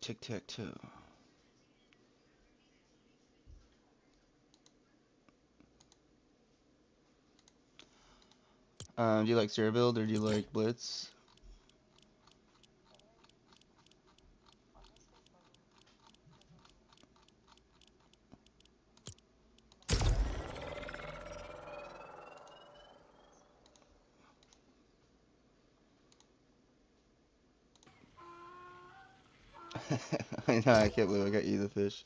tic-tac-toe. Do you like Zero Build or do you like Blitz? I know, I can't believe I got you the fish.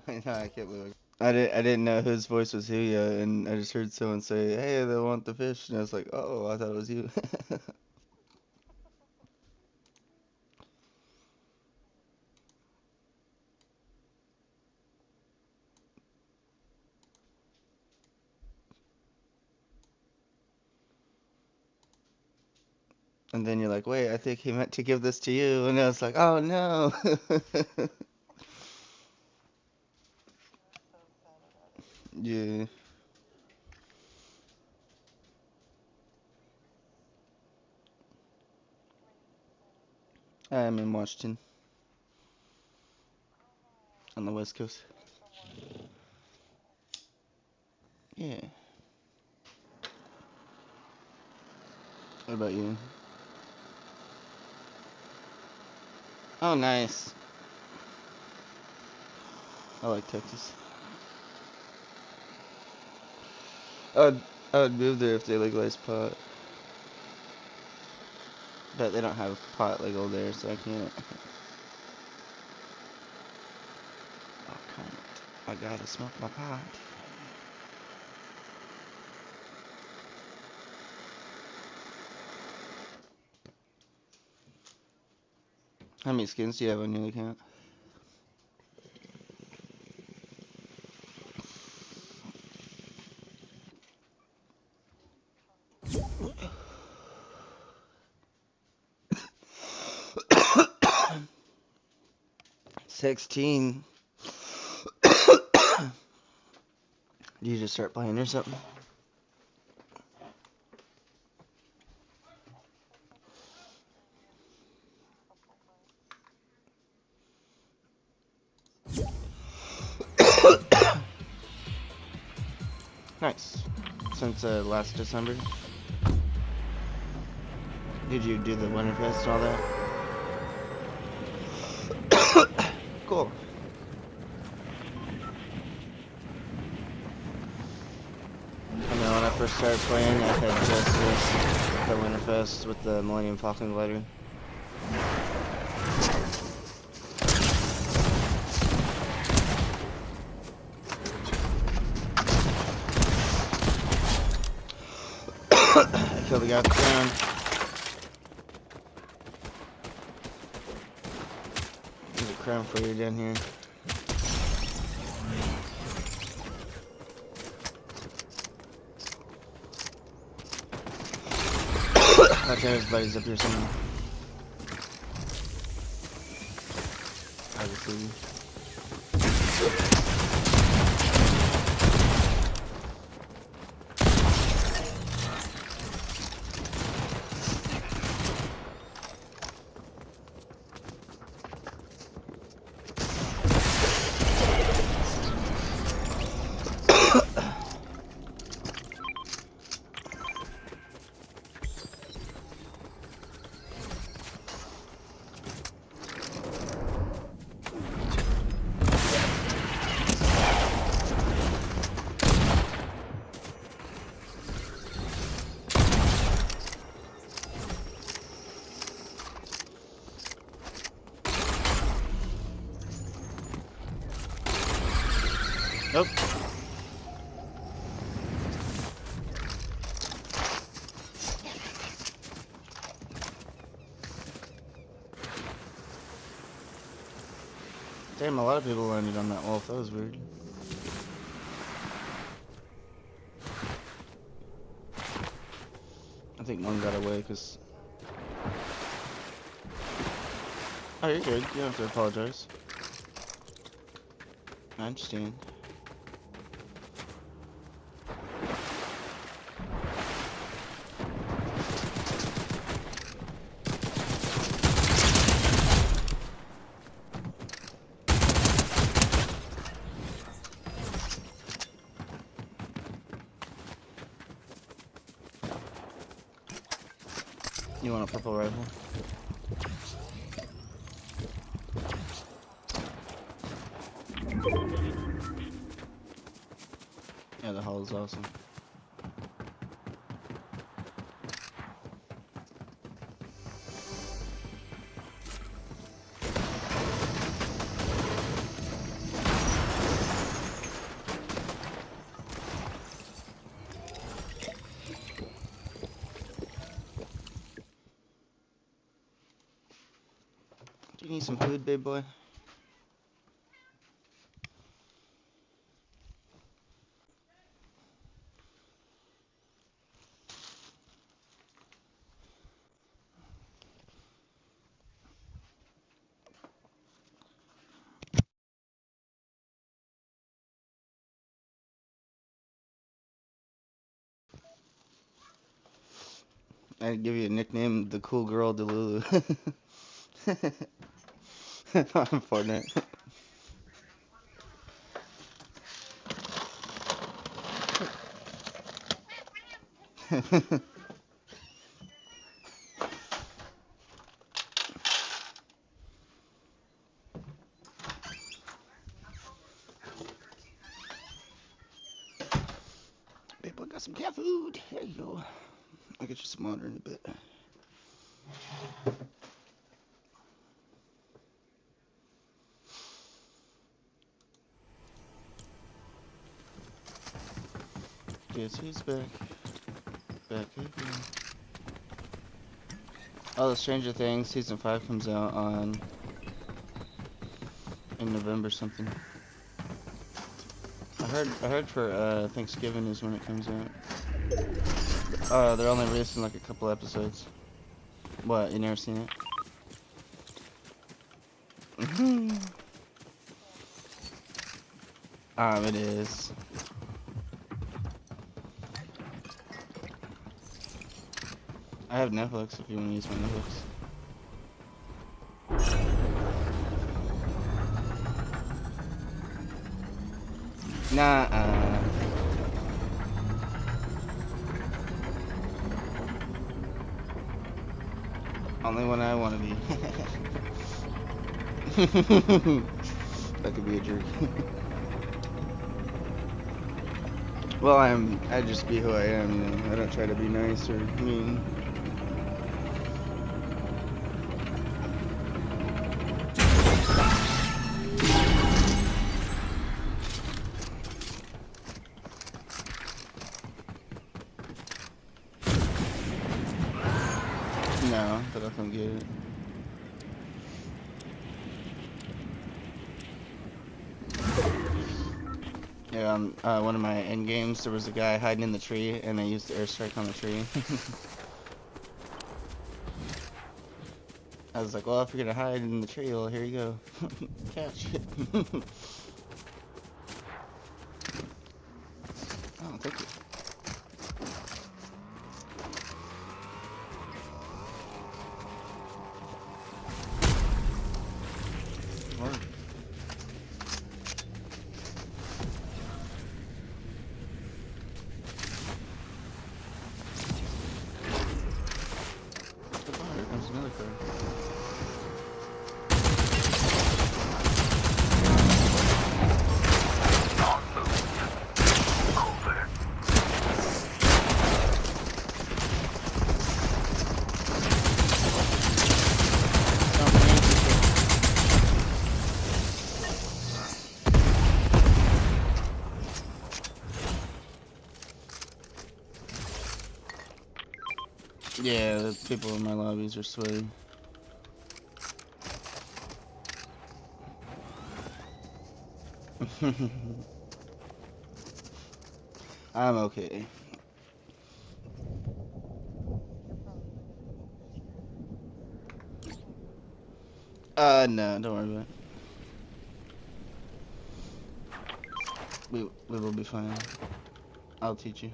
I know, I can't believe I didn't know whose voice was who yet, and I just heard someone say, "Hey, they want the fish," and I was like, "Oh, I thought it was you." And then you're like, "Wait, I think he meant to give this to you," and I was like, "Oh no." Yeah, I'm in Washington on the West Coast. Yeah. What about you? Oh, nice. I like Texas. I'd I'd move there if they legalized pot, but they don't have pot legal there, so I can't. I can't. I gotta smoke my pot. How many skins do you have on your account? 16. Do you just start playing or something? Nice. Since last December? Did you do the Winterfest and all that? Cool. I know when I first started playing, I had just the Winterfest with the Millennium Falcon glider. I killed the guy at the ground. There's a crown for you down here. Watch out, everybody's up here somewhere. I just see you. Nope. Damn, a lot of people landed on that wolf. That was weird. I think one got away because... Oh, you're good. You don't have to apologize. I understand. You want a purple rifle? Yeah, the hull is awesome. Do you need some food, big boy? I'd give you a nickname, the cool girl Delulu. On Fortnite. Big boy got some cat food. There you go. I'll get you some water in a bit. Guess who's back? Back again. Oh, the Stranger Things season 5 comes out in November something. I heard for Thanksgiving is when it comes out. They're only releasing like a couple episodes. What? You never seen it? It is. I have Netflix if you want to use my Netflix. Nah. Only when I want to be. That could be a jerk. Well, I just be who I am, you know. I don't try to be nice or mean. No, but I can get it. Yeah, one of my end games, there was a guy hiding in the tree, and I used the airstrike on the tree. I was like, well, if you're gonna hide in the tree, well, here you go. Catch. Oh, thank you. Word. Here comes another card. Yeah, the people in my lobbies are sweaty. I'm okay. No, don't worry about it. We will be fine. I'll teach you.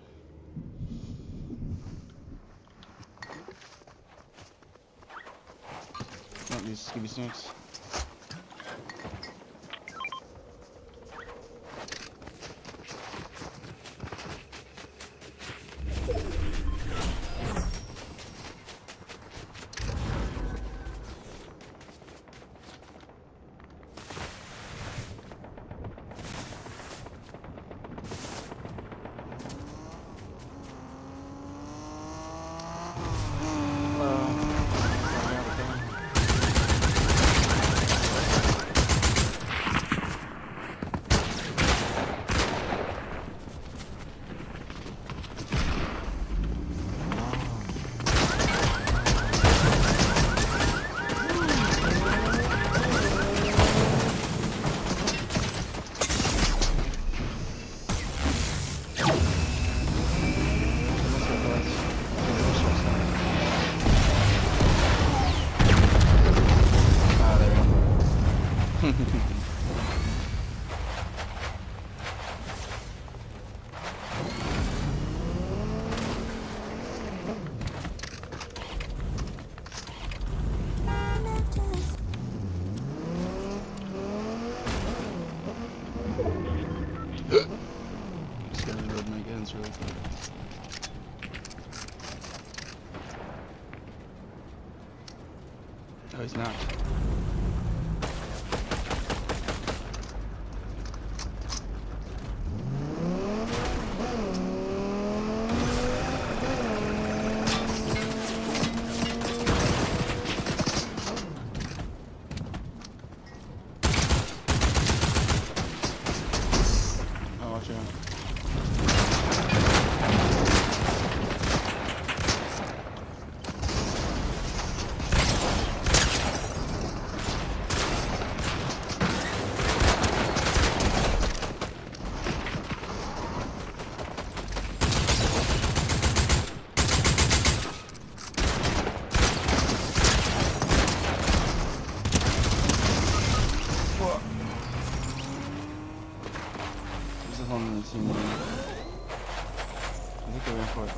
Want these skibby snakes? Oh, he's not. Oh, watch out. There's a home in the team. I think they ran for it.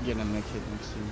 Getting a mech hit next to you.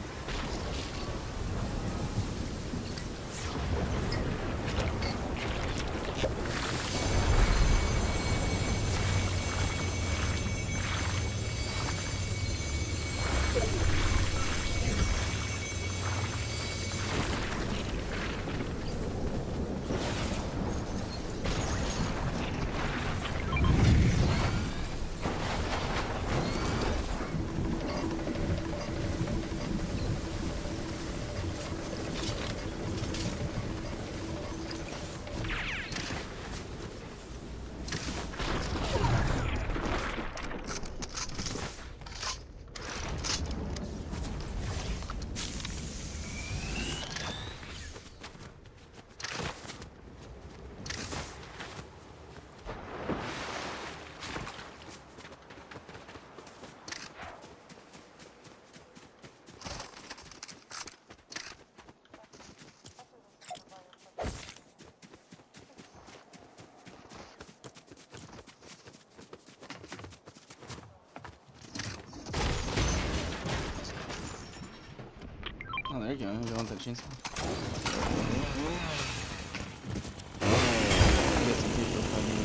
Oh, there you go. You want that chainsaw? I get some people fighting.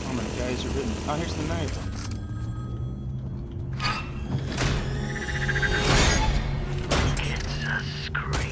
Oh my guys are written. Oh, here's the knife. It's a scream.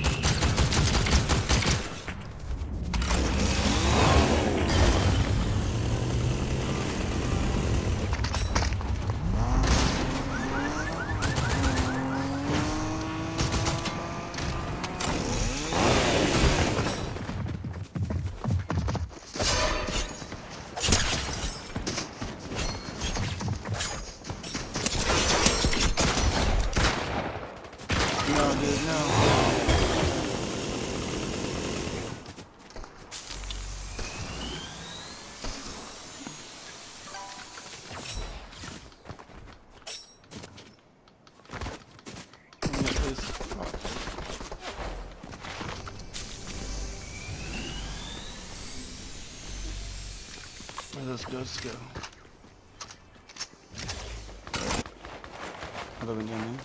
No, dude, no. Come here, please. Oh. Where those ghosts go? Have I been down there?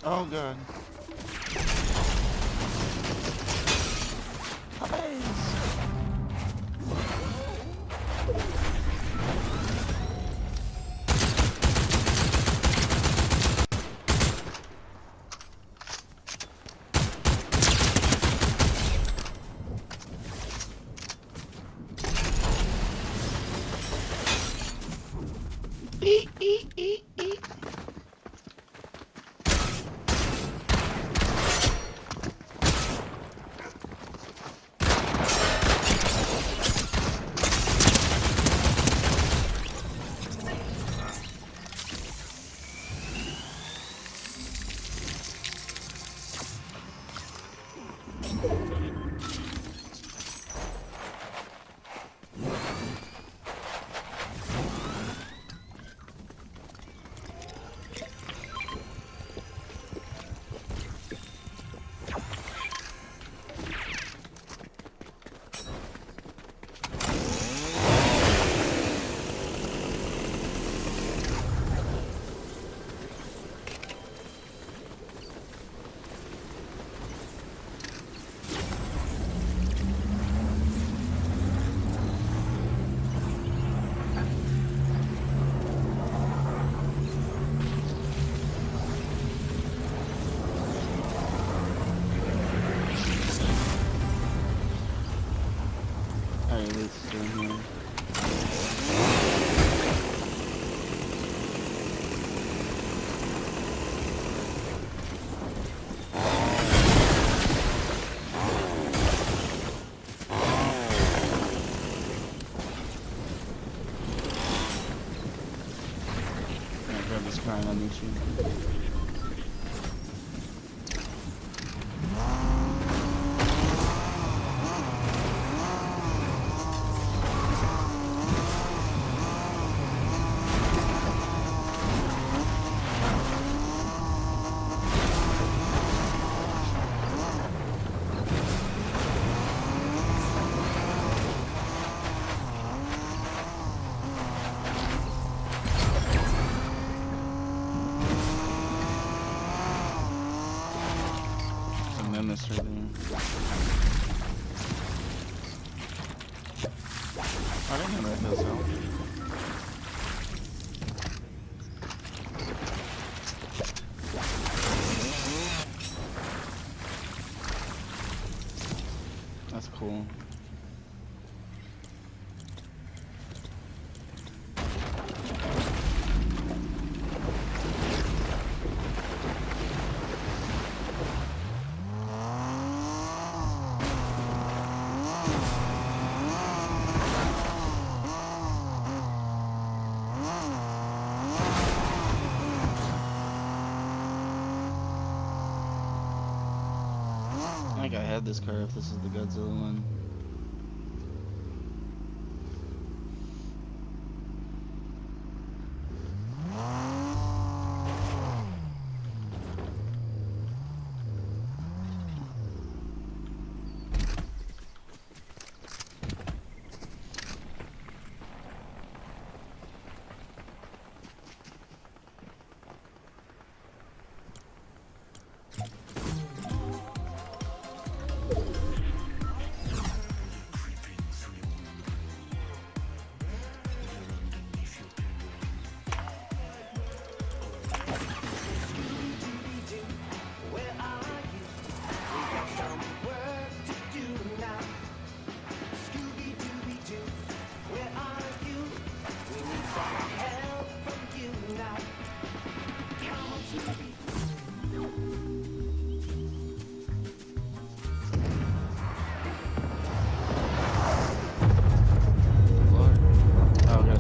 Oh god. Alright, let's go here. Grab this car and I'll meet you. Menace right there. I didn't know that feels out. That's cool. I think I had this car if this is the Godzilla one.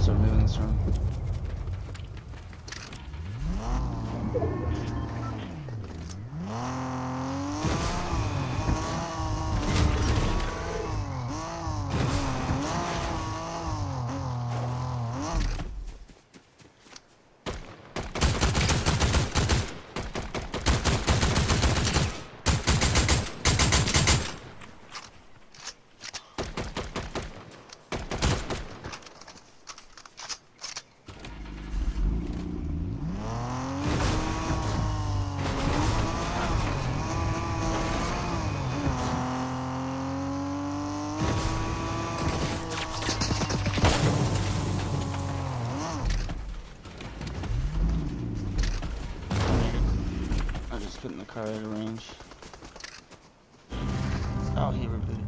Start moving this room. Putting the car out of range. Oh, he rebooted.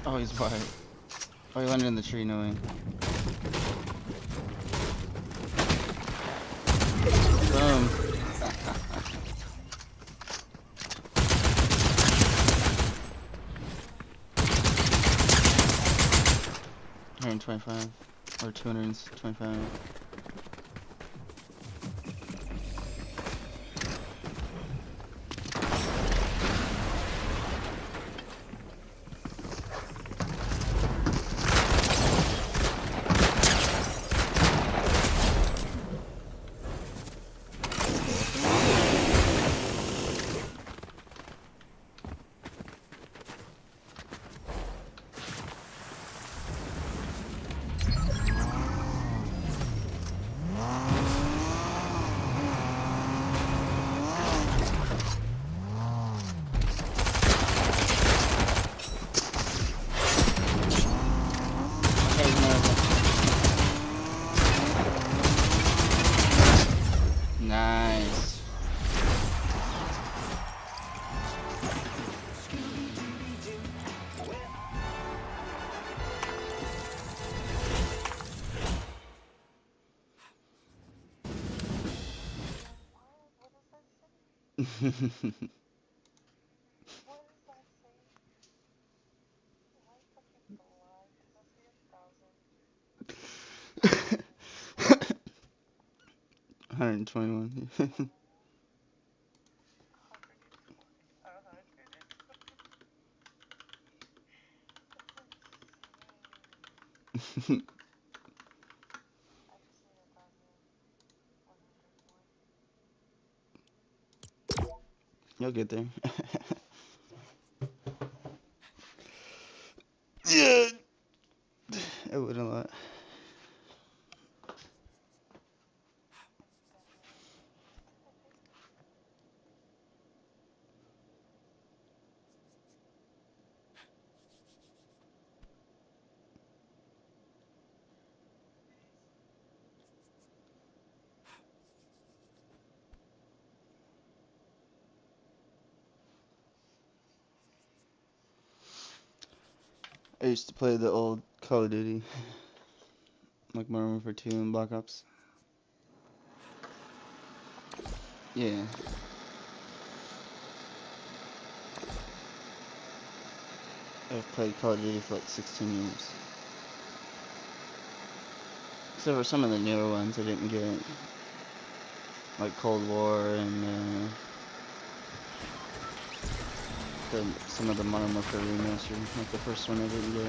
Oh, he's white. Oh, he landed in the tree, knowing. Boom. 125 or 225. 121. You'll get there. Yeah. It would a lot. I used to play the old Call of Duty, like Modern Warfare 2 and Black Ops. Yeah. I've played Call of Duty for like 16 years. Except for some of the newer ones I didn't get. Like Cold War and some of the Modern Warfare remaster. Like the first one I didn't get.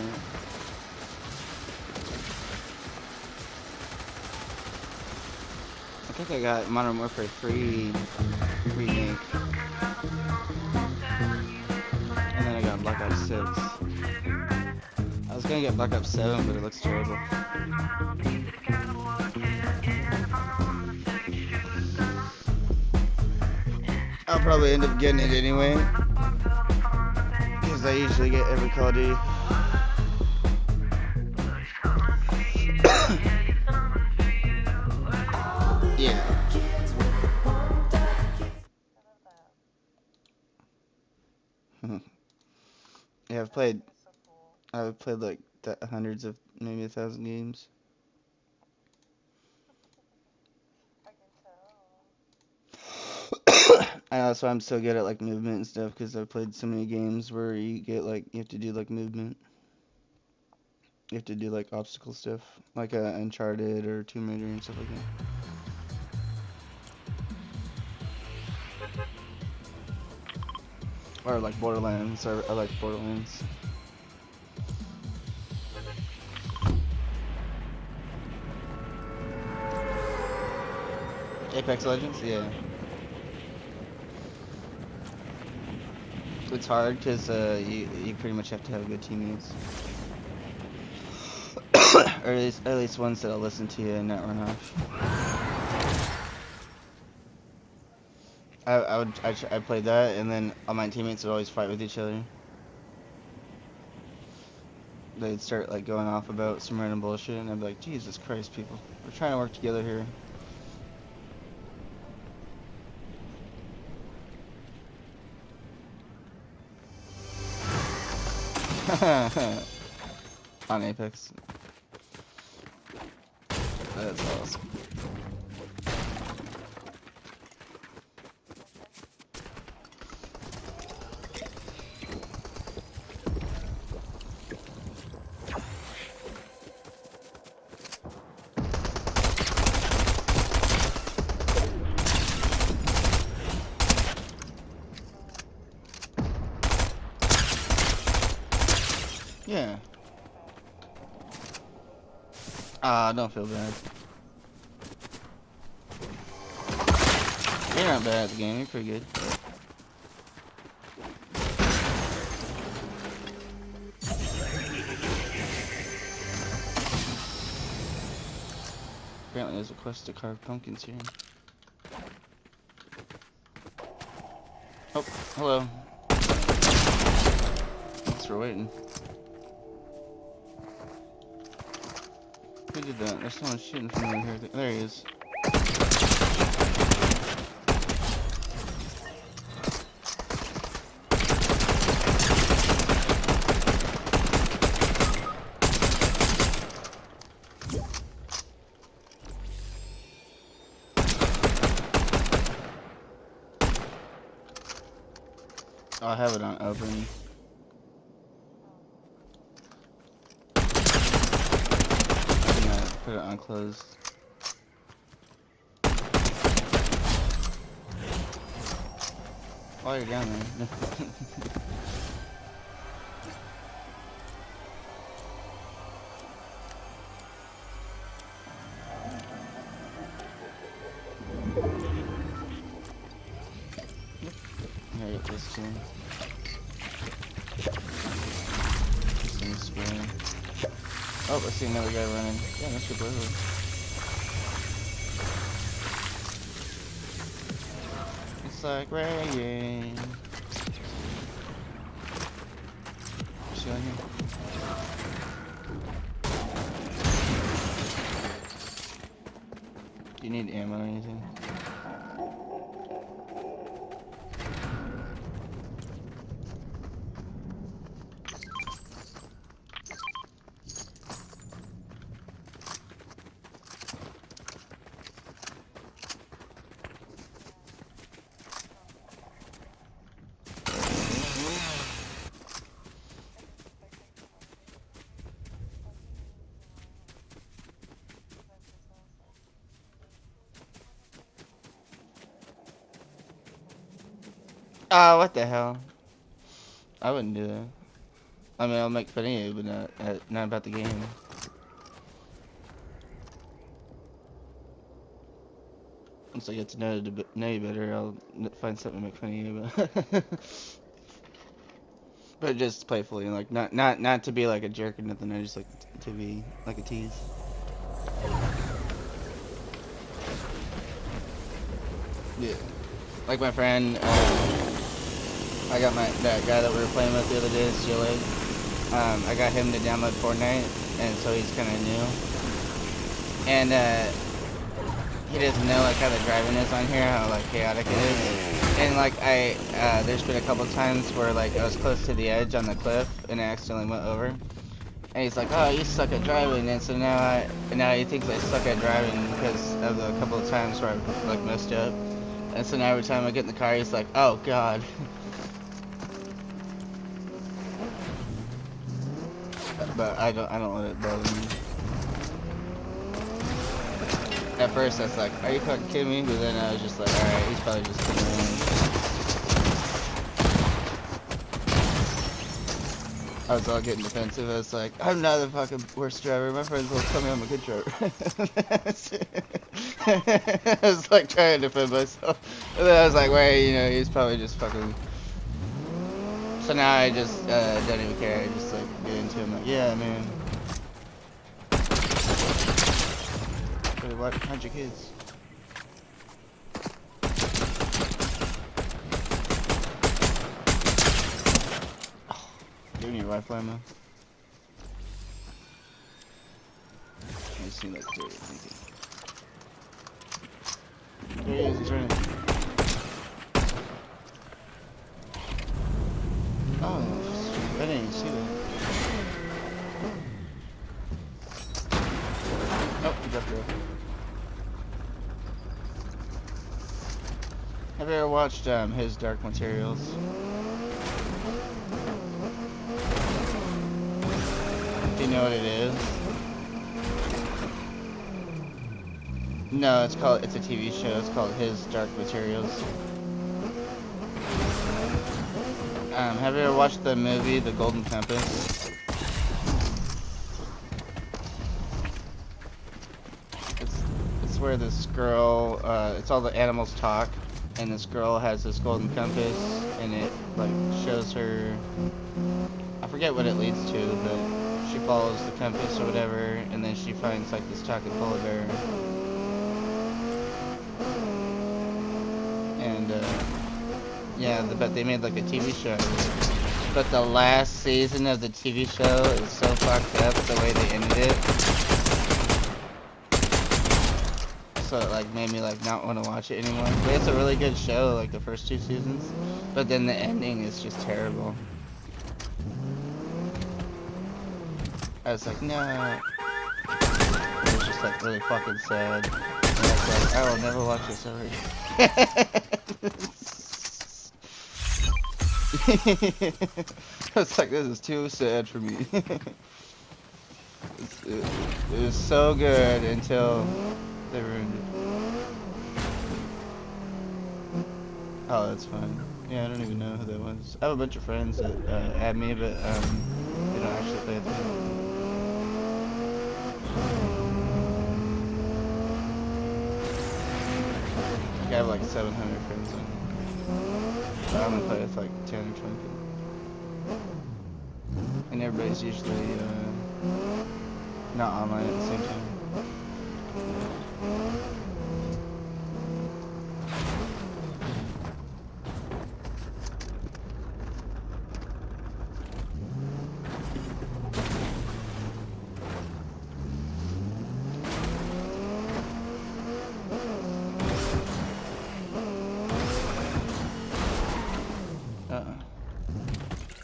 I think I got Modern Warfare 3 remake. And then I got Black Ops 6. I was gonna get Black Ops 7, but it looks terrible. I'll probably end up getting it anyway, because I usually get every Call of Duty. Yeah. Yeah, I've played like hundreds of, maybe 1,000 games. I know, that's why I'm so good at like movement and stuff, because I've played so many games where you have to do like movement. You have to do like obstacle stuff, like Uncharted or Tomb Raider and stuff like that. Or like Borderlands. I like Borderlands. Apex Legends, yeah. It's hard because you pretty much have to have good teammates, or at least ones that'll listen to you and not run off. I played that, and then all my teammates would always fight with each other. They'd start like going off about some random bullshit, and I'd be like, Jesus Christ, people, we're trying to work together here. On Apex. That's awesome. Yeah. Don't feel bad. You're not bad at the game, you're pretty good. Apparently there's a quest to carve pumpkins here. Oh, hello. Thanks for waiting. Who did that? There's someone shooting from over here. There he is. I'll have it on open. I'm gonna put it on closed. While you're down there. I get this too. Just in spray. Oh, I see another guy running. Yeah, that's your brother. It's like rain. See on here? Do you need ammo or anything? Oh, what the hell? I wouldn't do that. I mean, I'll make fun of you, but not about the game. Once I get to know you better, I'll find something to make fun of you about. But just playfully, like not to be like a jerk or nothing. I just like to be like a tease. Yeah. Like my friend, I got that guy that we were playing with the other day, Steelhead. I got him to download Fortnite, and so he's kind of new. And he doesn't know like how the driving is on here, how like chaotic it is. And like there's been a couple times where like I was close to the edge on the cliff, and I accidentally went over. And he's like, "Oh, you suck at driving," and so now he thinks I suck at driving because of the couple of times where I like messed up. And so now every time I get in the car, he's like, "Oh God." But I don't let it bother me. At first I was like, "Are you fucking kidding me?" But then I was just like, "Alright, he's probably just kidding around." I was all getting defensive. I was like, "I'm not the fucking worst driver. My friends will tell me I'm a good driver." I was like trying to defend myself. And then I was like, "Wait, you know, he's probably just fucking." So now I just don't even care. I just like get into him like, "Yeah, man. Better hide your kids." Oh, give me your rifle ammo. I just need like 30, thank you. There he is, he's running. Oh, I didn't even see that. Oh, he dropped her. Have you ever watched his Dark Materials? Do you know what it is? No, it's a TV show. It's called His Dark Materials. Have you ever watched the movie The Golden Compass? It's where this girl, it's all the animals talk, and this girl has this golden compass, and it like shows her, I forget what it leads to, but she follows the compass or whatever, and then she finds like this talking polar bear. And yeah, but they made like a TV show. But the last season of the TV show is so fucked up the way they ended it. So it like made me like not want to watch it anymore. But it's a really good show, like the first 2 seasons. But then the ending is just terrible. I was like, no. It was just like really fucking sad. And I was like, I will never watch this ever again. It's like, this is too sad for me. It was so good until they ruined it. Oh, that's fine. Yeah, I don't even know who that was. I have a bunch of friends that add me, but they don't actually play with me. Like, I have like 700 friends on here. But I only play with like 10 or 20 people. And everybody's usually not online at the same time.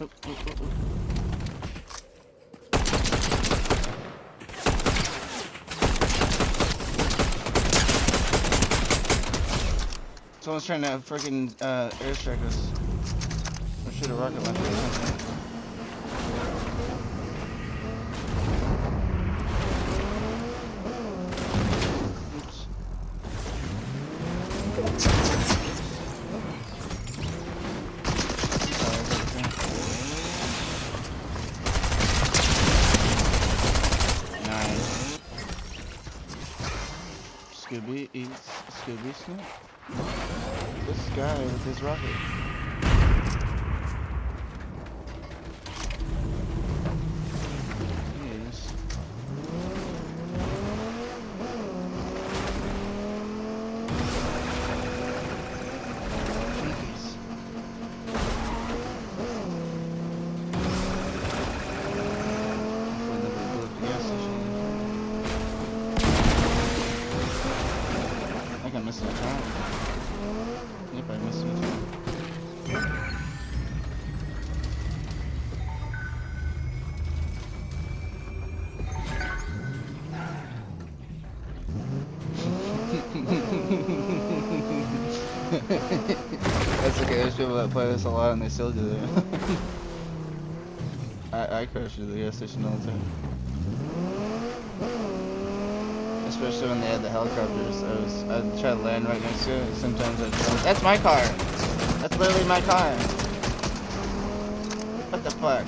Oop, oop, oop, oop. Someone's trying to freaking airstrike us. Or shoot a rocket launcher or something. Oops. Nice. Scooby eats Scooby Snoop. This guy with his rocket. Jeez. Jeez. Hopefully nobody blew up the gas station. I think I missed my time. Yep, I missed my time. That's okay, there's people that play this a lot and they still do that. I crash through the gas station all the time. Especially when they had the helicopters. I'd try to land right next to it, and sometimes I'd go, that's my car! That's literally my car! What the fuck?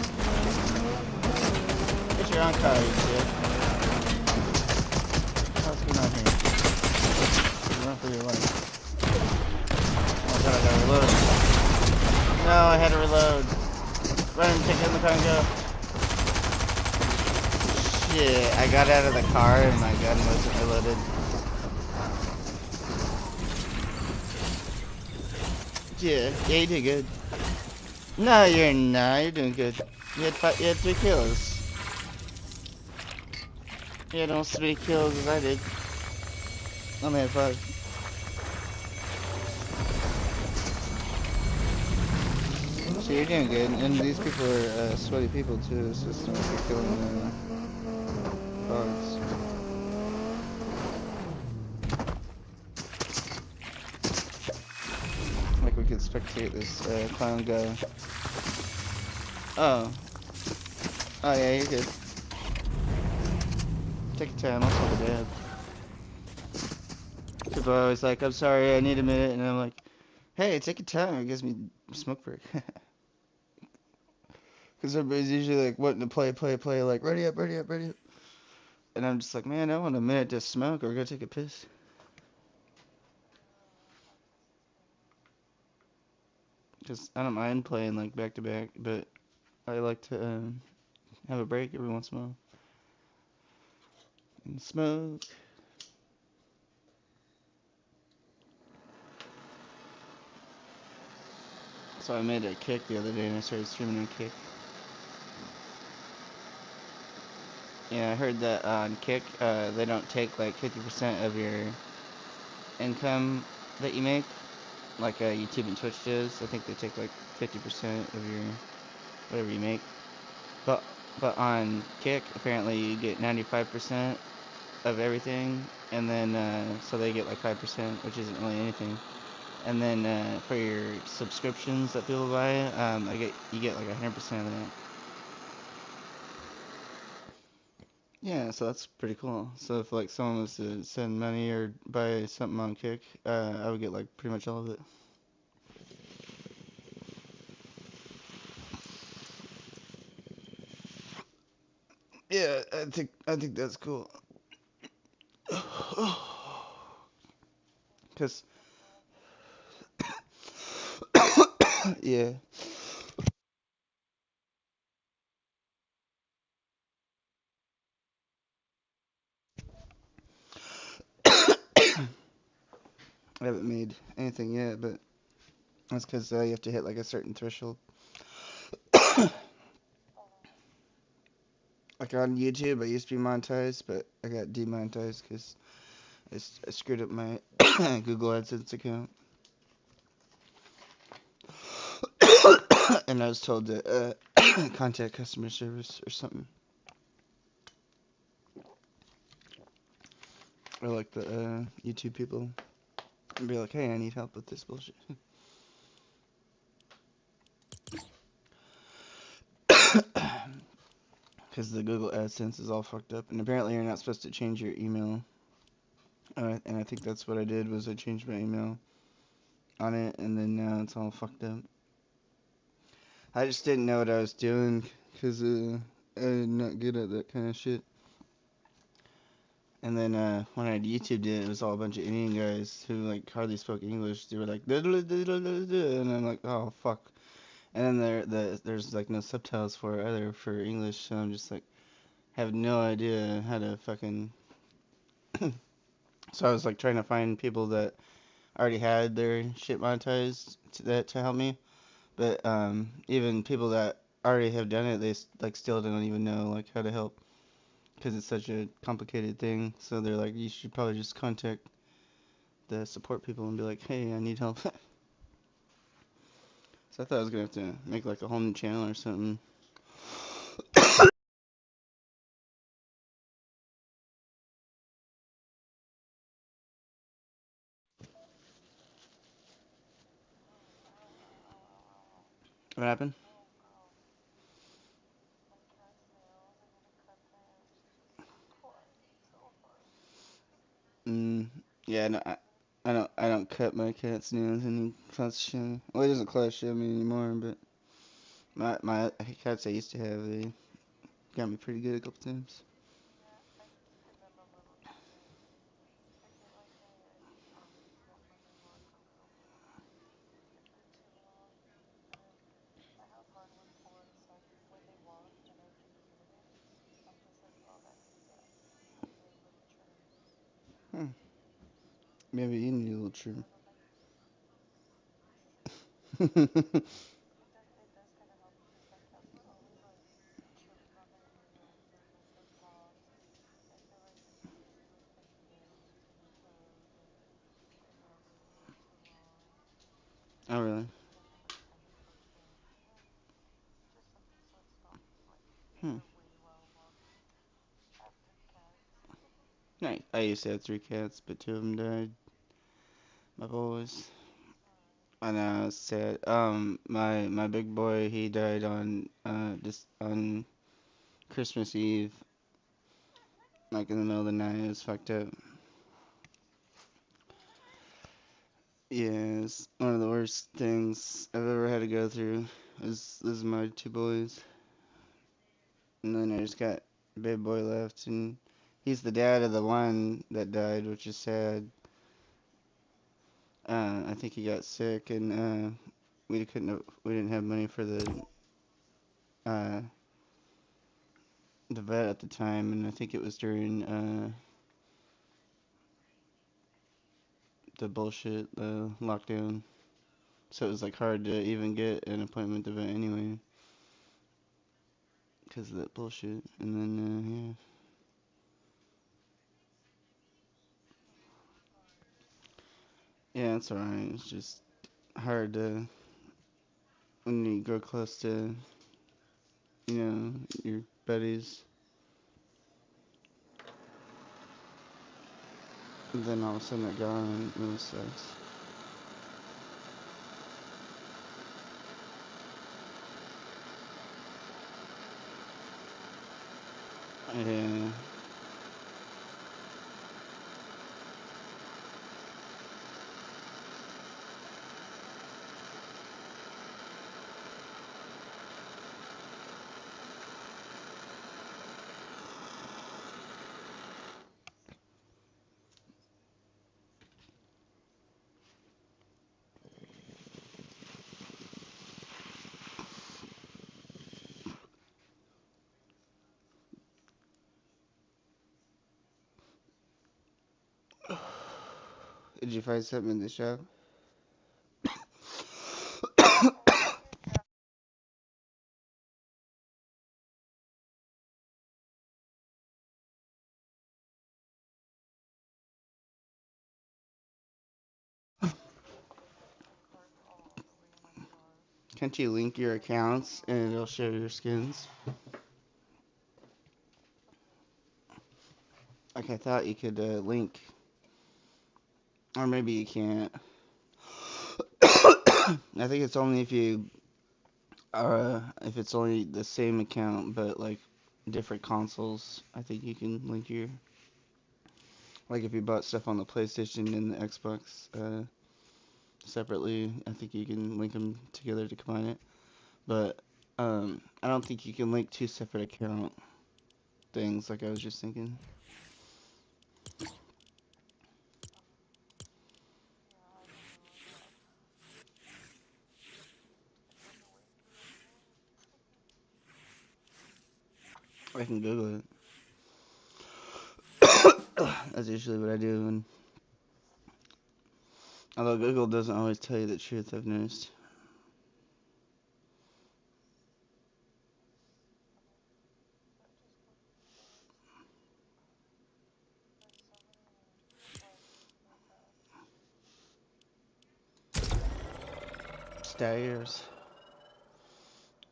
Get your own car, you shit. What's going on here? Run for your life. Oh god, I gotta reload. No, I had to reload. Run, take it in the car and go. Shit, I got out of the car and my gun wasn't reloaded. Yeah, you did good. No, you're not. You're doing good. You had 3 kills. You had almost as many kills as I did. Only had 5. So you're doing good, and these people are sweaty people too. It's just not like you're killing bugs. Like we could spectate this clown guy. Oh. Oh yeah, you're good. Take your time, I'll take a dab. People are always like, I'm sorry, I need a minute, and I'm like, hey, take your time, it gives me a smoke break. Because everybody's usually like wanting to play, like, ready up. And I'm just like, man, I want a minute to smoke or go take a piss. Because I don't mind playing like back to back, but I like to have a break every once in a while. And smoke. So I made a Kick the other day and I started streaming on Kick. Yeah, I heard that on Kick, they don't take like 50% of your income that you make, like YouTube and Twitch does. I think they take like 50% of your whatever you make. But on Kick, apparently you get 95% of everything, and then so they get like 5%, which isn't really anything. And then for your subscriptions that people buy, you get like 100% of that. Yeah, so that's pretty cool. So if like someone was to send money or buy something on Kick, I would get like pretty much all of it. Yeah, I think that's cool. Cause yeah, I haven't made anything yet, but that's because you have to hit like a certain threshold. Like on YouTube, I used to be monetized, but I got demonetized because I screwed up my Google AdSense account, and I was told to contact customer service or something, or like the YouTube people, and be like, "Hey, I need help with this bullshit." Because the Google AdSense is all fucked up, and apparently you're not supposed to change your email. And I think that's what I did was I changed my email on it, and then now it's all fucked up. I just didn't know what I was doing because I'm not good at that kind of shit. And then when I YouTubed it, it was all a bunch of Indian guys who like hardly spoke English. They were like, and I'm like, oh fuck. And then there's like no subtitles for it either for English, so I'm just like, have no idea how to fucking. So I was like trying to find people that already had their shit monetized to help me. But even people that already have done it, like still don't even know like how to help because it's such a complicated thing. So they're like, you should probably just contact the support people and be like, hey, I need help. So I thought I was gonna have to make like a whole new channel or something. What happened? Mm, yeah, no, I don't cut my cat's nails and he cuts shit. Well, he doesn't clutch shit me anymore, but my cats I used to have, they got me pretty good a couple times. Huh. Maybe you need a little trim. Oh, really? Hmm. I used to have three cats, but two of them died. My boys. I know, it's sad. My big boy, he died on just on Christmas Eve, like in the middle of the night. It was fucked up. Yeah, it's one of the worst things I've ever had to go through. This is my two boys, and then I just got big boy left, and he's the dad of the one that died, which is sad. I think he got sick, and we didn't have money for uh the vet at the time, and I think it was during the bullshit the lockdown, so it was like hard to even get an appointment to vet anyway because of that bullshit. And then yeah, it's alright. It's just hard to when you go close to your buddies, and then all of a sudden they're gone, and it really sucks. Did you find something in the shop? Can't you link your accounts and it'll show your skins? Like I thought you could link, or maybe you can't. I think it's only if it's only the same account but like different consoles. I think you can link your, like if you bought stuff on the PlayStation and the Xbox separately, I think you can link them together to combine it. But I don't think you can link two separate account things like I was just thinking. I can Google it. That's usually what I do. And although Google doesn't always tell you the truth, I've noticed. Stairs.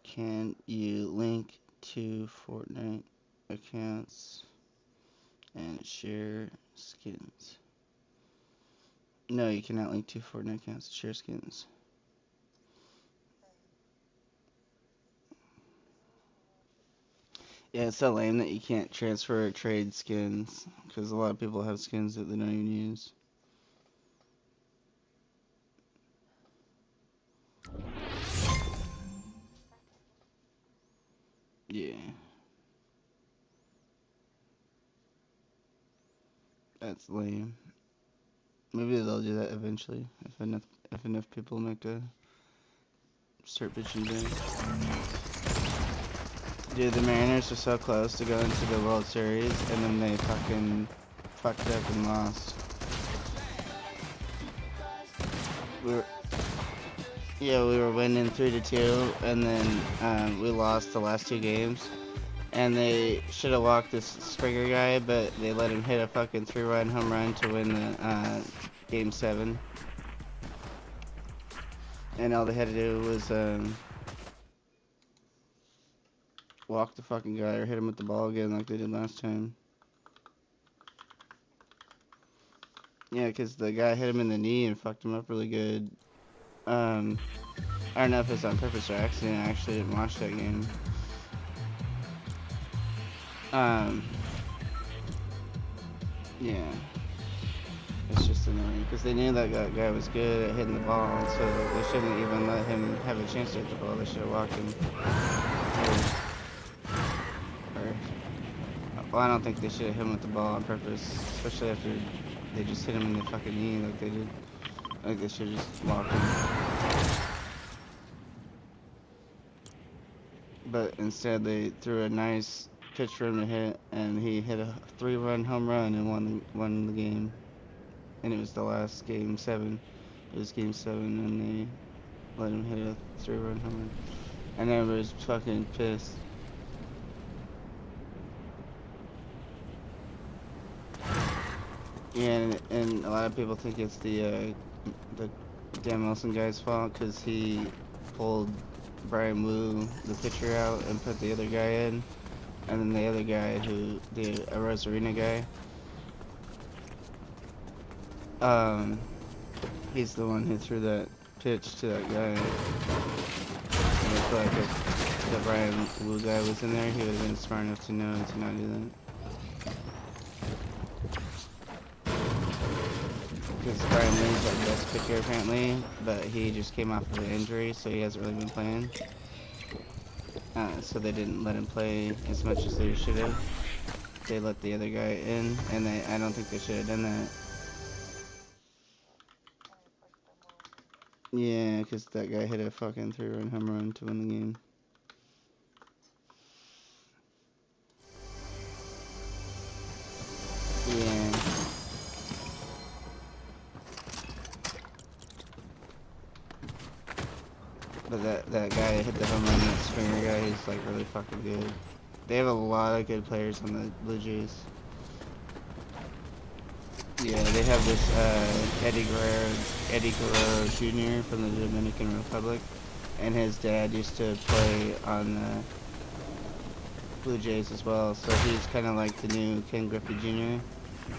Can you link to Fortnite accounts and share skins? No, you cannot link to Fortnite accounts and share skins. Yeah, it's so lame that you can't transfer or trade skins, because a lot of people have skins that they don't even use. Yeah. That's lame. Maybe they'll do that eventually, if enough people make a start bitching down. Dude, the Mariners were so close to going to the World Series, and then they fucking fucked up and lost. We were winning 3-2, and then we lost the last two games. And they should have walked this Springer guy, but they let him hit a fucking 3-run home run to win the game 7. And all they had to do was walk the fucking guy or hit him with the ball again like they did last time. Yeah, because the guy hit him in the knee and fucked him up really good. I don't know if it's on purpose or accident. I actually didn't watch that game. Yeah. It's just annoying because they knew that guy was good at hitting the ball, so they shouldn't even let him have a chance to hit the ball. They should have walked him. Well, I don't think they should have hit him with the ball on purpose, especially after they just hit him in the fucking knee like they did. Like they should have just walked him. But instead they threw a nice pitch for him to hit, and he hit a 3-run home run and won the game. And it was the last game 7. It was game 7, and they let him hit a 3-run home run. And everybody's fucking pissed. Yeah, and a lot of people think it's the Dan Wilson guy's fault because he pulled Brian Wu, the pitcher, out and put the other guy in. And then the other guy, the Rosarina guy, he's the one who threw that pitch to that guy. And I feel like if the Brian Wu guy was in there, he would have been smart enough to know to not do that. Because Brian Wu's like the best pitcher apparently, but he just came off of an injury, so he hasn't really been playing. So they didn't let him play as much as they should have. They let the other guy in, and I don't think they should have done that. Yeah, because that guy hit a fucking 3-run home run to win the game. Yeah. But that guy hit the home run, that Springer guy, he's like really fucking good. They have a lot of good players on the Blue Jays. Yeah, they have this Eddie Guerrero Jr. from the Dominican Republic, and his dad used to play on the Blue Jays as well. So he's kind of like the new Ken Griffey Jr.,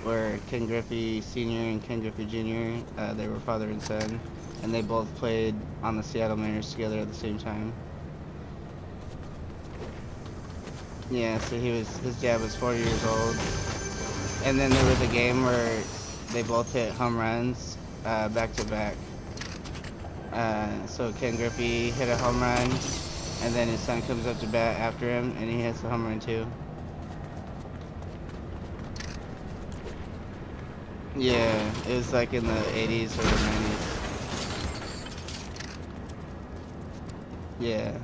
where Ken Griffey Sr. and Ken Griffey Jr. They were father and son, and they both played on the Seattle Mariners together at the same time. Yeah, so his dad was 40 years old. And then there was a game where they both hit home runs back to back. So Ken Griffey hit a home run, and then his son comes up to bat after him, and he hits the home run too. Yeah, it was like in the 80s or the 90s. Yeah.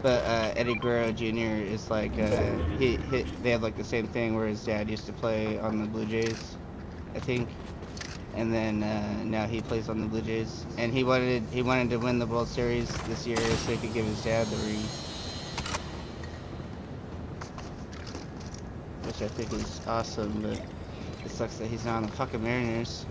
But Eddie Guerrero Jr. is like they have like the same thing where his dad used to play on the Blue Jays, I think, and then now he plays on the Blue Jays, and he wanted to win the World Series this year so he could give his dad the ring, which I think is awesome. But it sucks that he's not on the fucking Mariners,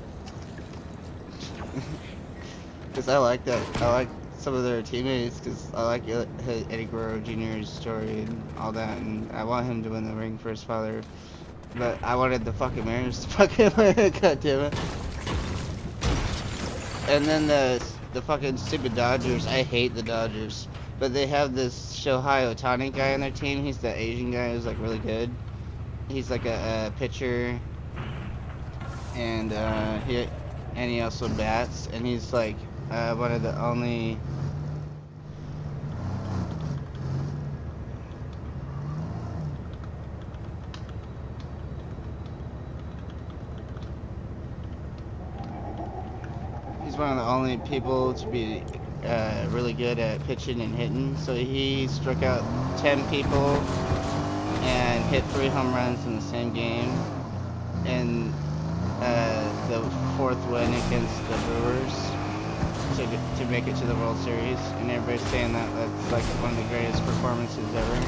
because I like that. I like some of their teammates, because I like Eddie Guerrero Jr.'s story and all that, and I want him to win the ring for his father. But I wanted the fucking Mariners to fucking win, god damn it. And then the fucking stupid Dodgers, I hate the Dodgers. But they have this Shohei Ohtani guy on their team. He's the Asian guy who's like really good. He's like a pitcher, and he also bats, and he's like one of the only. He's one of the only people to be really good at pitching and hitting. So he struck out 10 people and hit 3 home runs in the same game. And the 4th win against the Brewers to make it to the World Series. And everybody's saying that that's like one of the greatest performances ever,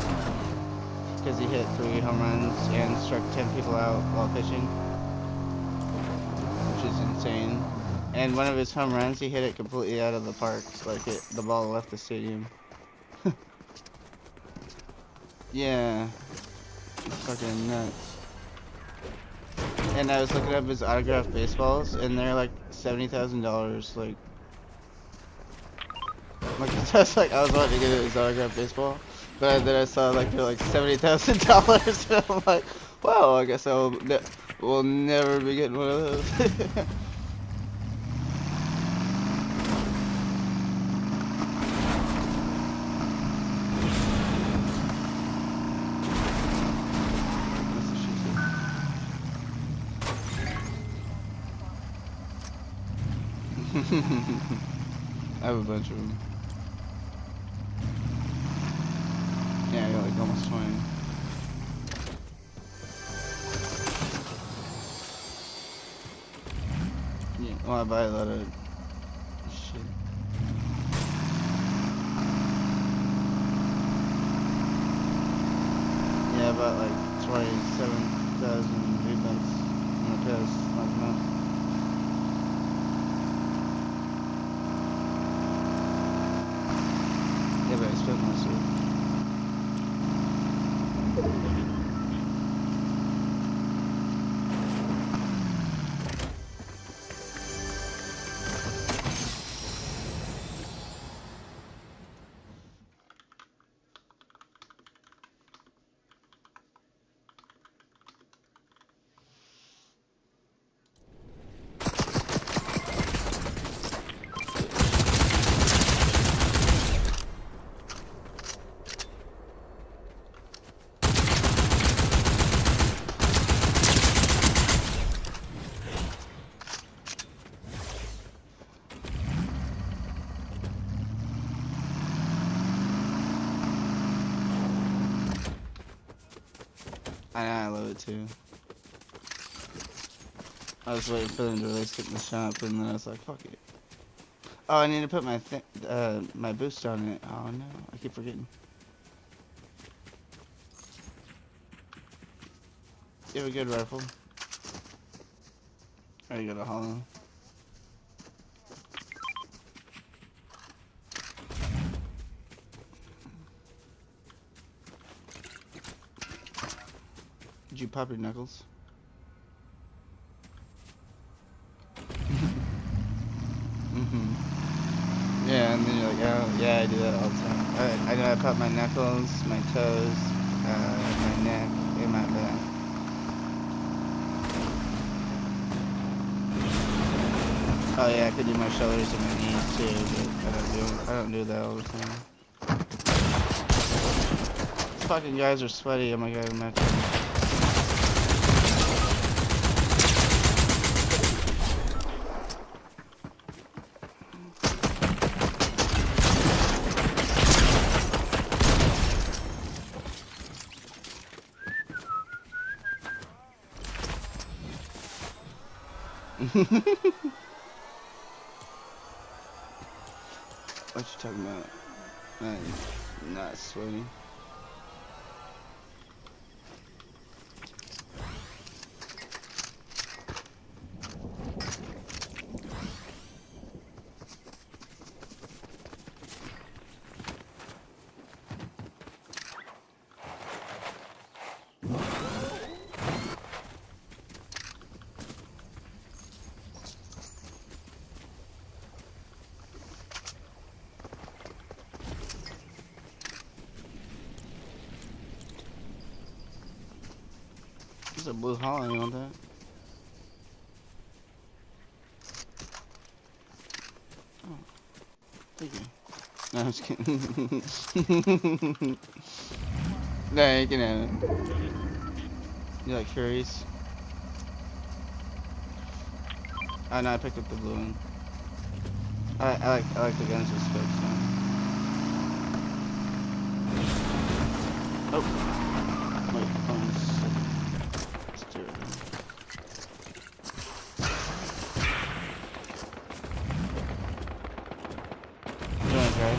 because he hit 3 home runs and struck 10 people out while pitching, which is insane. And one of his home runs, he hit it completely out of the park, like the ball left the stadium. Yeah, it's fucking nuts. And I was looking up his autographed baseballs, and they're like $70,000. Like that's like I was wanting to get his autographed baseball, but then I saw like they're like $70,000, and I'm like, wow, I guess we'll never be getting one of those. I have a bunch of them. Yeah, I got like almost 20. Yeah, well, I buy a lot of shit. Yeah, I bought like 27,000 V-Bucks in the past last month. Yeah, but I spent most of it. I love it too. I was waiting for them to release it in the shop, and then I was like, fuck it. Oh, I need to put my boost on it. Oh no, I keep forgetting. You have a good rifle. Oh, you got a hollow. Did you pop your knuckles? Yeah, and then you're like, oh, yeah, I do that all the time. I know I pop my knuckles, my toes, my neck, and my back. Oh yeah, I could do my shoulders and my knees too, but I don't do that all the time. These fucking guys are sweaty. Oh my god, I'm not. What you talking about? I'm not sweaty. There's a blue hollow, you want that? Oh, thank you. No, I'm just kidding. No, you can have it. You like furries? Oh no, I picked up the blue one. I like the guns with scopes now. Oh, wait, hold on a second. Let's do it. You wanna try it?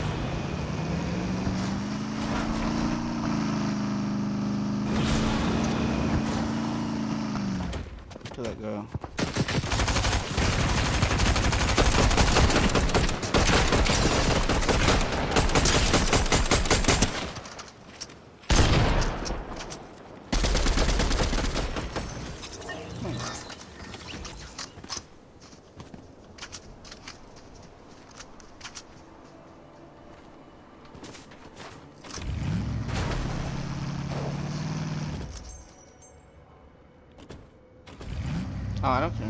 To let go. Oh, I don't care.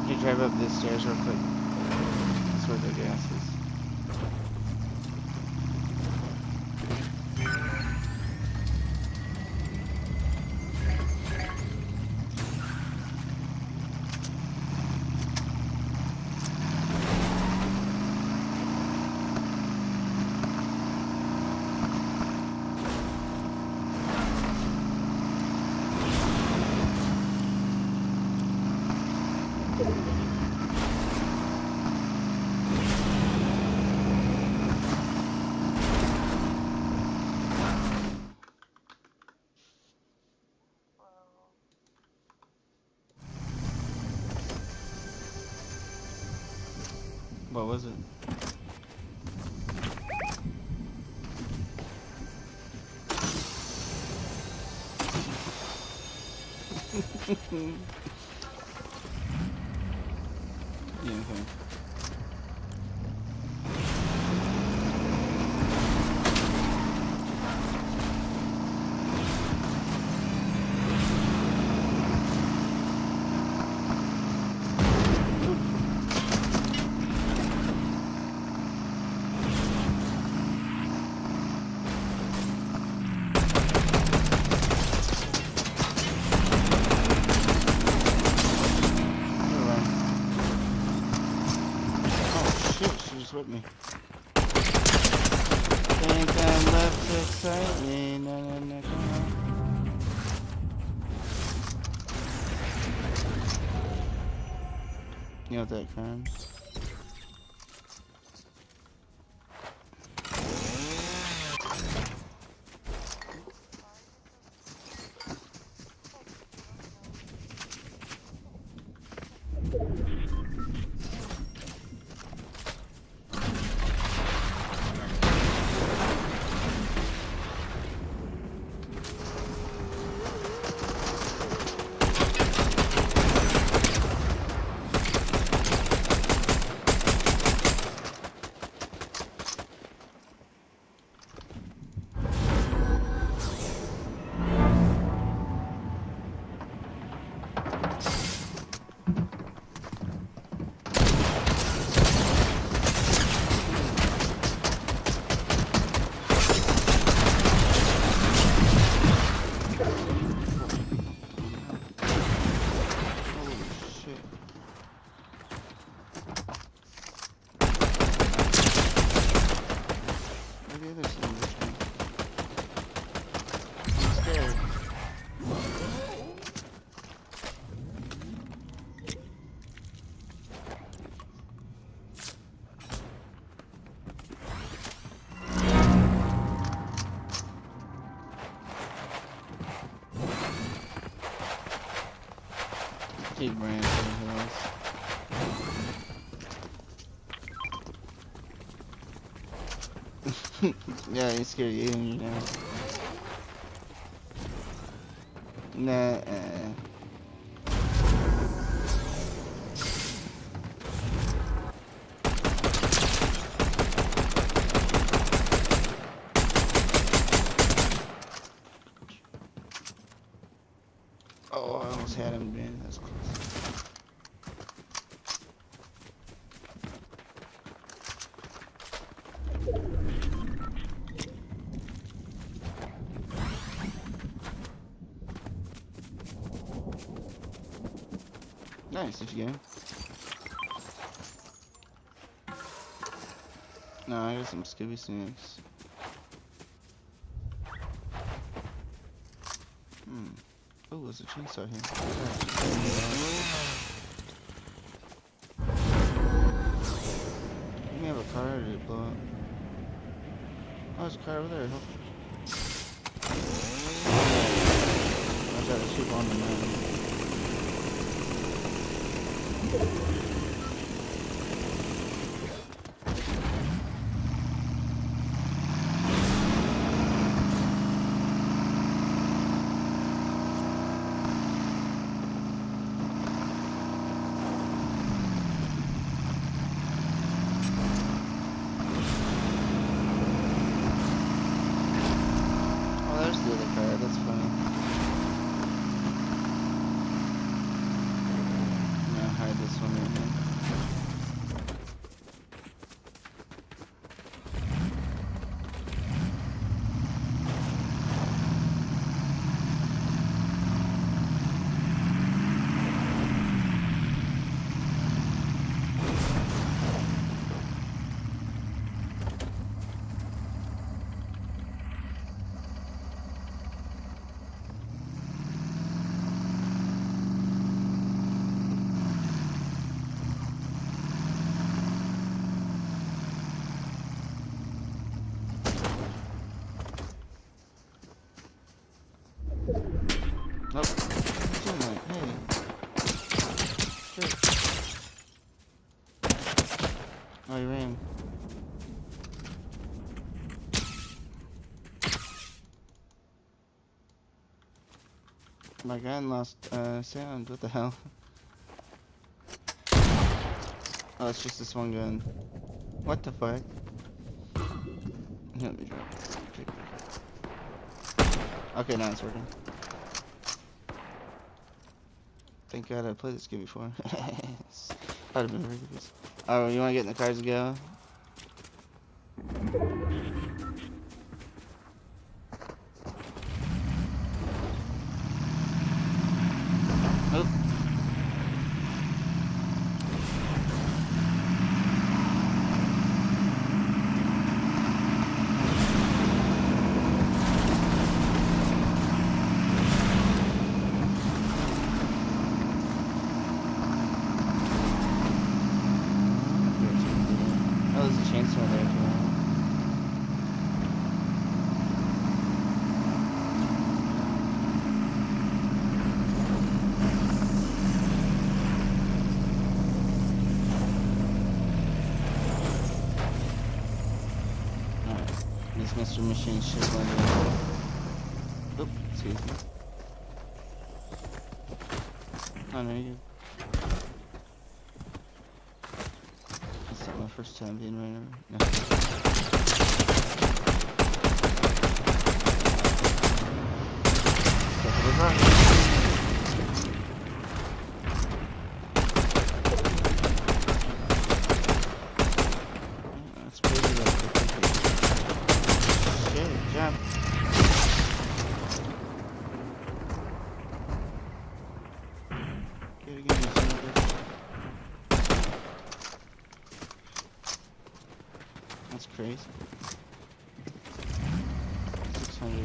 Can you drive up this stairs real quick? That's where the gas is. What was it? Yeah, okay. With me. Think I'm left to excite me. No, no, no, no. You know what that crime? Keep ran for the hills. Yeah, he's scared of you now. Nah. Oh, I almost had him, man. That's close. Nice, did you get him? No, I got some Scooby snacks. Oh, there's a chainsaw here. You may have a car or did it blow up? Oh, there's a car over there. Help. I got a ship on the mountain. Oh, you ran. My gun lost sound. What the hell? Oh, it's just this one gun. What the fuck? Let me drop it. Okay, now it's working. Thank God I played this game before. I'd have been very good. Oh, you wanna get in the cars and go? Oh. Oh, there's a chainsaw there too. Alright, this Mr. Machine shit went in. Oop, excuse me. Oh, no, you. It's not my first time being right over. No. Step to the right. That's crazy that shit, jump. Get it, give me some of this. That's crazy. 600.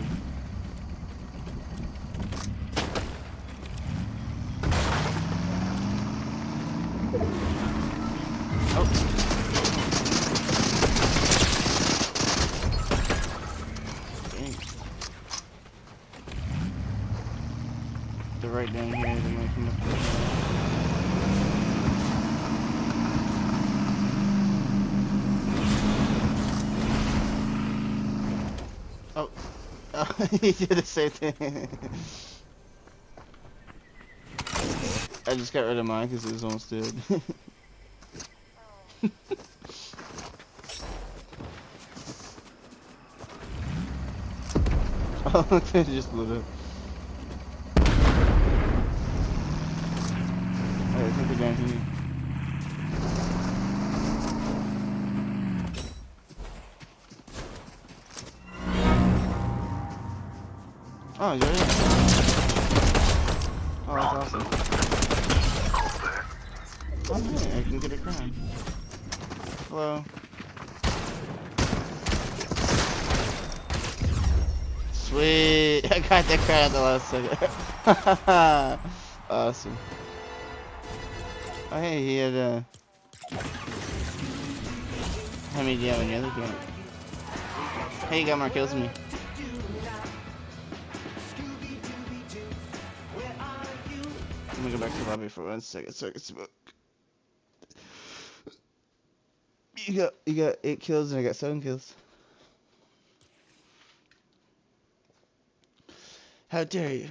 Oh. Dang. They're right down here. They're gonna come up there. Oh. Oh, he did the same thing. I just got rid of mine because it was almost dead. Oh, it just blew up. Alright, I think they're down here. Oh, you're in. Oh, that's awesome. Oh, yeah, I can get a crown. Hello. Sweet. I got that crown at the last second. Awesome. Oh, hey, he had how many do you have in the other game? Hey, you got more kills than me. Let me go back to the lobby for 1 second so I can smoke. You got 8 kills and I got 7 kills. How dare you?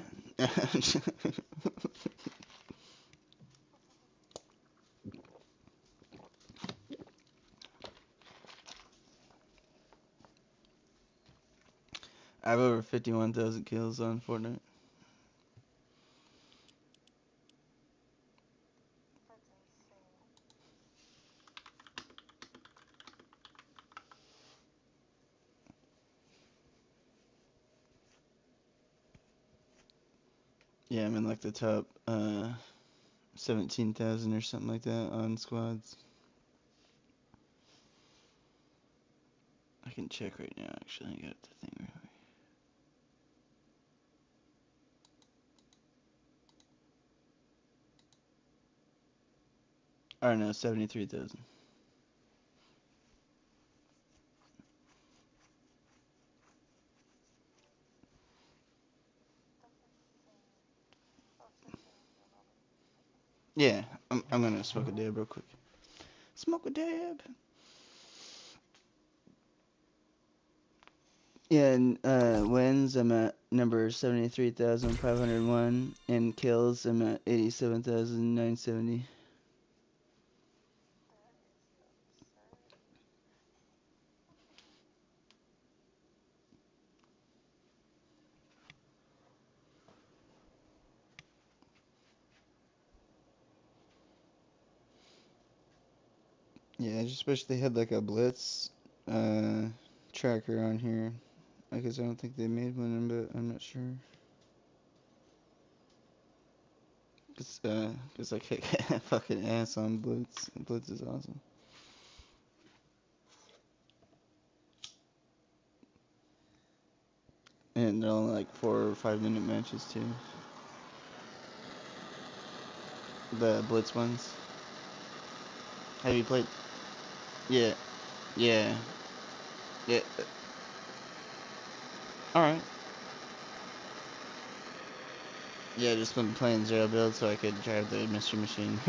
I have over 51,000 kills on Fortnite. Yeah, I'm in like the top 17,000 or something like that on squads. I can check right now, actually. I got the thing right here. Or no, 73,000. Yeah, I'm gonna smoke a dab real quick. Smoke a dab. Yeah, and wins I'm at number 73,501, and kills I'm at 87,970. Yeah, I just wish they had like a blitz uh, tracker on here. I guess I don't think they made one, but I'm not sure. Cause I kick fucking ass on blitz. Blitz is awesome. And they're only like 4 or 5 minute matches too. The blitz ones. Have you played? Yeah, yeah, yeah. All right. Yeah, just been playing zero build so I could drive the mystery machine,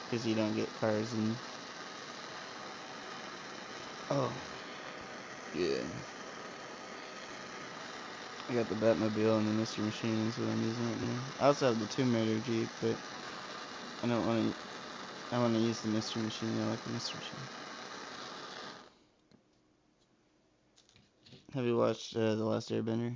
cause you don't get cars and. Oh. Yeah. I got the Batmobile and the mystery machine is what I'm using right now. I also have the Tomb Raider Jeep, but I don't want to. I want to use the mystery machine. I like the mystery machine. Have you watched The Last Airbender?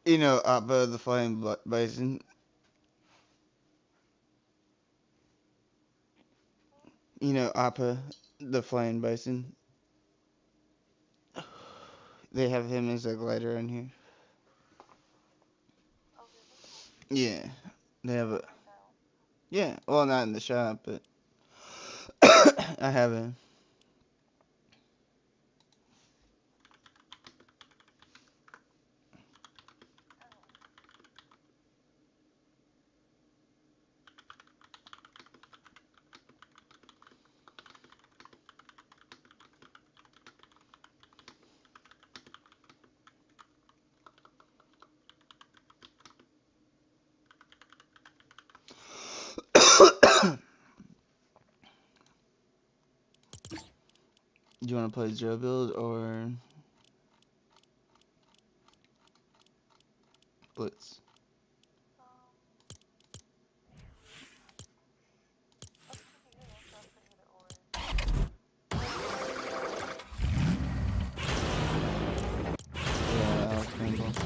You know, Appa the Flying Bison. You know, Appa the Flying Bison. They have him as a glider on here. Yeah, they have a. Yeah, well, not in the shop, but I have him. Do you want to play Zero Build or Blitz? Yeah, I'll play both.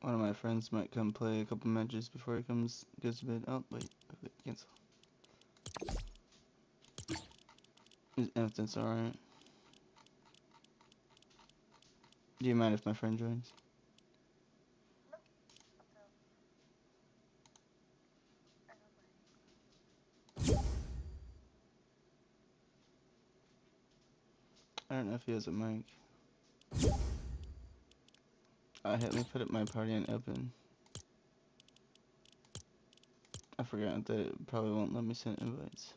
One of my friends might come play a couple matches before he goes to bed. Oh, wait, cancel. If that's alright. Do you mind if my friend joins? I don't know if he has a mic. Let me put up my party on open. I forgot that it probably won't let me send invites.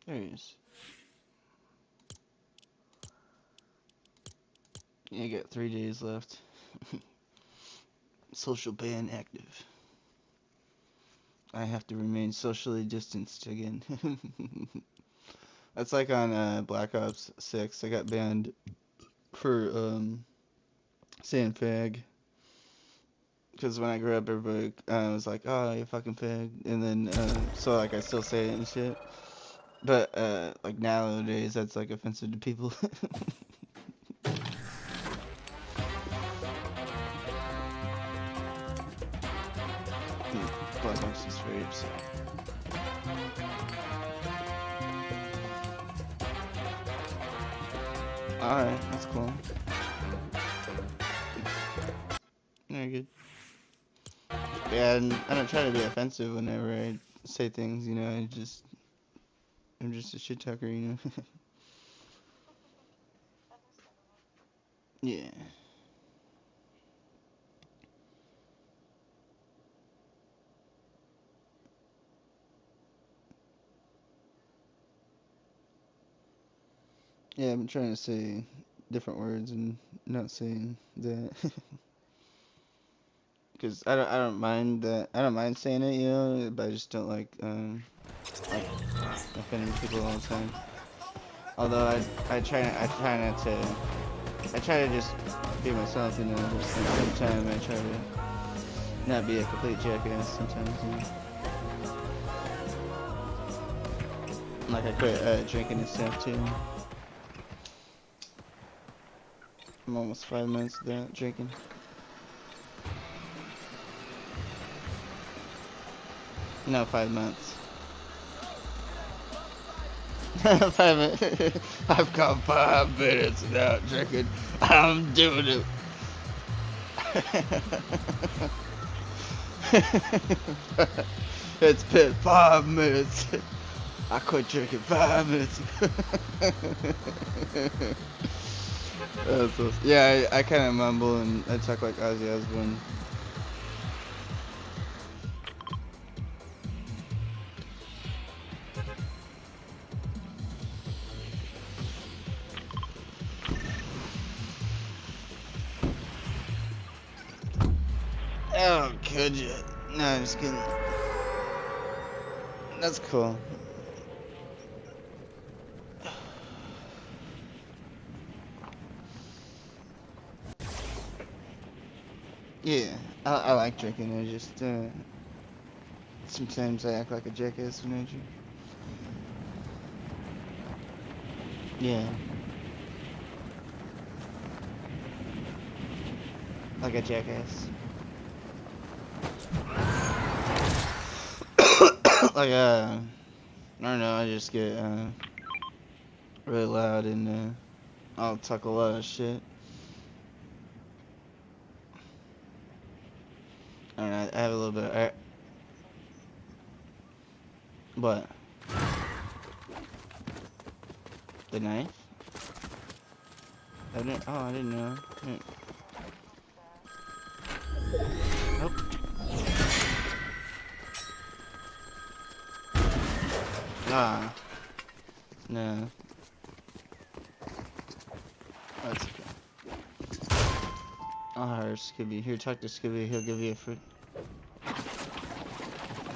There he is. Yeah, I got 3 days left. Social ban active. I have to remain socially distanced again. That's like on Black Ops 6. I got banned for saying fag. Because when I grew up, everybody was like, "Oh, you fucking fag," and then so like I still say it and shit. But like nowadays, that's like offensive to people. Black Ops is very upset. Alright, that's cool. Very good. Yeah, and I don't try to be offensive whenever I say things, you know, I just I'm just a shit talker, you know. Yeah. Yeah, I'm trying to say different words and not saying that. Cause I don't mind that. I don't mind saying it, you know, but I just don't like offending people all the time. Although I try not to. I try to just be myself, you know. But at the same time, I try to not be a complete jackass sometimes, you know. Like I quit drinking and stuff too. I'm almost 5 months without drinking. No, 5 months. 5 minutes. I've got 5 minutes without drinking. I'm doing it. It's been 5 minutes. I quit drinking 5 minutes. Yeah, I kind of mumble and I talk like Ozzy Osbourne. Oh, could you? No, I'm just kidding. That's cool. Yeah, I like drinking. I just sometimes I act like a jackass when I drink. Yeah, like a jackass. Like I don't know. I just get really loud and I'll talk a lot of shit. I don't know. I have a little bit. What? The knife? I didn't. Oh, I didn't know. Nope. Ah. No. That's okay. I'll hire Scooby. Here, talk to Scooby. He'll give you a free.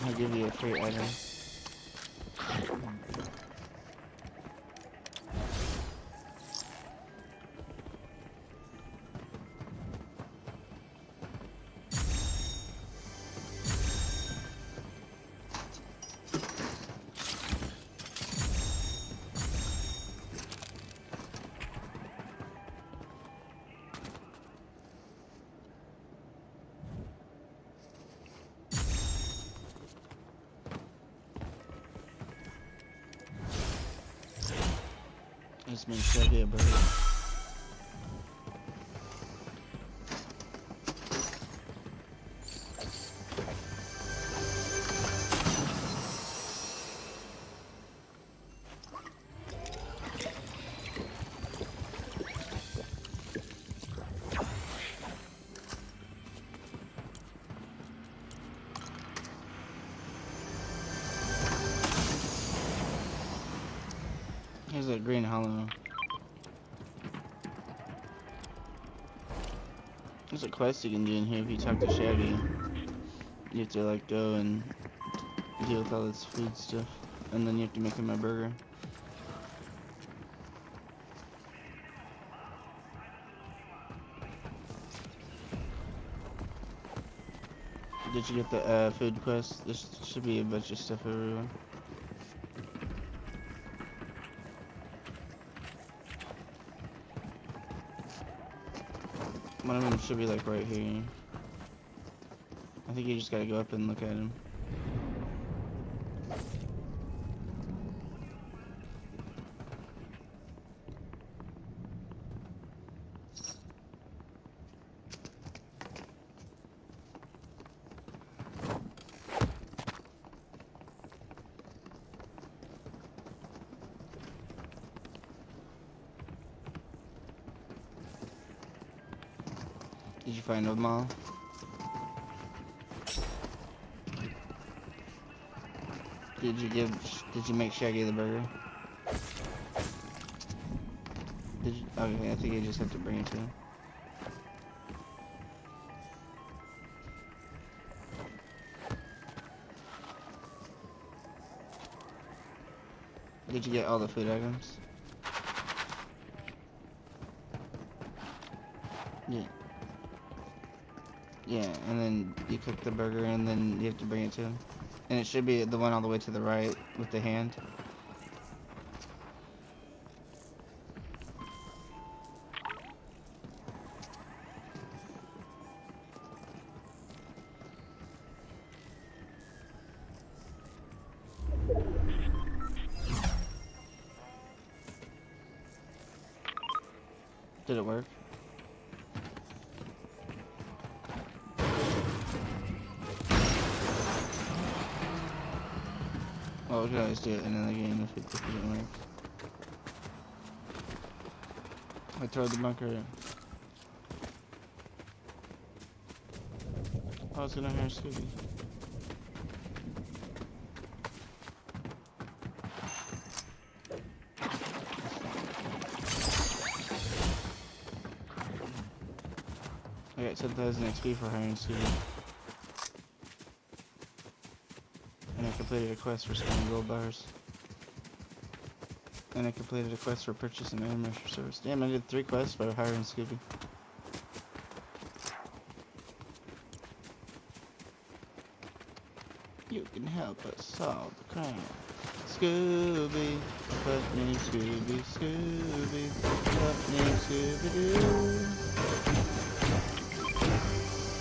He'll give you a free item. This makes sure I get a burger. Here's a green hollow. There's a quest you can do in here if you talk to Shaggy. You have to like go and deal with all this food stuff, and then you have to make him a burger. Did you get the food quest? There should be a bunch of stuff everywhere. One of them should be like right here. I think you just gotta go up and look at him. Did you find them all? Did you make Shaggy the burger? Did you? Okay, I think you just have to bring it to him. Did you get all the food items? Yeah. Yeah, and then you cook the burger and then you have to bring it to him. And it should be the one all the way to the right with the hand. Did it work? Well, we could always do it in another game if it didn't work. I tore the bunker in. I was gonna hire Scooby. I got 10,000 XP for hiring Scooby. And I completed a quest for spending gold bars. And I completed a quest for purchasing an animation service. Damn, I did 3 quests by hiring Scooby. You can help us solve the crime. Scooby, help me, Scooby, Scooby, help me, Scooby-Doo.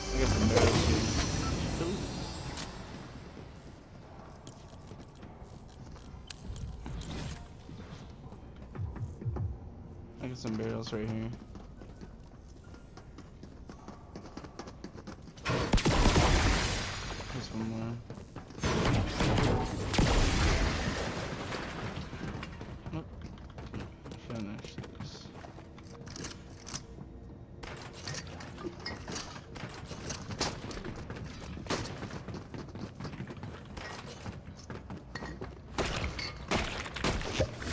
I got some barrels here. Ooh. I got some barrels right here. There's one more. Nope. Finish this.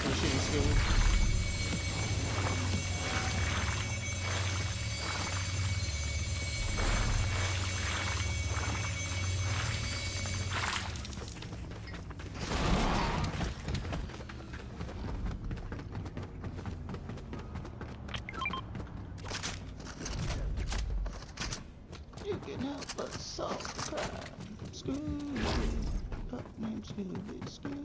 You're shooting Scooby. You can help us solve the crime. Scooby, pup named Scooby, Scooby.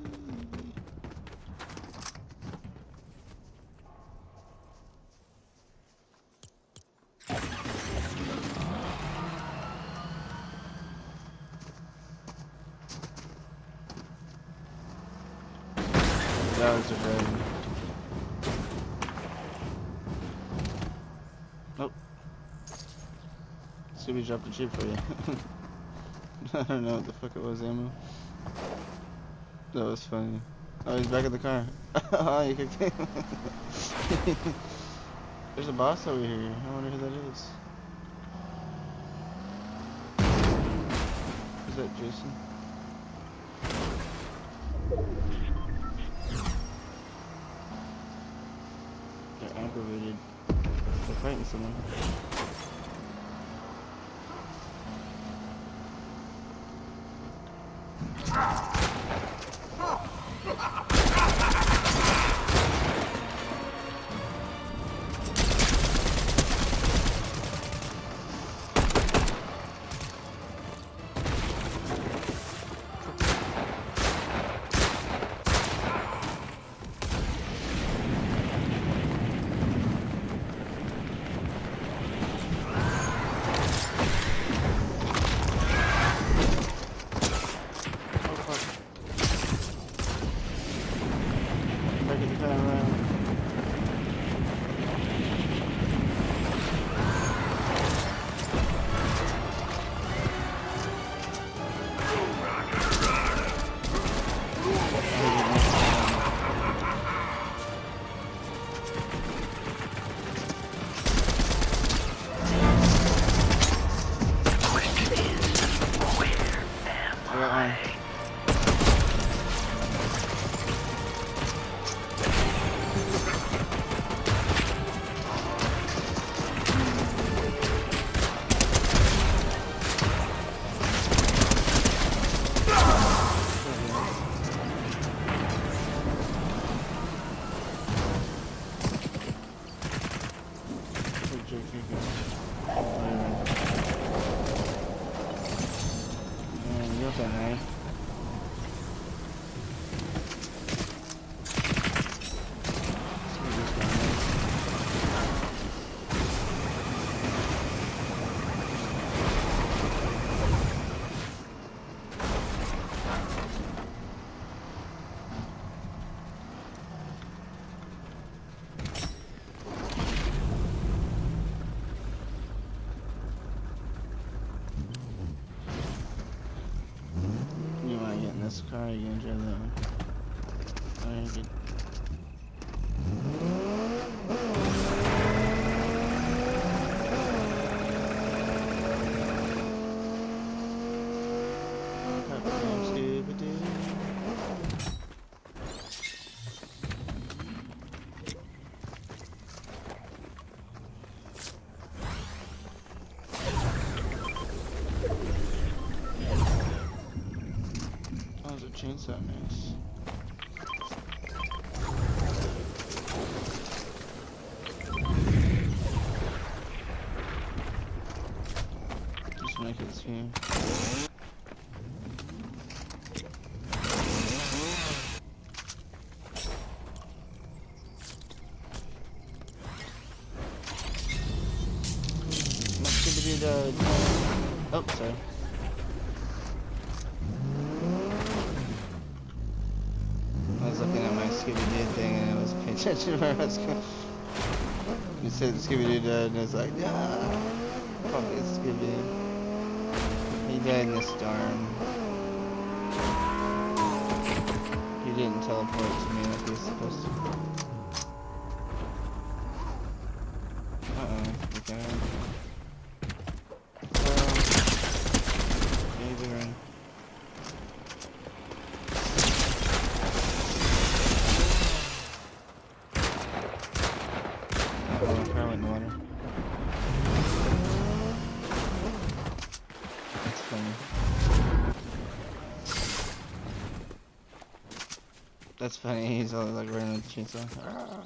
Dogs are dead. Nope. Scooby dropped a chip for you. I don't know what the fuck it was, ammo. That was funny. Oh, he's back in the car. Oh, you kicked him. There's a boss over here. I wonder who that is. Is that Jason? They're aggravated. They're fighting someone. chainsaw, nice. Just make it here. Oh, sorry. I was looking at my Scooby-Doo thing and I was paying attention to where I was going. You said Scooby-Doo died and I was like, nah, fuck it, Scooby. He died in the storm. He didn't teleport to me like he was supposed to. Uh-oh, okay. Maybe. Oh, car went in the water. That's funny. That's funny, he's all like running with the chainsaw. Ah.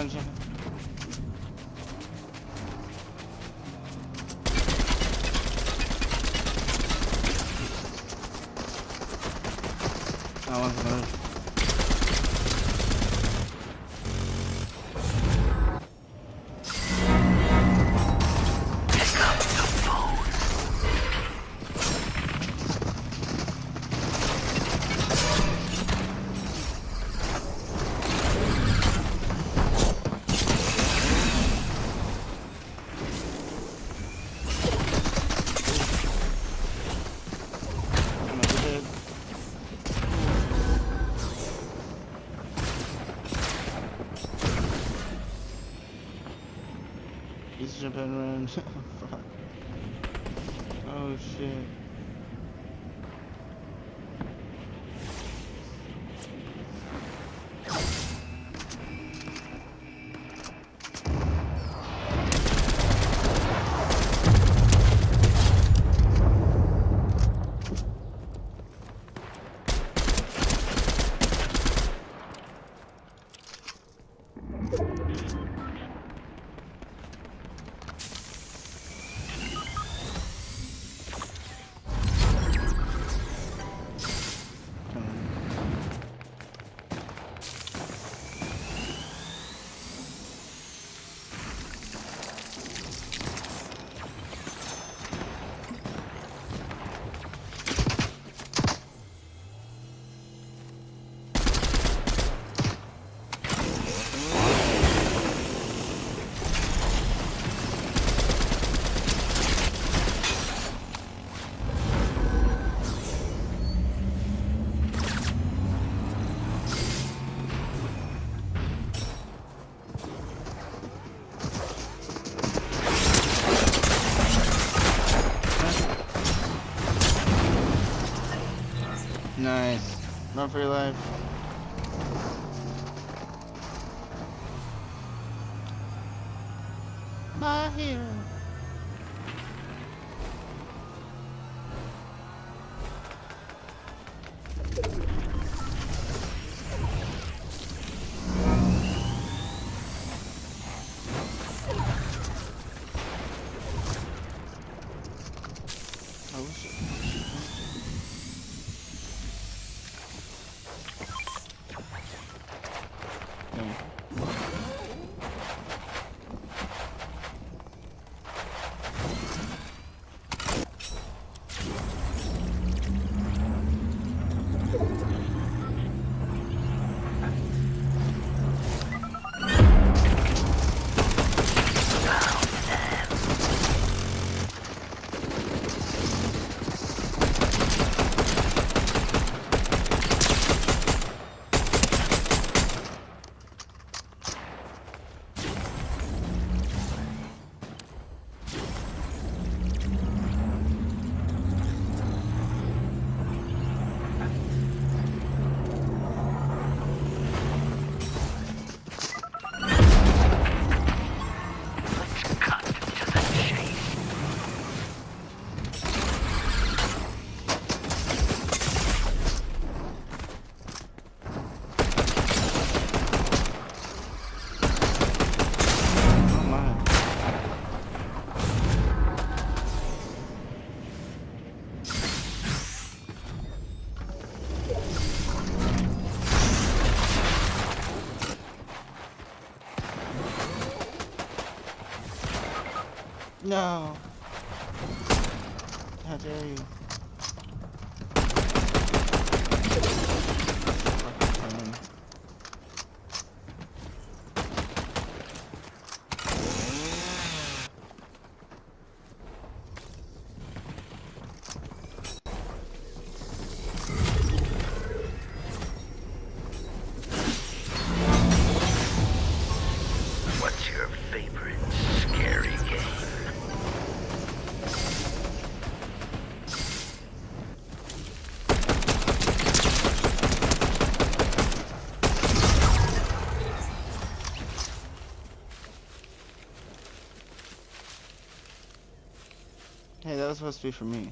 Jump, jump. Oh, one's another. He's jumping around. Fuck. Oh shit. Nice. Run for your life. My hero. Oh shit. No. How dare you? What's your favorite scary game? Hey, that was supposed to be for me.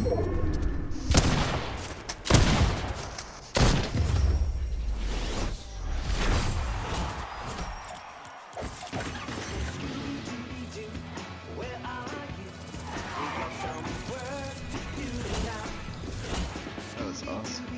That was awesome.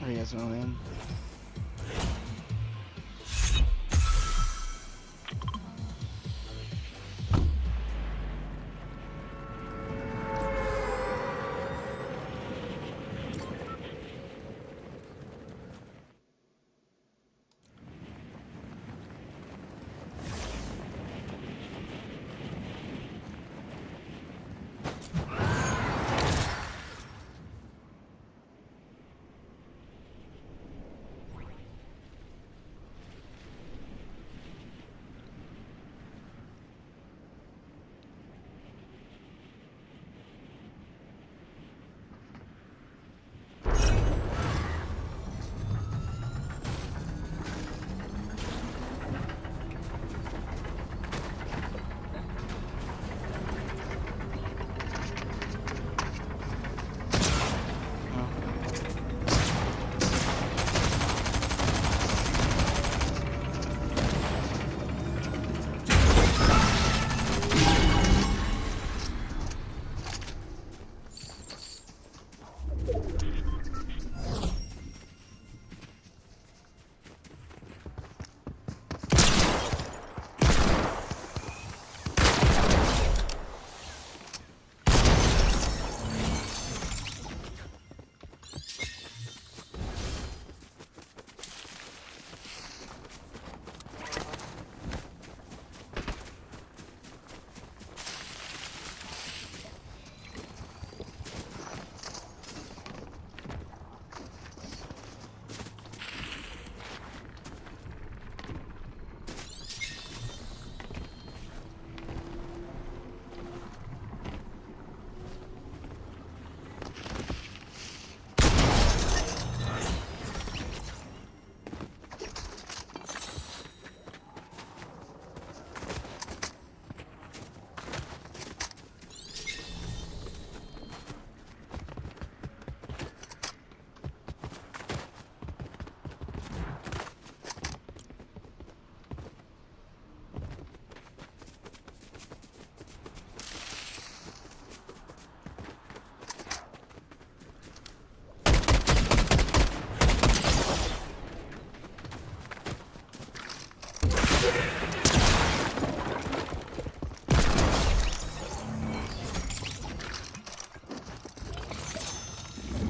What do you guys want, man?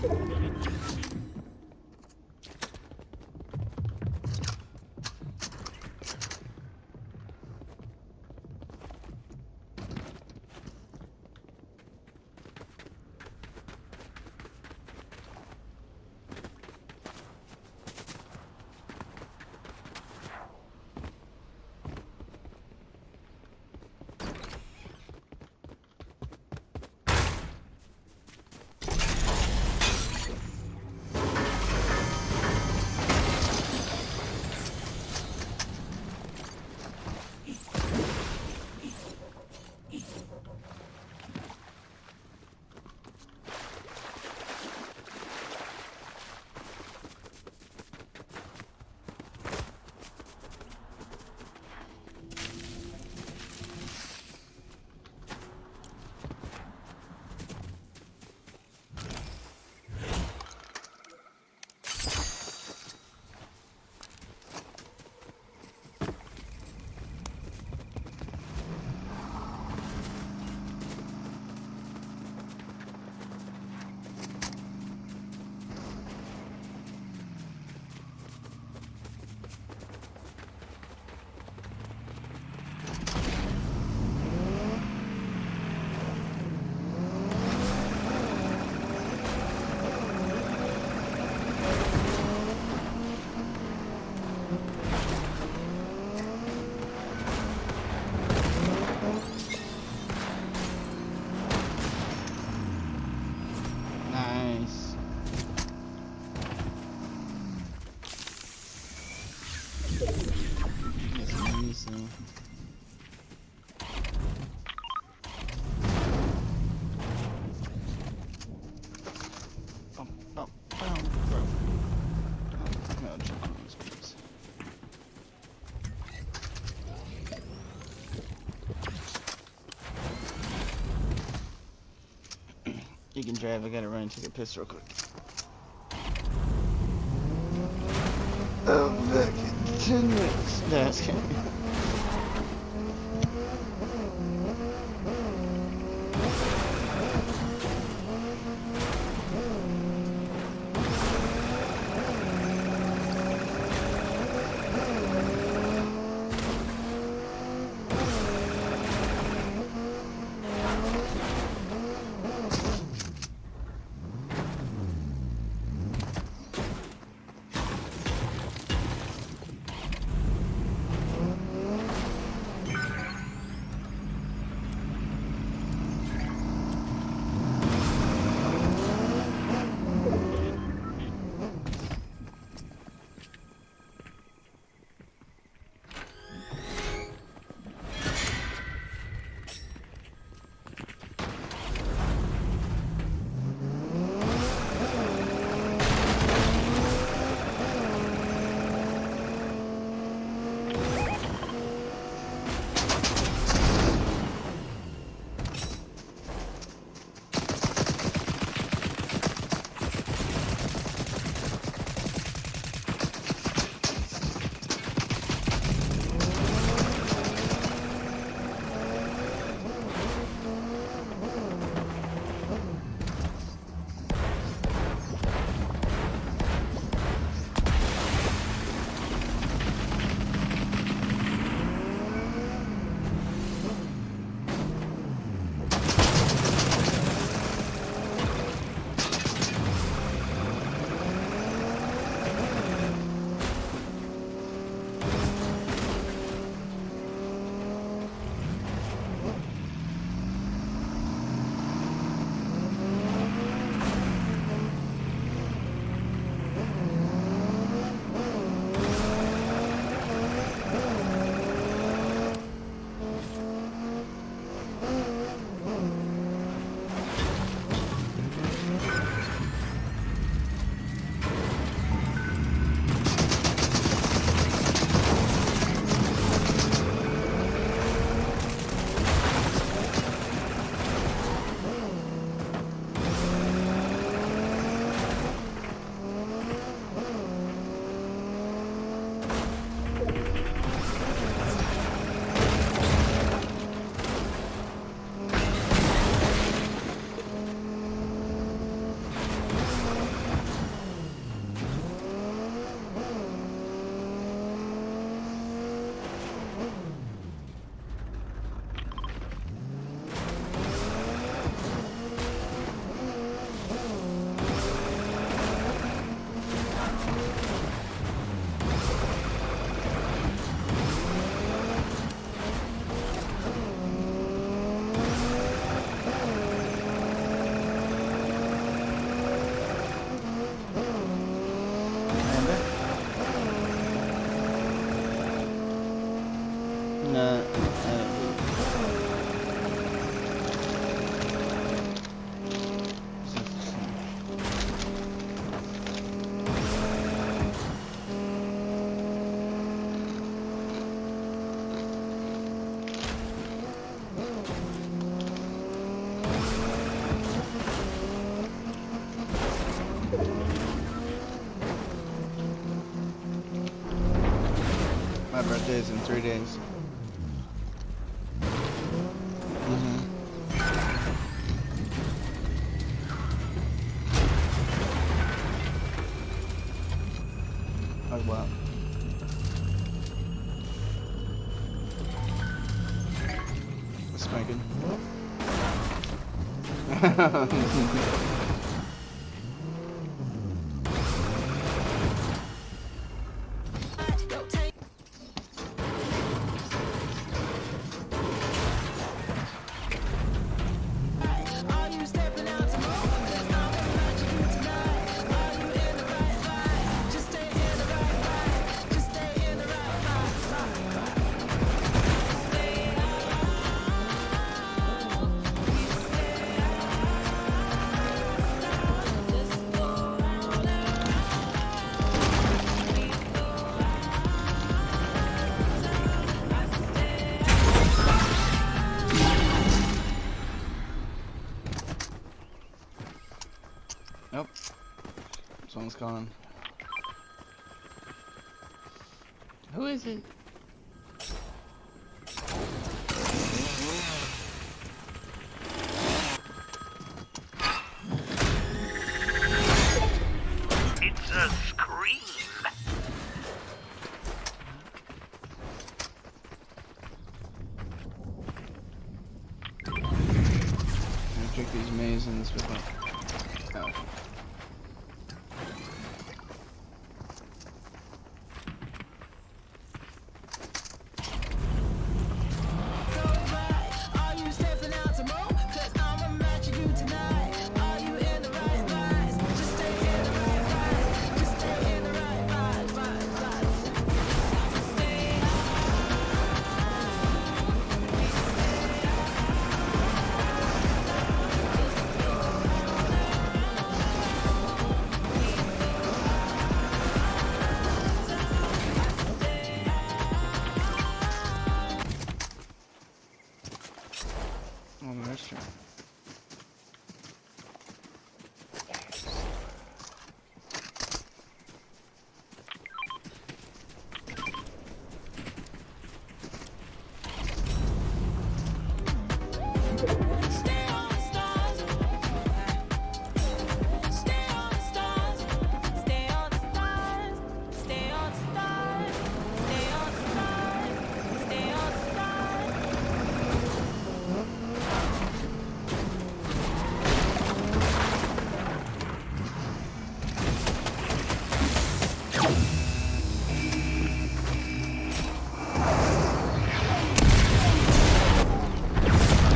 Nice. Get some minis though. Oh, bro. Oh, no, jump on those please. You can drive, I gotta run and take a piss real quick. Oh, back in 10 minutes. No, it's kidding. birthday's in 3 days. Oh wow. Spanking. Nope. Someone's calling. Who is it? It's a scream. I'm gonna check these mazes with my... Oh. Oh, that's true.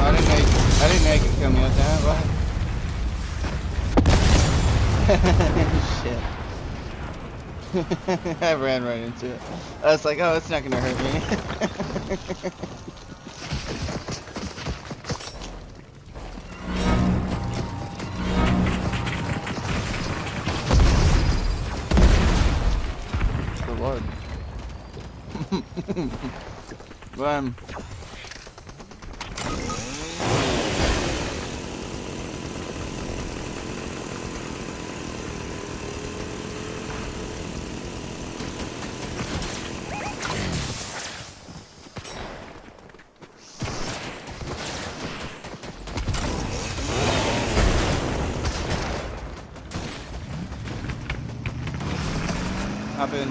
I didn't know you could kill me with that. What? Shit. I ran right into it. I was like, oh, it's not gonna hurt me. Good lord. Run. Hop in.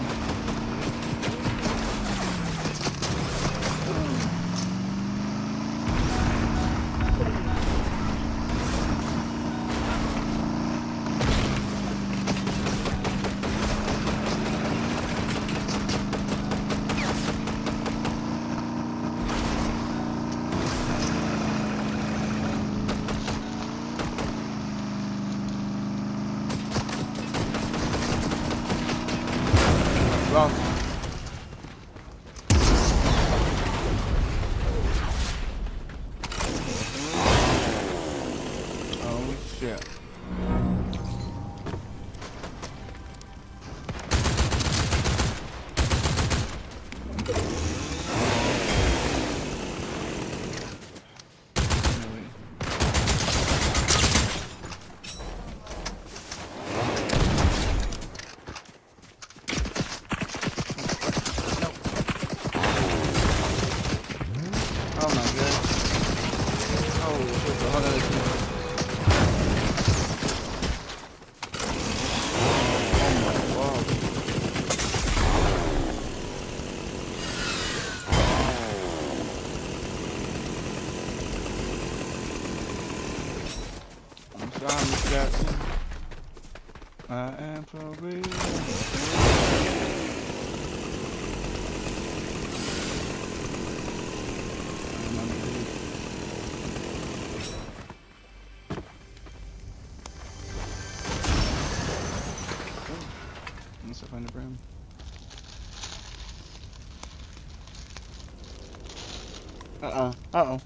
Wrong. Oh shit. Miss Jackson. I am for real. Unless I find a brim. Uh-oh.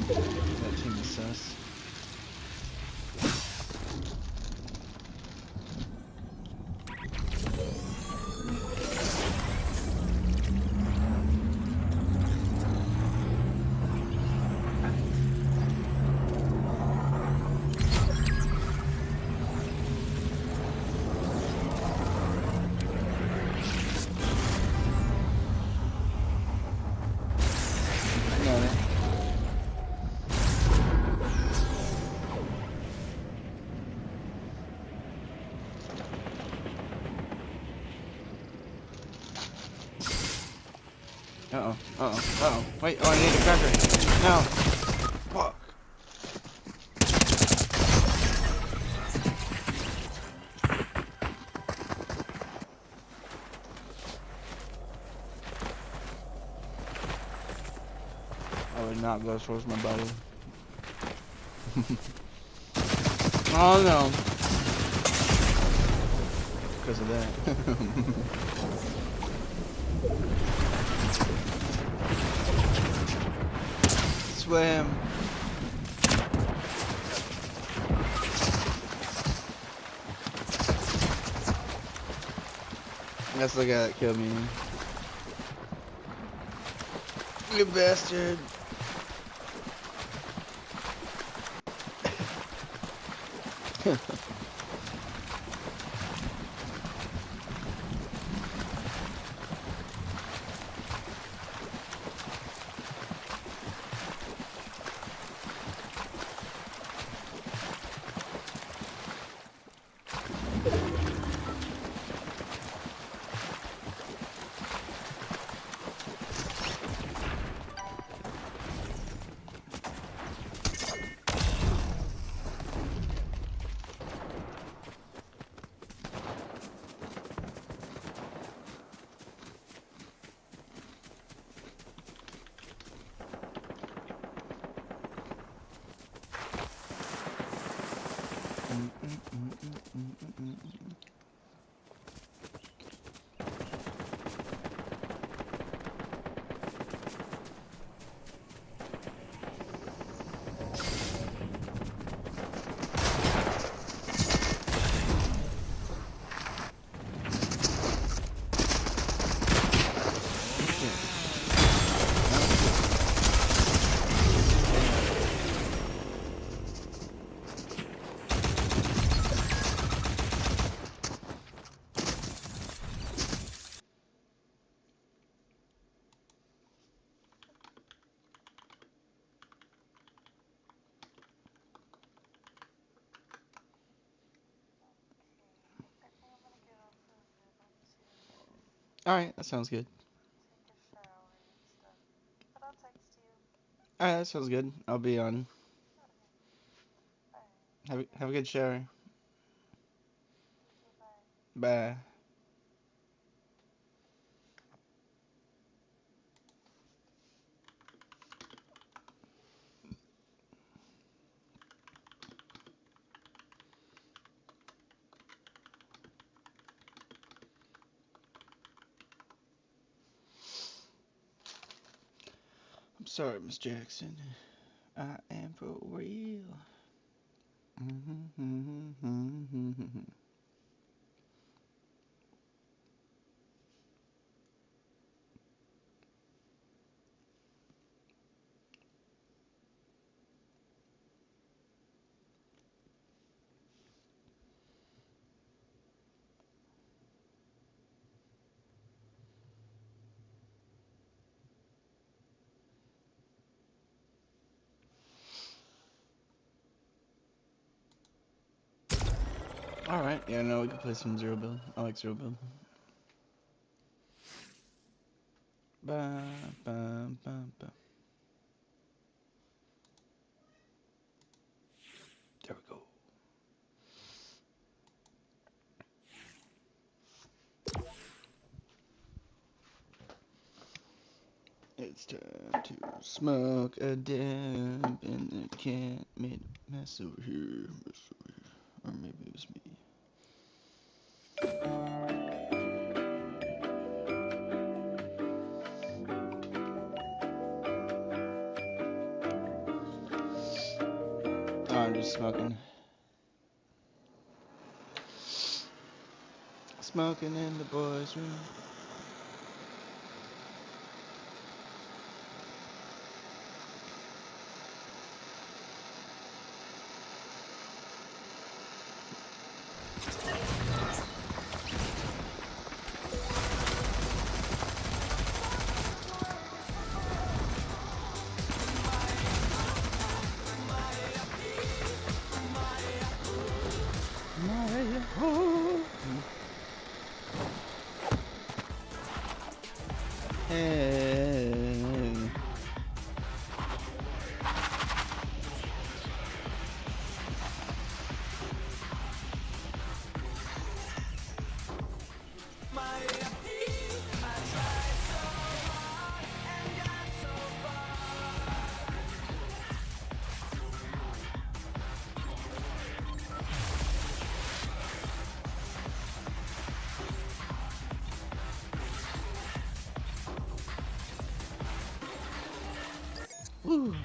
That team is sus. Got it. Uh-oh. Wait, I need a cracker. No. Fuck. I would not go towards my body. Oh no. Because of that. Swim. That's the guy that killed me. You bastard. Alright, that sounds good. Alright, that sounds good. I'll be on. Have a good shower. Bye. I'm sorry, Miss Jackson. I am for real. Alright, yeah, no, we can play some zero build. I like zero build. Ba, ba, ba, ba. There we go. It's time to smoke a dab, and the cat made a mess over here, or maybe it was me. Oh, I'm just smoking. Smoking in the boys' room. Hey. Woo.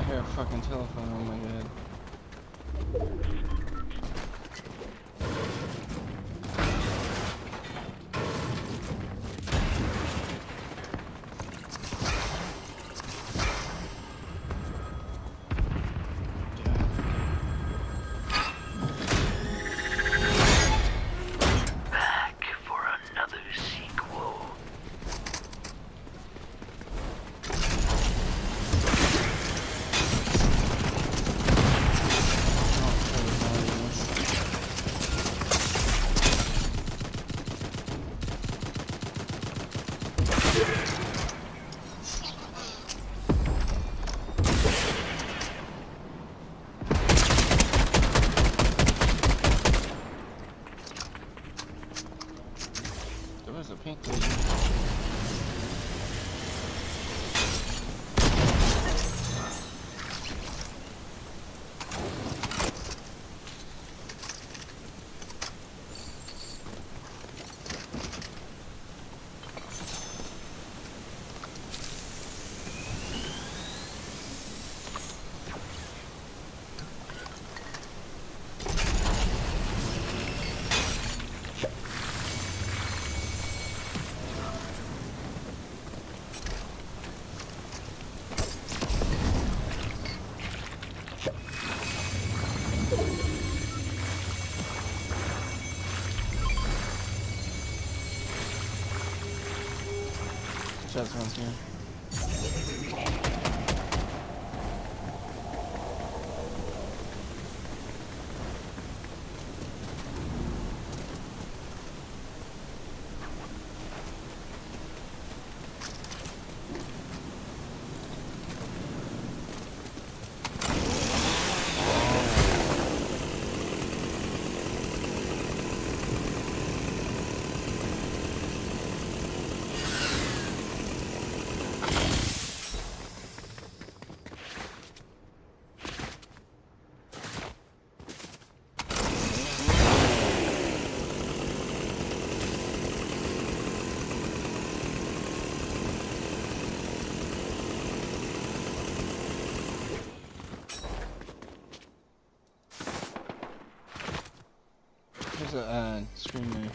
I hear a fucking telephone, oh my god. Back for another sequel. Footsteps once here. There's a screen there.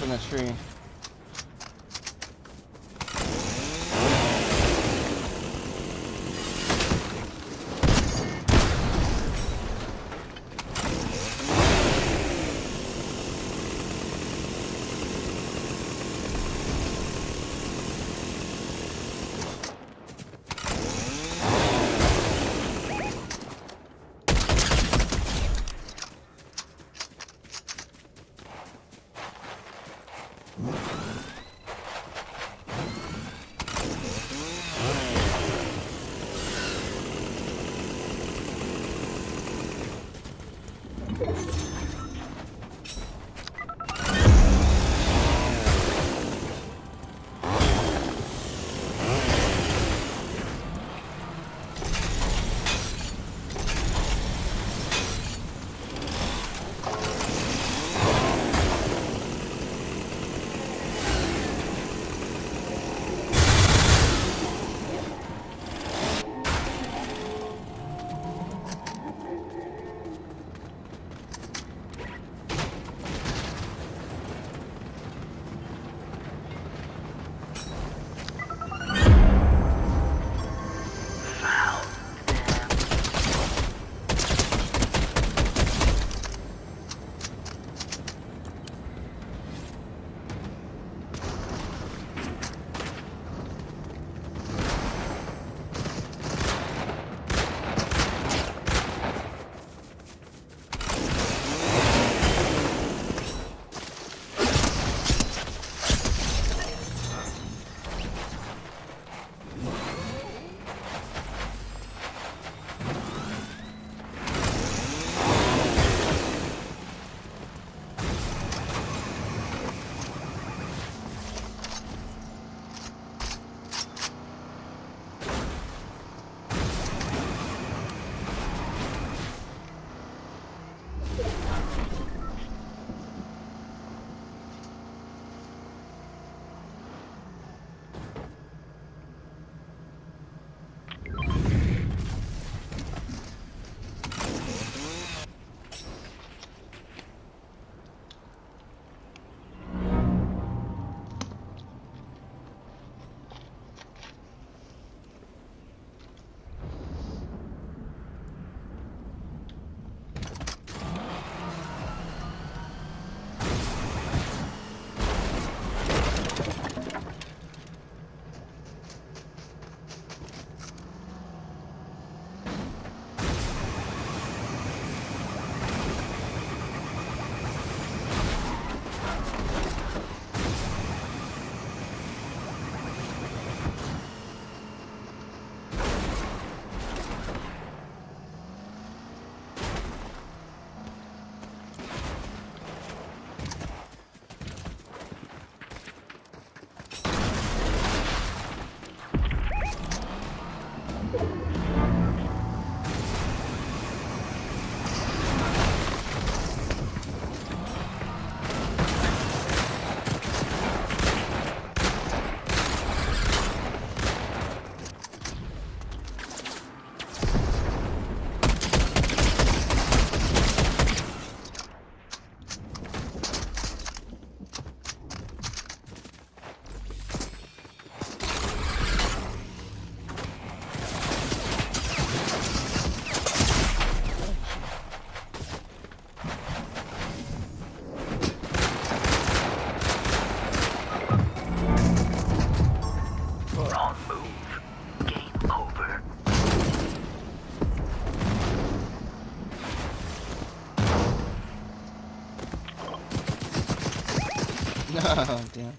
in the tree. Oh, damn.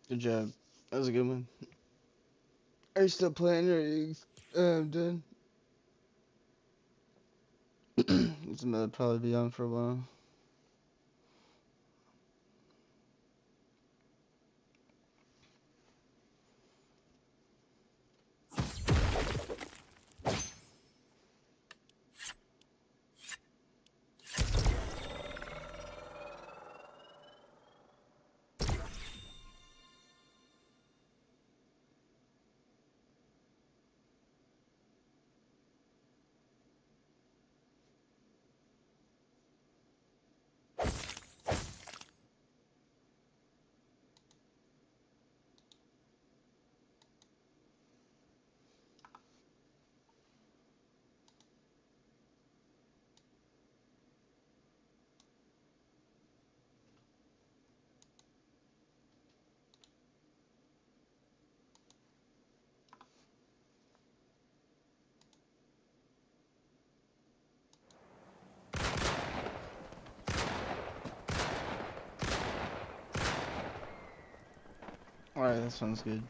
Good job. That was a good one. Are you still playing or are you done? This will probably be on for a while. Alright, that sounds good.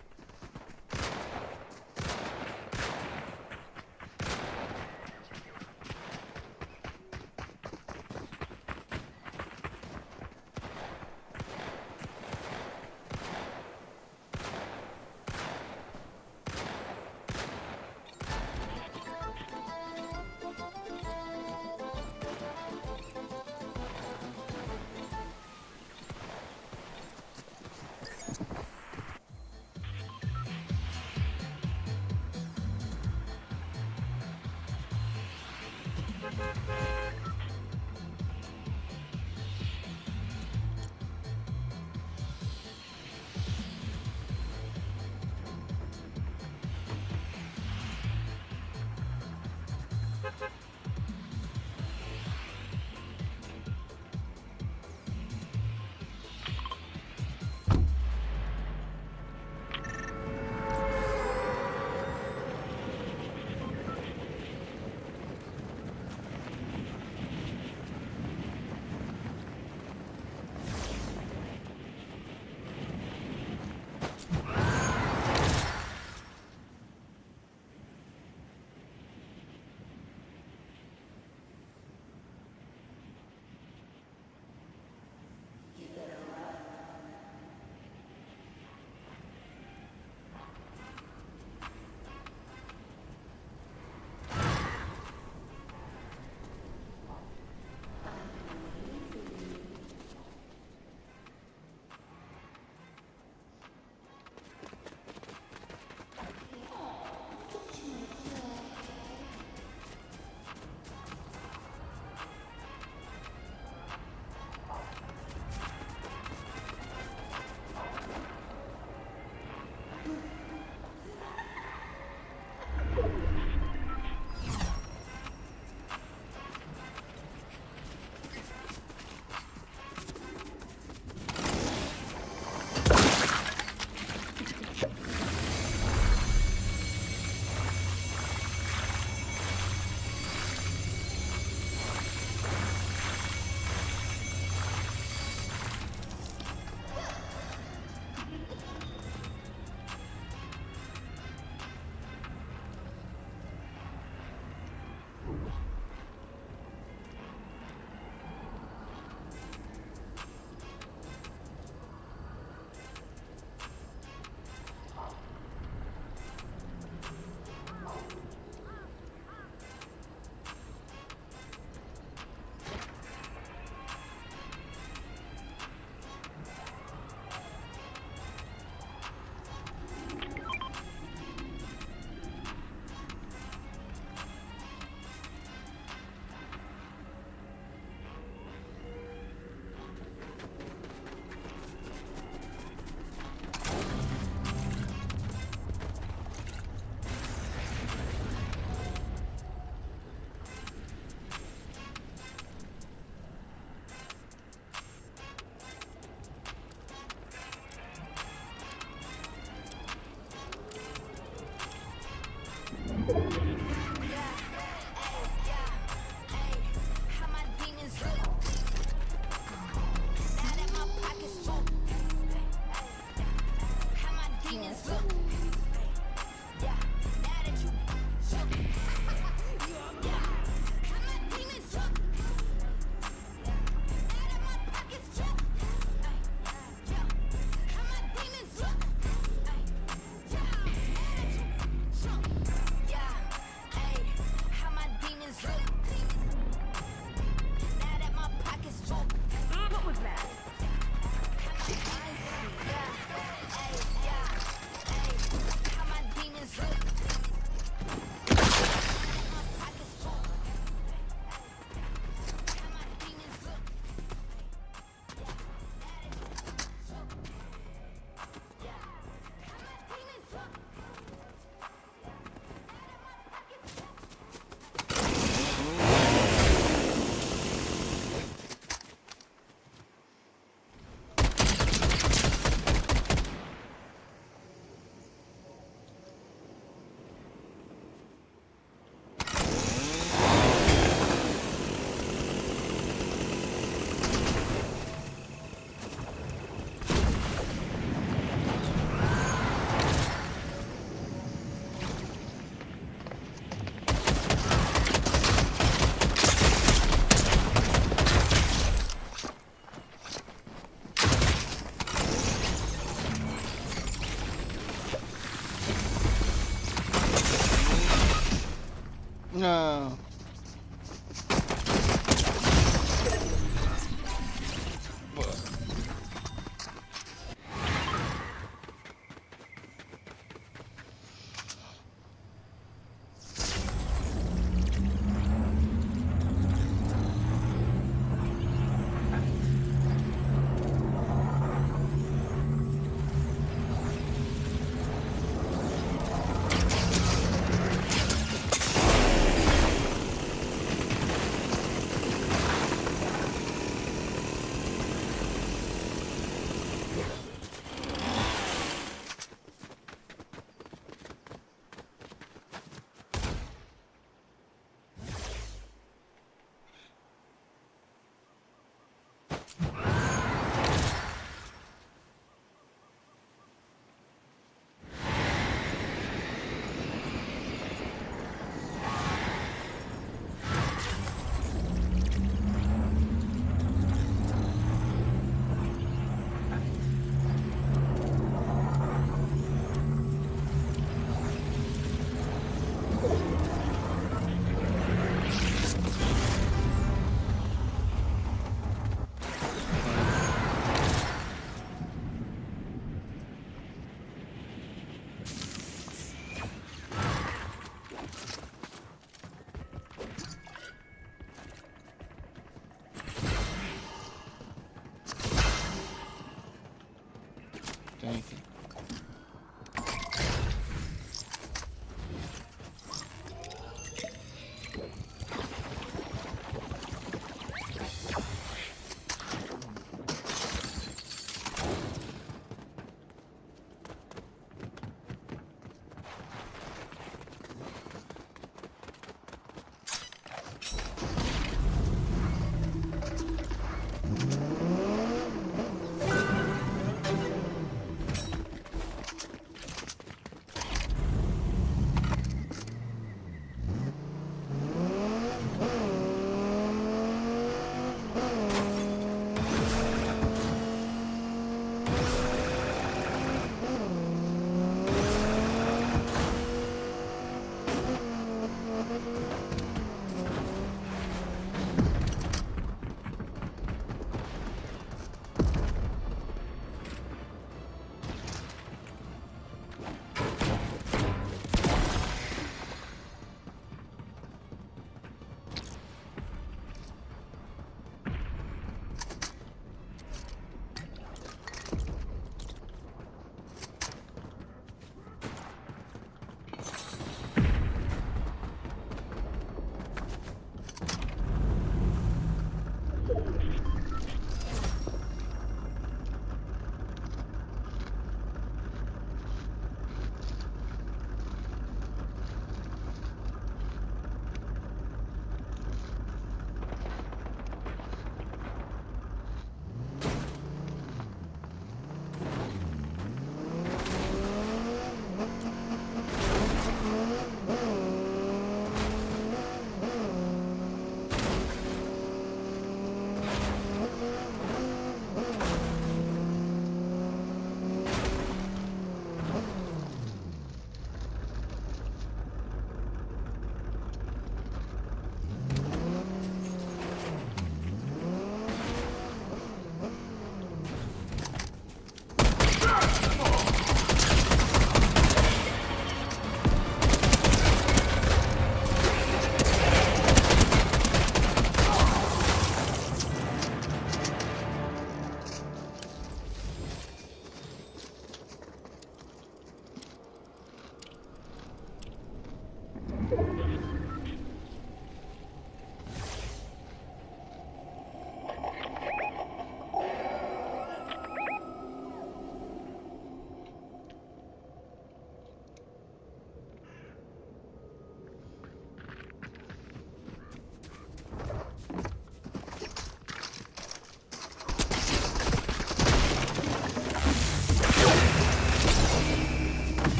anything.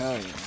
Hell yeah.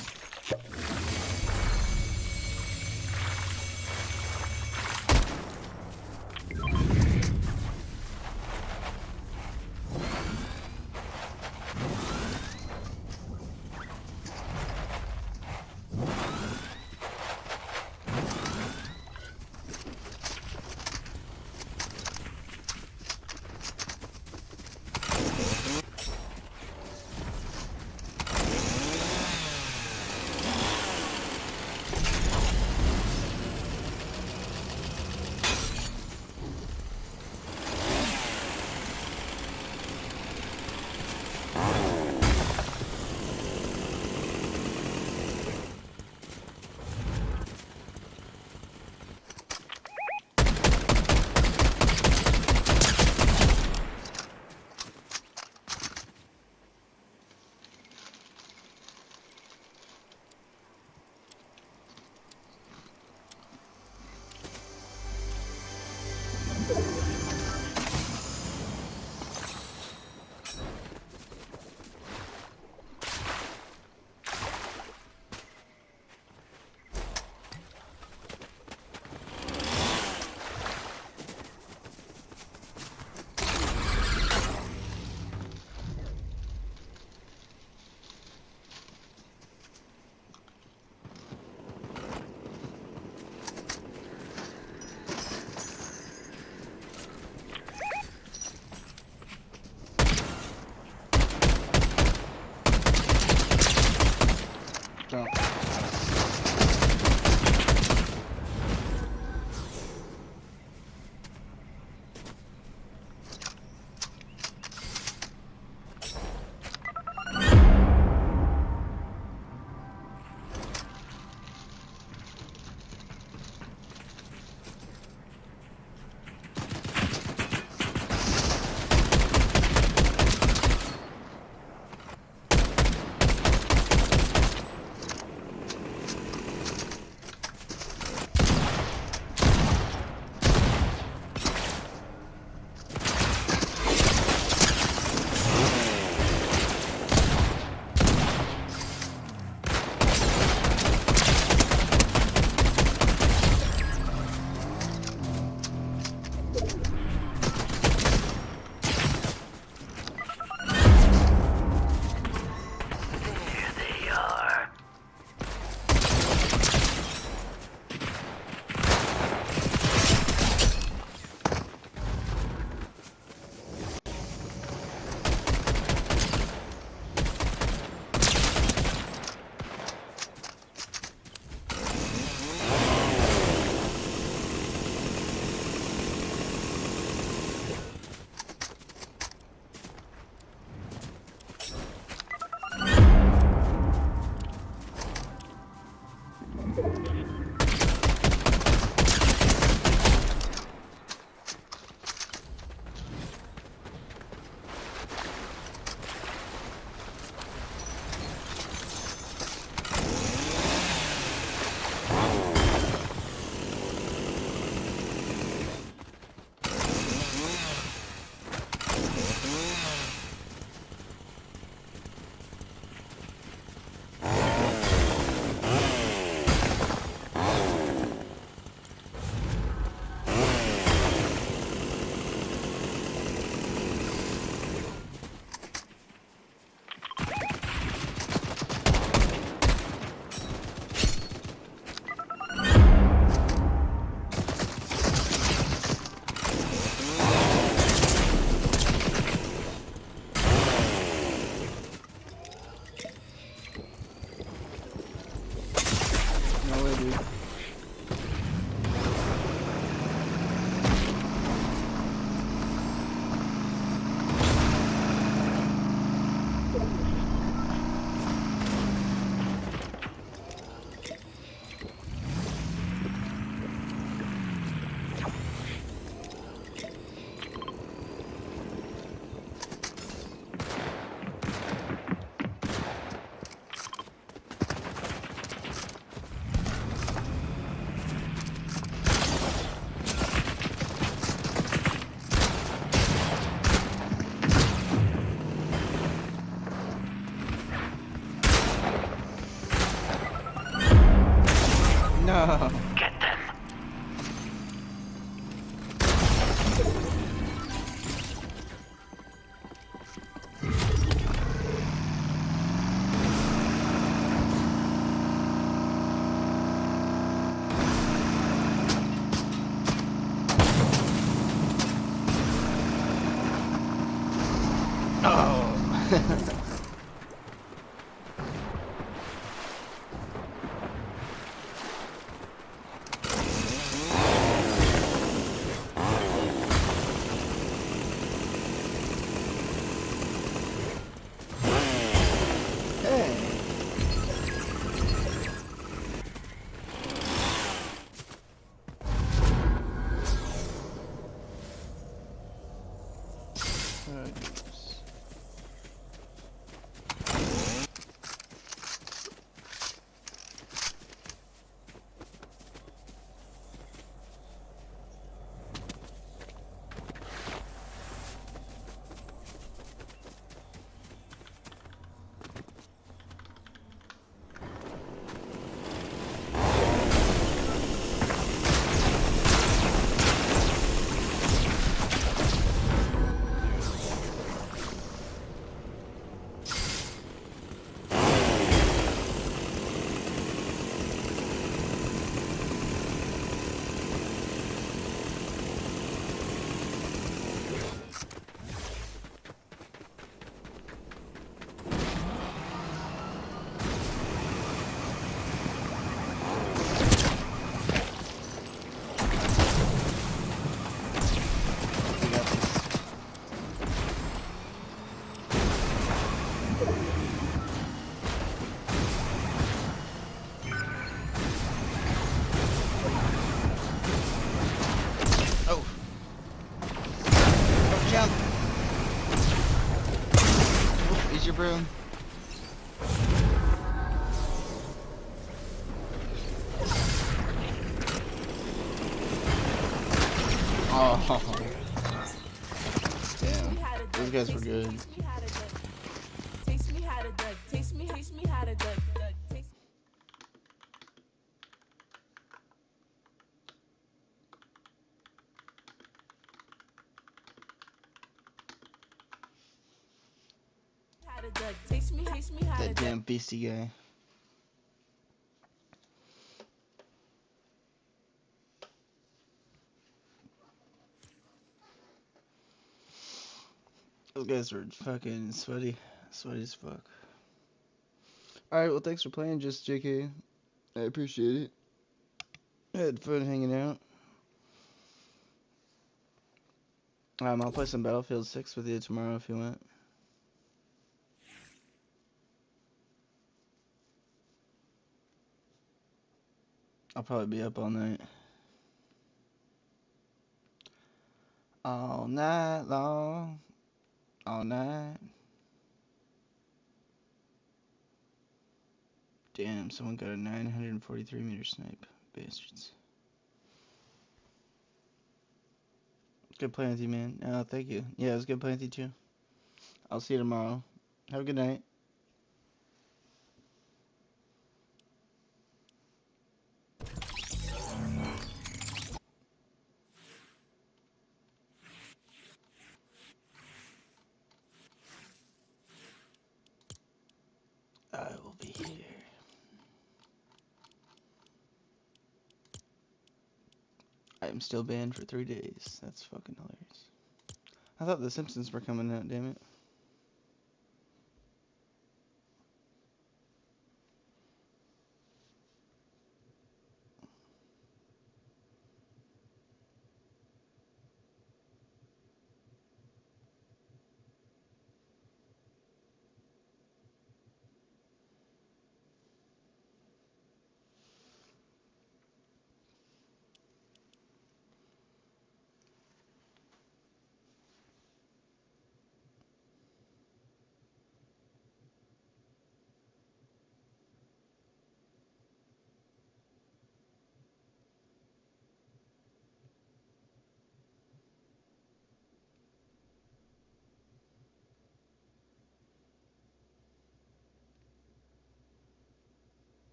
Don't. There they are. No way, dude. No. Get them. Oh. Oh, damn. Those guys were good. That damn beastie guy. Those guys were fucking sweaty. Sweaty as fuck. Alright, well, thanks for playing, just JK. I appreciate it. I had fun hanging out. I'll play some Battlefield 6 with you tomorrow if you want. I'll probably be up all night. All night long. All night. Damn, someone got a 943 meter snipe. Bastards. It's good playing with you, man. Oh, thank you. Yeah, it was good playing with you too. I'll see you tomorrow. Have a good night. I will be here. I am still banned for 3 days. That's fucking hilarious. I thought The Simpsons were coming out, damn it.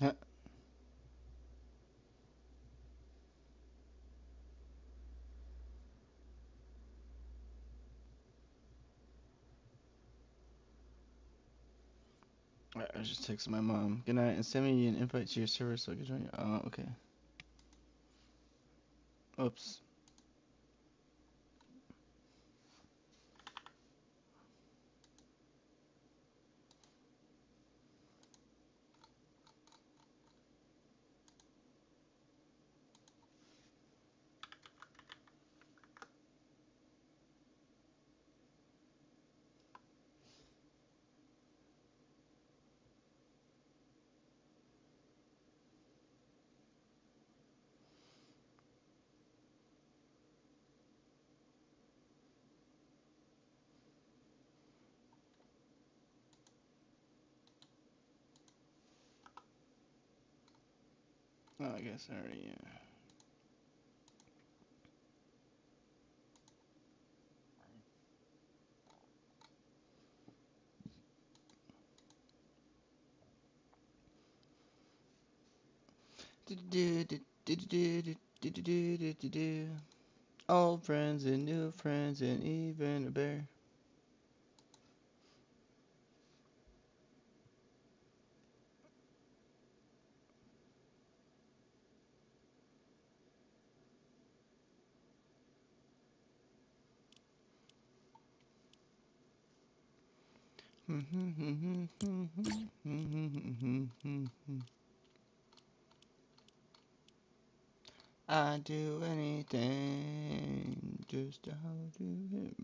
Huh. Alright, I was just texting my mom. Good night, and send me an invite to your server so I can join you. Oh, okay. Oops. Oh, I guess I already, yeah. Old friends and new friends and even a bear. I'd do anything just to holler to him.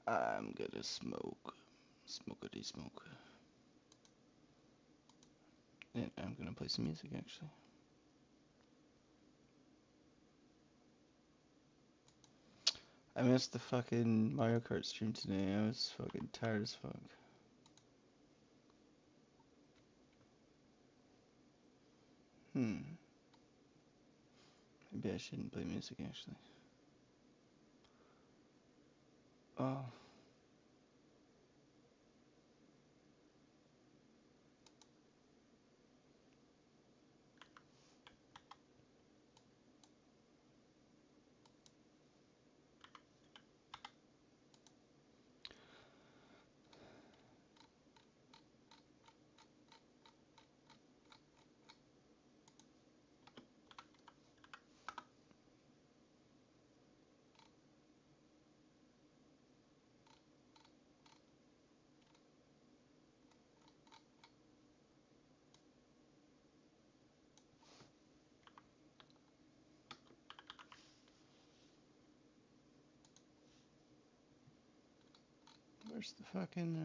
I'm gonna smoke. Smokity smoke. And I'm gonna play some music actually. I missed the fucking Mario Kart stream today. I was fucking tired as fuck. Maybe I shouldn't play music actually. Oh. Where's the fucking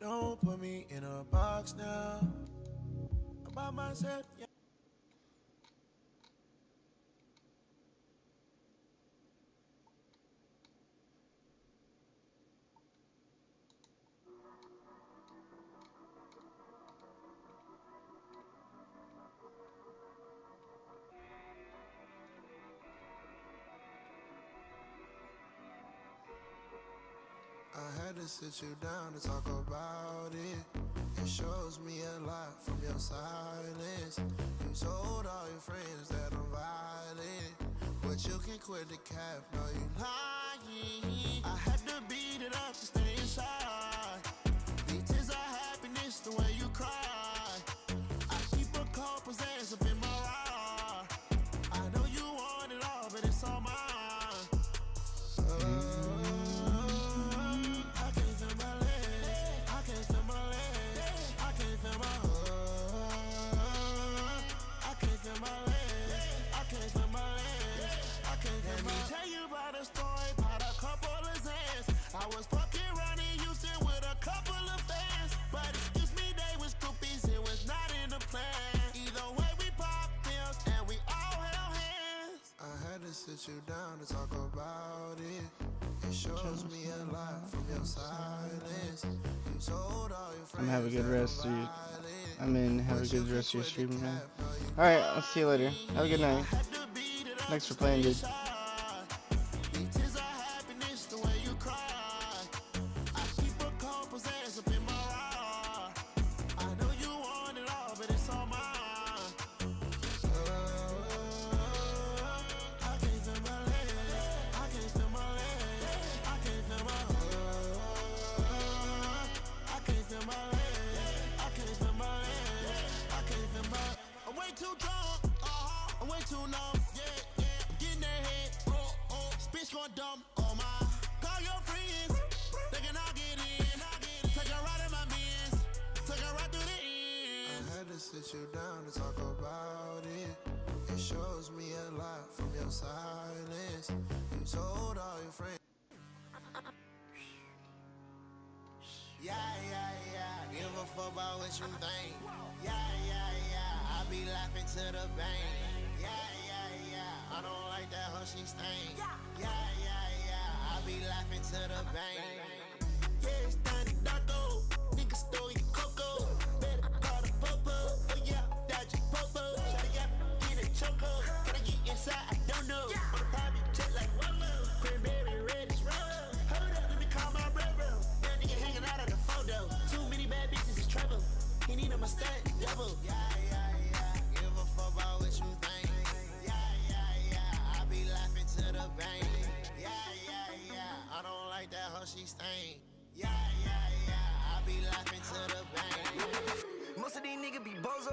Don't put me in a box now. I'm by myself, yeah. I had to sit you down to talk about it. It shows me a lot from your silence. You told all your friends that I'm violent, but you can quit the cap, no you lying. I had to beat it up to stay inside. These tears are happiness the way you cry. I keep a cold possess up in my ride. I know you want it all, but it's all mine. I was fucking running Houston with a couple of fans, but excuse me, they was groupies, it was not in the plan. Either way, we pop pills and we all held hands. I had to sit you down to talk about it. It shows me a lot from your silence. You told all your friends. have a good rest of your have a good rest of your stream, man. Alright, I'll see you later. Have a good night. Thanks for playing, dude. Dumb, oh my. Call your friends, they can all get in. Take a ride in my Benz, take a ride through the ends. I had to sit you down to talk about it. It shows me a lot from your silence. You told all your friends. Yeah, give a fuck about what you think. Yeah, I be laughing to the bank. Yeah, I don't like that hoe she stink. Yeah, I be laughing to the bank. Yeah, it's Donnie Darko. Nigga stole your cocoa. Better call the popo. Oh yeah, dodge your popo. Shawty got me in a choco. Can I get inside? I don't know. On a private jet like Wolo. Cranberry red is rubber. Hold up, let me call my bro. That nigga hanging out of the photo. Too many bad bitches is trouble. like that hoe she stain. Yeah, I be laughing to the bank. Most of these niggas be bozo.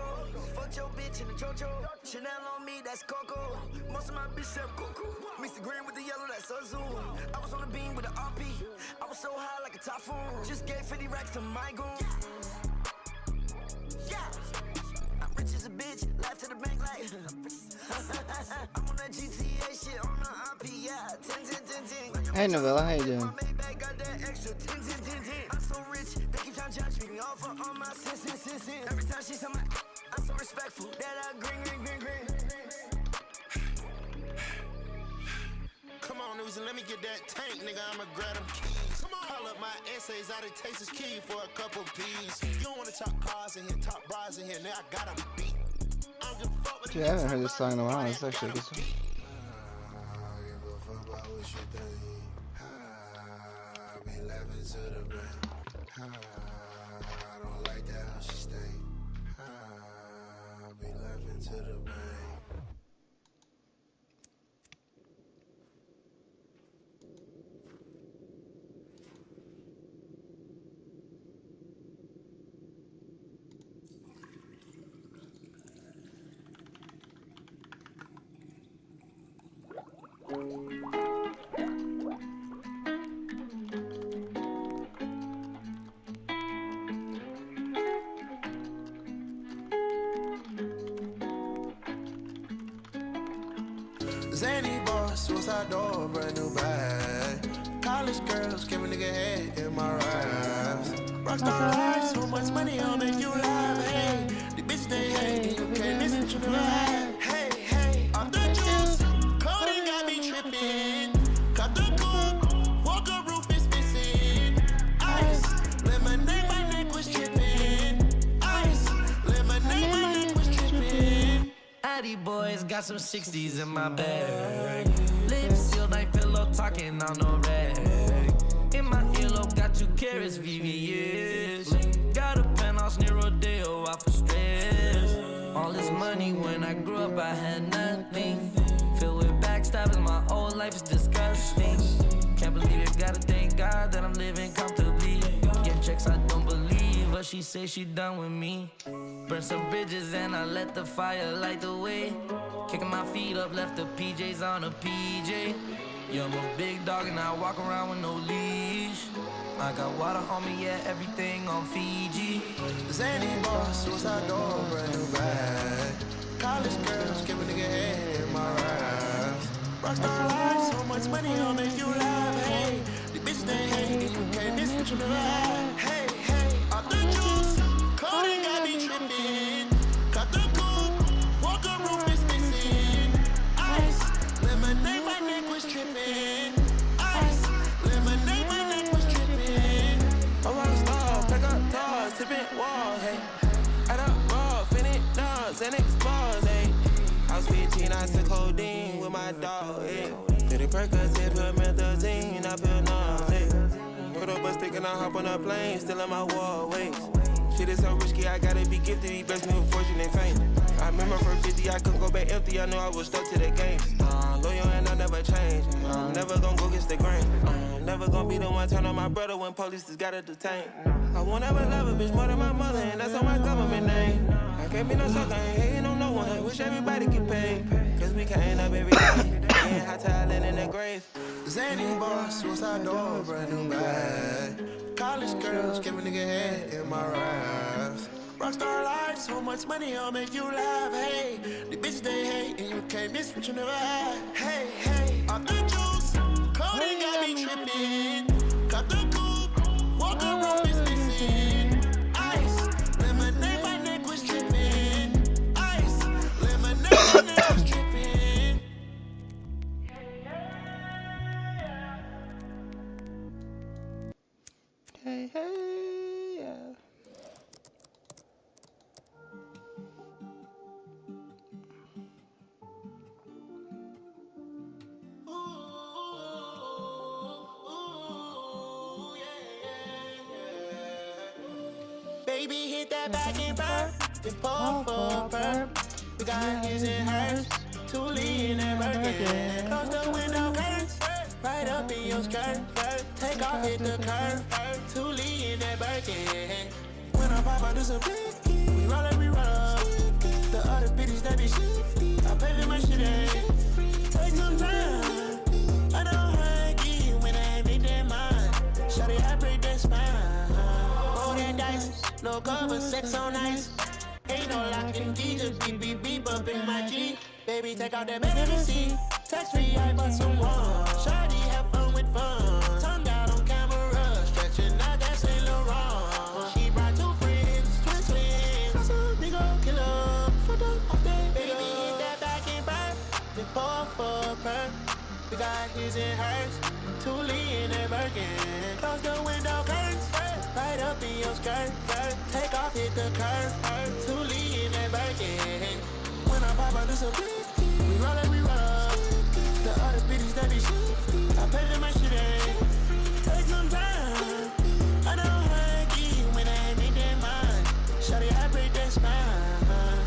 Fuck your bitch in the chocho. Chanel on me, that's Coco. Most of my bitch have Coco. Mix the green with the yellow, that's Azu. I was on the beam with the RP. I was so high like a typhoon. Just gave 50 racks to my goon. Yeah. I'm rich as a bitch, laugh to the bank like I'm on that GTA shit on the RP, yeah. 10. Hey Novella, how you doing? My Maybach got that extra 10. I'm so rich, they keep trying to judge me off for all my sins. Every time she tell me, I'm so respectful that I green. Come on, Uzi, let me get that tank, nigga. I'ma grab them keys. Come on. Call up my essays, all it takes is key for a couple P's. You don't wanna talk cars in here, talk bras in here, now I got 'em beat. I don't give a fuck with Dude, I haven't heard this song in a while. It's actually a good song. I don't give a fuck about what you think. I be laughing to the bank. I don't like that how she stay. I be laughing to the bank. Zany boss, suicide door, brand new bag. College girls, give a nigga head in my raps. Rockstar life, so much money, I'll make you laugh. Hey, the bitch they hate, and you can't listen to the rap. Hey, off the juice, coding got me tripping. Cut the coupe, walker roof is missing. Ice, lemonade, my neck was tripping. Ice, lemonade, my neck was tripping. Addy boys got some 60s in my bag. Lips sealed like pillow talking on no rag. In my earlobe got 2 carats, VVS. Got a penthouse near Rodeo out for stress. All this money when I grew up I had nothing. Filled with backstabbing, my whole life is disgusting. Can't believe it, gotta thank God that I'm living comfortably. Get checks I don't believe, but she say she done with me. Burn some bridges and I let the fire light the way. Kicking my feet up, left the PJs on a PJ. Yeah, I'm a big dog and I walk around with no leash. I got water on me, yeah, everything on Fiji. Zany boss, suicide door, brand new bag. College girls, give a nigga head in my raps. Rockstar life, so much money, I'll make you laugh. Hey, the bitch they hate, and you can't listen to the rap. Hey, off the juice, coding got me tripping. Cut the coupe, walker roof is missing. Ice, lemonade, my neck was tripping. Ice, lemonade, my neck was tripping. I'm a star, pick up doors, tipping walls, hey. Add up raw, finish dogs, and expose, hey. I was 15, I took codeine with my dog, hey. Did a Percocet, put methazine, I feel numb, hey. Put up a stick and I hop on a plane, still in my wall, wait. Shit is so risky, I gotta be gifted, he blessed me with fortune and fame. I remember from 50, I couldn't go back empty, I knew I was stuck to the game. Loyal and I never change, I'm never gonna go against the grain. Never gonna be the one turn on my brother when police just gotta detain. I won't ever love a bitch more than my mother, and that's on my government name. I can't be no sucker, ain't hating on no one, I wish everybody get paid. Cause we can't up every day, getting hot talent in the grave. Zany boss, suicide door, brand new bag. College girls, give a nigga head in my raps. Rockstar life, so much money, I'll make you laugh. Hey, the bitch they hate, and you can't miss what you never had. Hey, off the juice, coding got me tripping. Cut the coupe, walker roof is missing. Ice, lemonade, my neck was tripping. Ice, lemonade, my neck was tripping. Hey, yeah. Baby, hit that back and burn. Then pull for a perm. We got his and hers. Two lean and Birkin. Close the window curtains. right up in your skirt. Take off, hit the curve. Toolie in that Birkin. When I pop out, do some blicky. We roll up, we roll up. The other bitches that be shifty. I pay for my shit, take some time. I don't hug you when I make that mind. Shawty, I break that spine. Roll that dice, no cover, sex on ice. Ain't no locking key, just beep, beep, beep up in my G. Baby, take out that baby seat. Text me, I bought some one. Shawty, have fun with fun. Tongue out on camera, stretching out that Saint Laurent. She brought two friends, twins. That's a big old killer. For the off day, baby, hit that back and burn. Then pour for a perk. We got his and hers. Toolie in that Birkin. Close the window curtains. Right up in your skirt. Take off, hit the curve. Toolie in that Birkin. When I pop out, do some blicky. We roll up, we roll up. The other bitches that be shifty. I pay for my shit, take some time. I don't hug you when I make that mind. Shawty, I break that spine.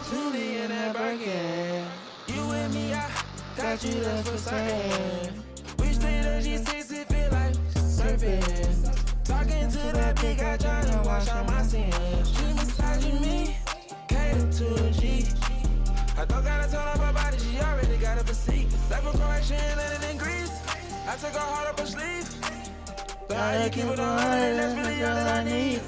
Toolie in that Birkin. You and me, I got you, that's for certain. We straight as G6, it feel like surfing. Talking to that big guy, trying to wash out my sins. She massaging me, cater to a G. I don't gotta tell her my body, she already got a physique. Left for Croatia and landed in Greece. I took her heart up her sleeve. But I keep it on 100, that's really all that I need.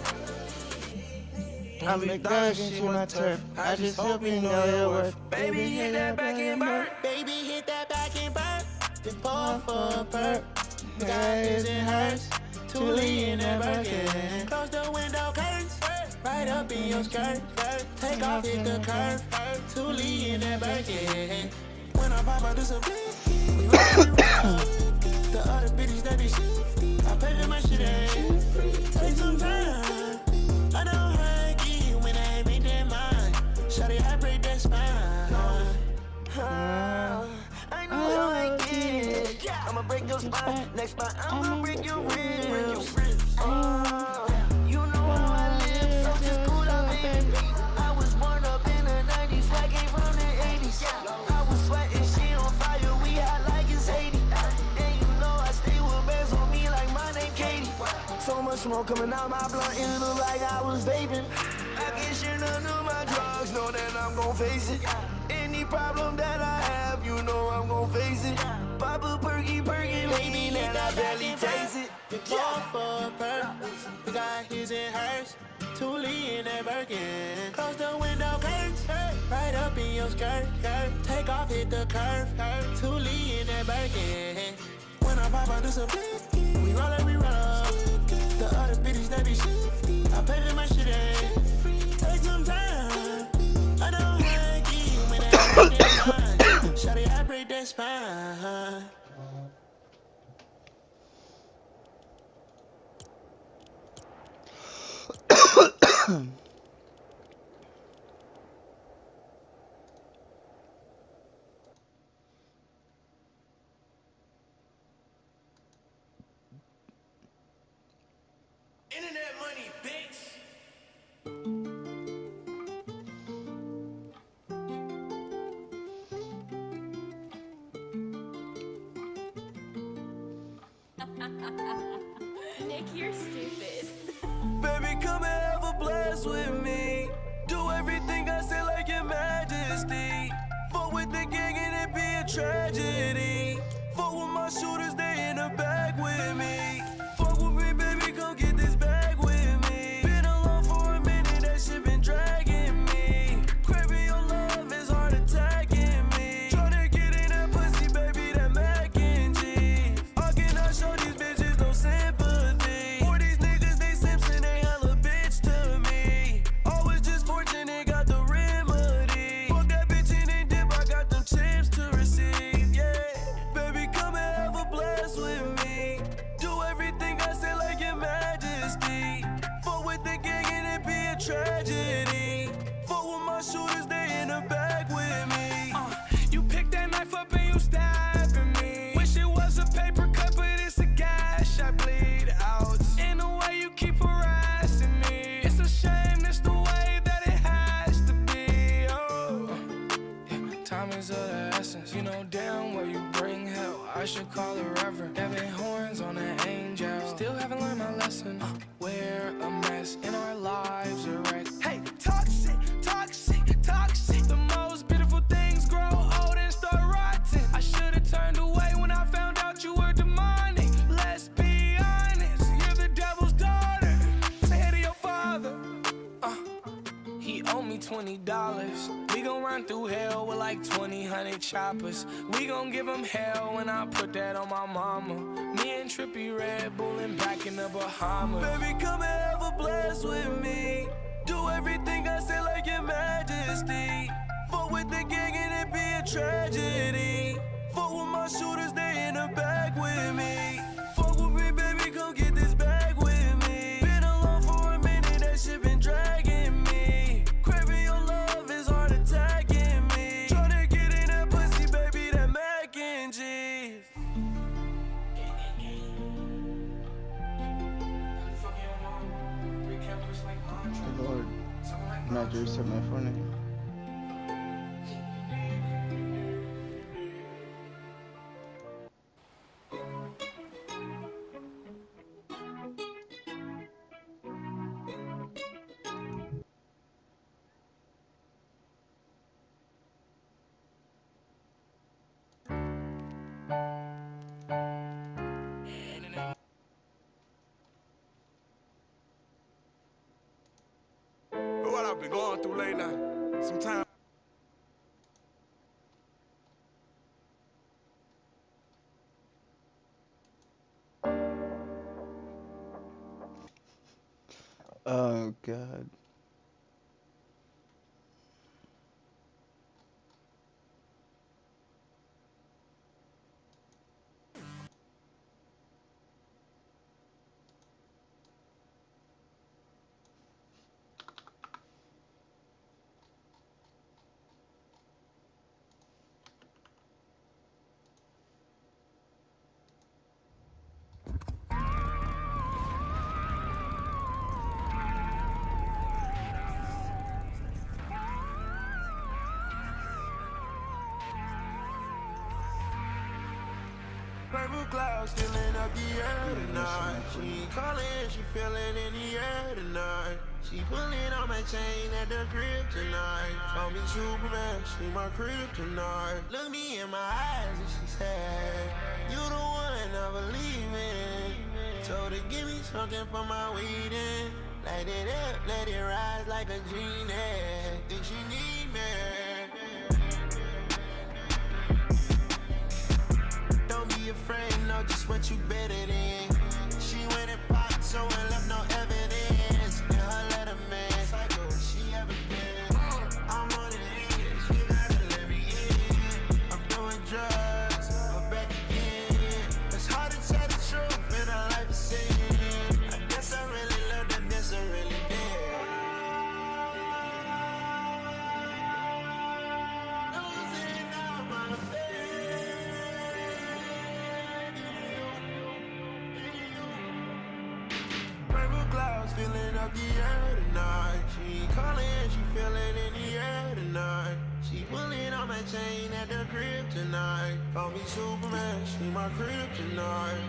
I'm McDonald's, she my turf. I just hope you know your worth. Baby, hit that back and burn. Baby, hit that back and burn. Then pour for a perk. We got his and hers. Toolie in that Birkin. Close the window curtains. Right up in your skirt. Take off, hit the curve. Toolie in that Birkin. When I pop out, do some blicky. We roll, we roll. The other bitches that be shifty. I pay for my shit, take some time. I don't hug you when I make that mind. Shawty, I break that spine. I know how I get it. I'ma break your spine. Next spot, I'm gonna break your ribs. You know how I live, so just cool out, baby. I was born up in the 90s, I came from the 80s. I was sweating, she on fire, we hot like it's 80. And you know I stay with bands on me like my name Katie. So much smoke coming out my blunt, it look like I was vaping. I can share none of my drugs, know that I'm gon' face it. Any problem that I have, you know I'm gon' face it. Pop a perky, baby, and I barely taste it. Pour for a perk. We got his and hers. Toolie in that Birkin. Close the window curtains. Right up in your skirt. Take off, hit the curve. Toolie in that Birkin. When I pop out, do some blicky. We roll up, we roll up. The other bitches that be shifty. I pay for my shit, take some time. I don't hug you when I break that mind. Shawty, I break that spine. Internet money, bitch. Nick, you're stupid. Baby, come and have a blast with me. Do everything I say like your majesty. Fuck with the gang and it be a tragedy. Fuck with my shooters, they in the back with me. Fuck with me, baby, come get this bag with me. Been alone for a minute, that shit been dragging me. Craving your love is hard attacking me. Tryna get in that pussy, baby, that mac and cheese. I cannot show these bitches no sympathy. For these niggas, they Simpson, they hella bitch to me. Always just fortunate, got the remedy. Fuck that bitch in and dip, I got them chips to receive, yeah. Baby, come and have a blast forever. Having horns on an angel. Still haven't learned my lesson. We're a mess and our lives are wrecked. Hey, toxic, toxic, toxic. The most beautiful things grow old and start rotting. I should have turned away when I found out you were demonic. Let's be honest, you're the devil's daughter. Say hey to your father. He owed me $20. We gon' run through hell with like 2,000 choppers. We gon' give him hell when I put that on my mama. Me and Trippy Red Bullin' back in the Bahamas. Baby, come and have a blast with me. Do everything I say like your majesty. Fuck with the gang and it be a tragedy. Fuck with my shooters, they in the back with me. Fuck with me, baby, come get this bag with me. Been alone for a minute, that shit been dragging me. Craving your love is hard attacking me. Tryna get in that pussy, baby, that mac and cheese. Lord, not just set my phone. What I've been going through late night. Sometimes. Oh God. Purple clouds filling up the air tonight. She ain't calling, she feeling in the air tonight. She pulling on my chain at the crib tonight. Call me Superman, she my crib tonight. Look me in my eyes and she said, you the one I believe in. Told her give me something for my weedin'. Light it up, let it rise like a genie. Think she need me. Don't be afraid, know just what you better than. She went and popped, so and left no evidence. In her letter, man, psycho, she ever been. I'm on the edge, you gotta let me in. I'm doing drugs, I'm back again. It's hard to tell the truth in a life of sin. I guess I really love that, guess I really did. Losing all my faith. Purple clouds filling up the air tonight. She ain't calling, she feeling in the air tonight. She pulling on my chain at the crib tonight. Call me Superman, she my crib tonight.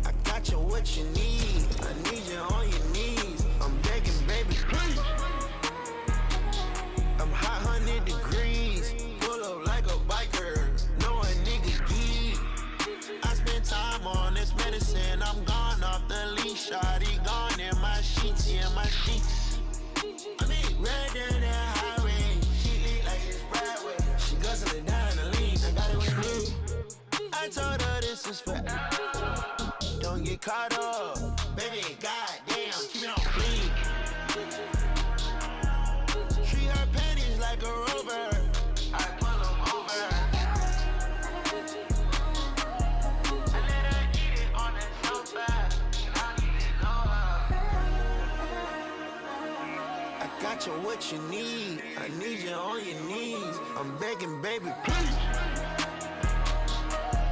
I got you what you need. I need you on your knees. I'm begging, baby, please. I'm hot 100 degrees. Pull up like a biker. Know a nigga geek. I spend time on this medicine. I'm gone off the leash. Shawty gone in my sheets. Yeah, my sheets. I mean, red down that highway. She lit like it's Broadway. She guzzling down the lean. I got it with me. I told her this is for. Don't get caught up. Baby, goddamn, keep it on clean. Treat her panties like a rover. I pull them over. I let her eat it on the sofa. And I don't even know her. I got you what you need. I need you on your knees. I'm begging, baby, please.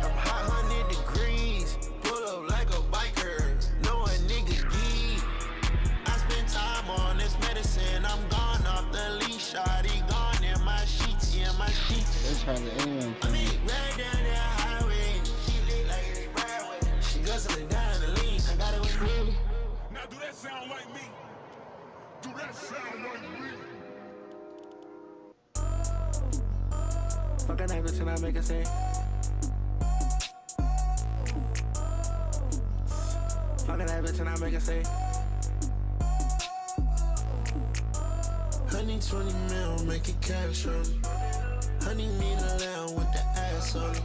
I'm hot 100 degrees. Pull up like a biker. Know a nigga geek. I spend time on this medicine. medicine, I'm gone off the leash. Already gone in my sheets, yeah, my sheets. They're trying to anyone. I mean, right down the highway. She lit like it's Broadway. She guzzling down the lean. I got it with me. Now do that sound like me? Do that sound like me? Fuck a night bitch and I make her say. Fuck a night bitch and I make her say. Honey 20 mil, make it cash on it. Honey need a lamb with the ass on it.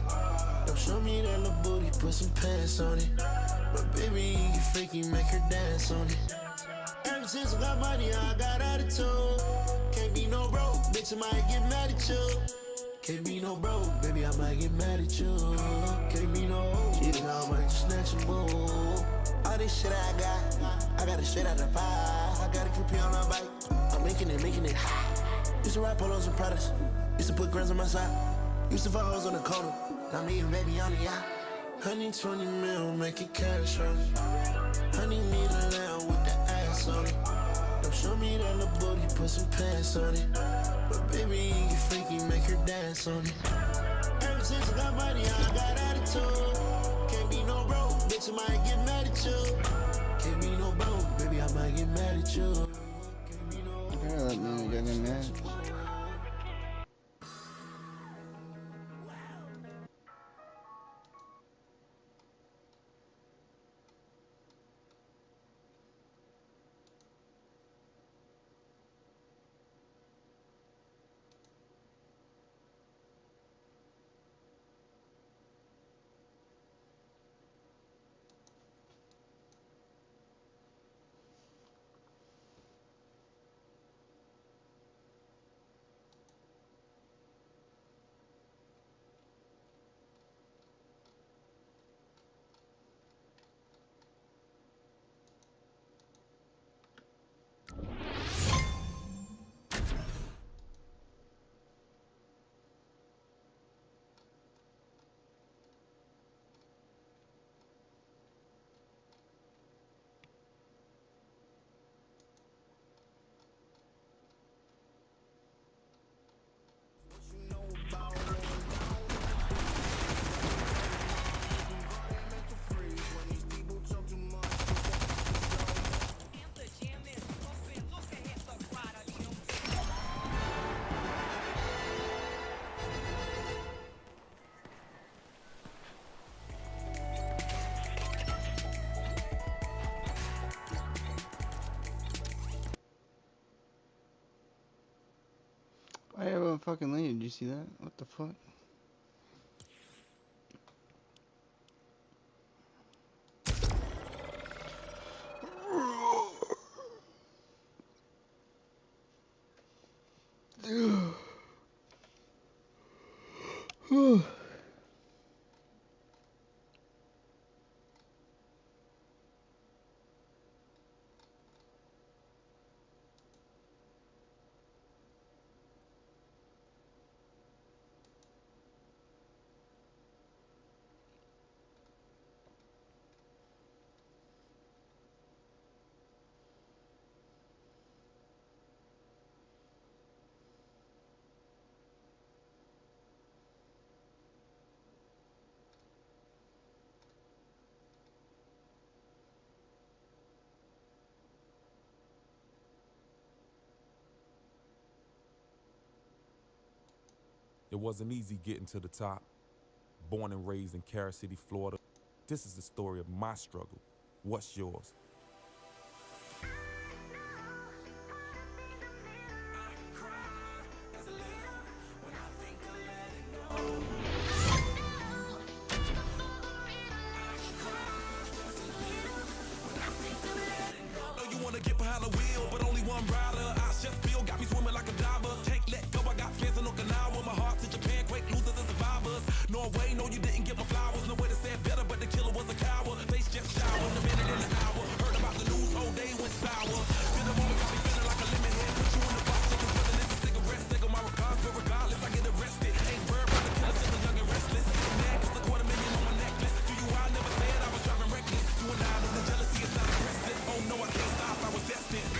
Don't show me that little booty, put some pants on it. But baby, you get freaky, make her dance on it. Ever since I got money, I got attitude. Can't be no broke, bitch, I might get mad at you. Can't be no broke, baby, I might get mad at you. Can't be no bitch, I might snatch a boo. All this shit I got it straight out the pie. I got a QP on my bike, I'm making it hot. Used to ride polos and Pradas, used to put grams on my side. Used to fuck hoes on the corner, now me and baby on the yacht. Honey 20 mil, make it cash on it. Honey need a lamb with the ass on it. Don't show me that little booty, put some pants on it. But baby, you get freaky, make her dance on it. Ever since I got money, I got attitude. Can't be no broke, bitch, I might get mad at you. Can't be no broke, baby, I might get mad at you. Can't be no Yeah, that man getting mad. I have a fucking lane. Did you see that? What the fuck? It wasn't easy getting to the top. Born and raised in Carol City, Florida. This is the story of my struggle. What's yours? You wanna get behind the wheel, but only one rider. I just feel got me swimming like a diver. Can't let go, I got plans in Okinawa. My heart to Japan, quake losers and survivors. Norway, no, you didn't get my flowers. No way to say it better, but the killer was a coward. Face just shower, in a minute, in an hour. Heard about the news, whole day went sour. Feel the moment, got me feeling like a lemon head. Put you in the box, taking feeling this a cigarette. Take on my regards, but regardless, I get arrested. Ain't worried about the killer, still young and restless. Mad cause the $250,000 on my necklace. To you, I never said I was driving reckless. You and I know the jealousy is not aggressive. Oh no, I can't stop, I was destined.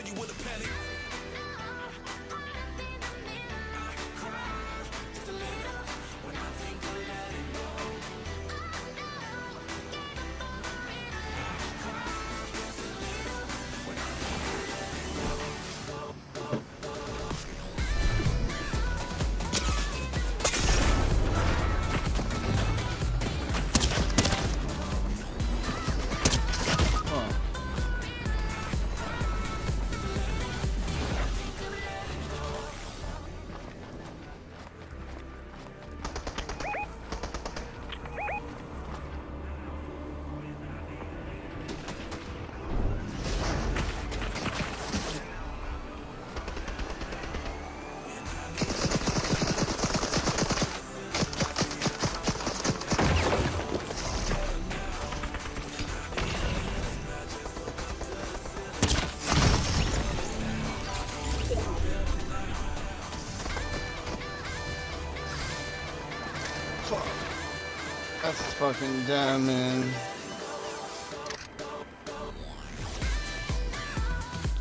you with a panic. That's fucking dumb, man.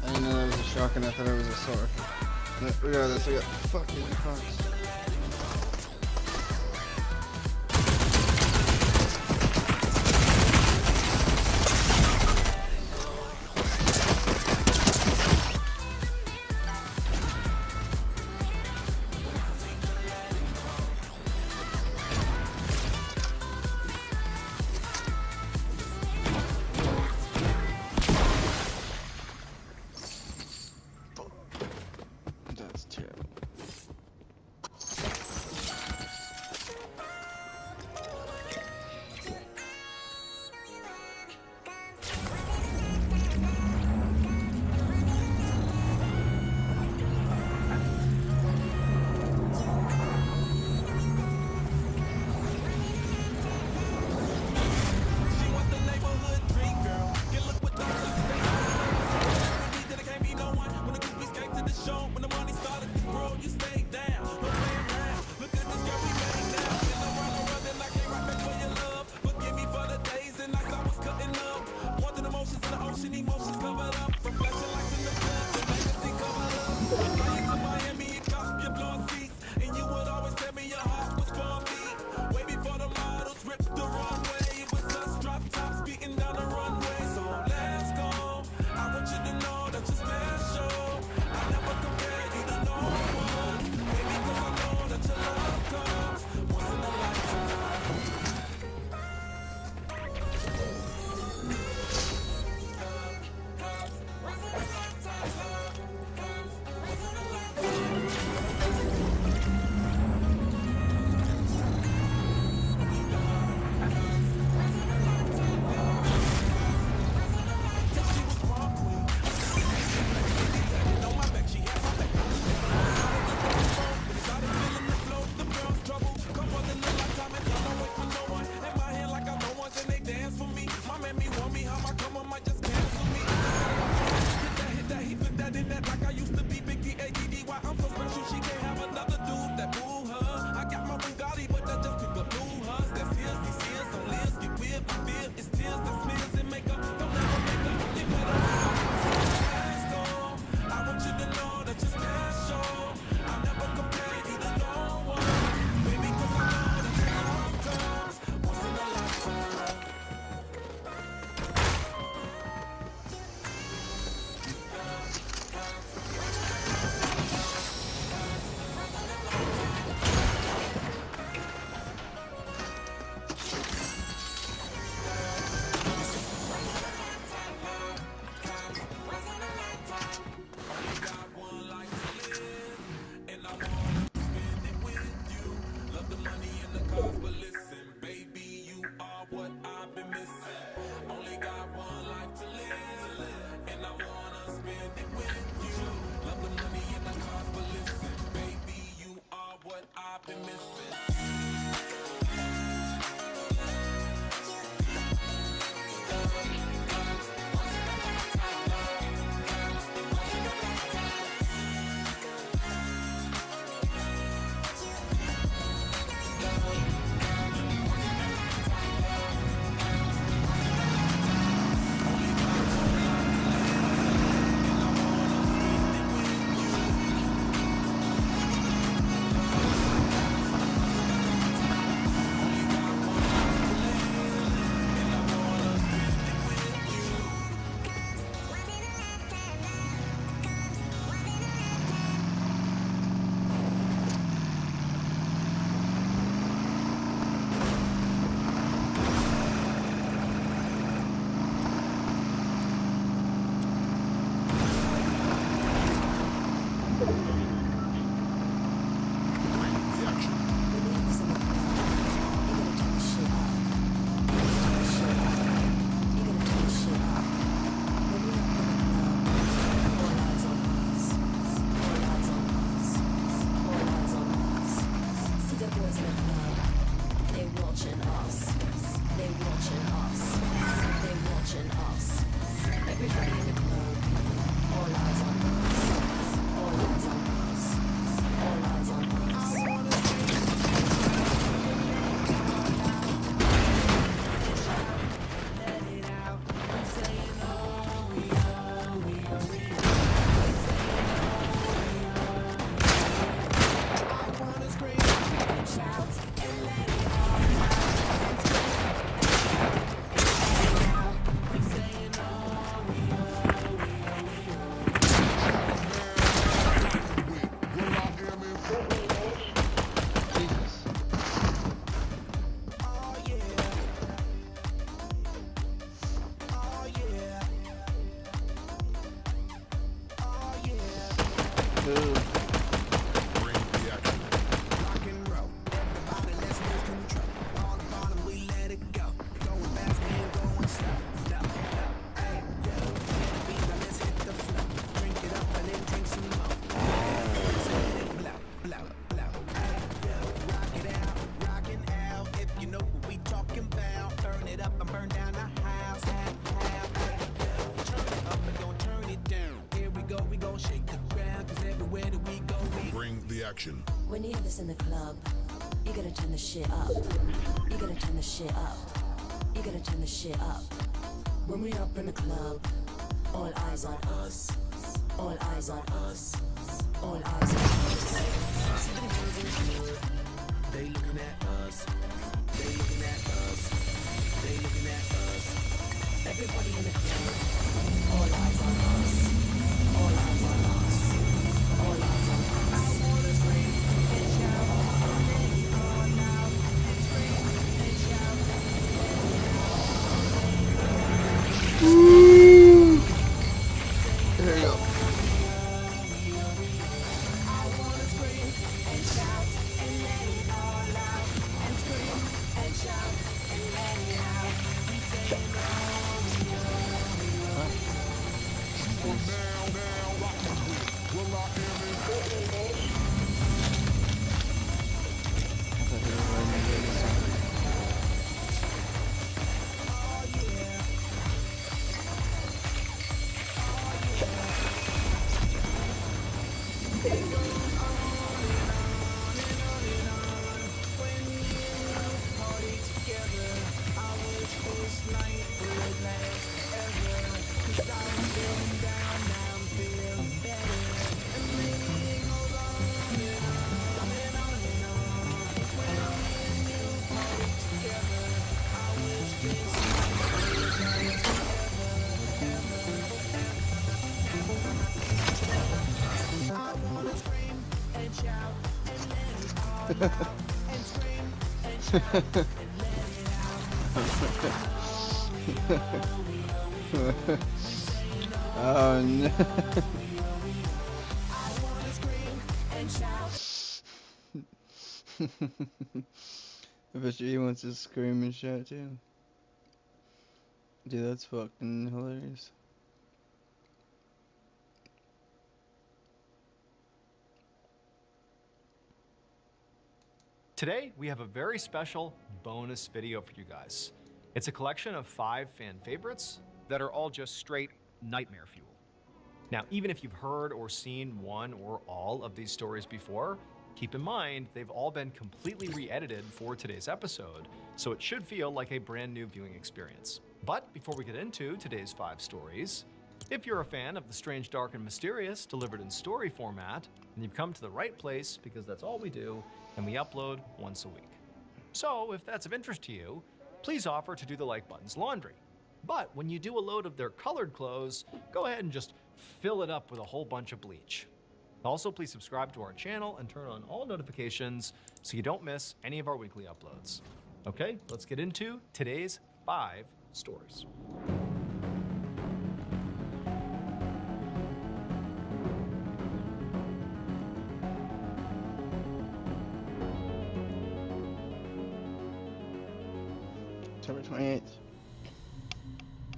I didn't know that was a shotgun, I thought it was a sword. But regardless, I got fucking fucked. That's terrible. Ooh. Bring the action. Rock and roll. Everybody, let's lose control. On the bottom, we let it go. Going fast and going slow. Slow, slow. Hey, yo. Let it be, now let's hit the flow. Drink it up and then drink some more. Blow, blow, blow. Hey, yo. Rock it out, rockin' out. If you know what we talking about, burn it up and burn down the house. Hey, yo. Turn it up and don't turn it down. Here we go shake the ground. 'Cause everywhere that we go, we Bring the action. When you have this in the club, you gotta turn the shit up. You gotta turn the shit up. You gotta turn the shit up. When we up in the club, all eyes on us. All eyes on us. All eyes on us. See the girls in the club, they looking at us. They looking at us. They looking at us. Everybody in the club, all eyes on us. All eyes on us. All eyes on us. I wanna scream and shout and let it all out. And scream and shout and let it There you go. I wanna scream and shout and let it all out. And scream and shout and let it out. We saying I thought they were riding the Vegas. Oh no. I bet you he wants to scream and shout too. Dude, that's fucking hilarious. Today, we have a very special bonus video for you guys. It's a collection of 5 fan favorites that are all just straight nightmare fuel. Now, even if you've heard or seen one or all of these stories before, keep in mind they've all been completely re-edited for today's episode, so it should feel like a brand new viewing experience. But before we get into today's 5 stories, if you're a fan of the strange, dark, and mysterious delivered in story format, then you've come to the right place because that's all we do, and we upload once a week. So if that's of interest to you, please offer to do the like button's laundry. But when you do a load of their colored clothes, go ahead and just fill it up with a whole bunch of bleach. Also, please subscribe to our channel and turn on all notifications so you don't miss any of our weekly uploads. Okay, let's get into today's 5 stories. October 28th.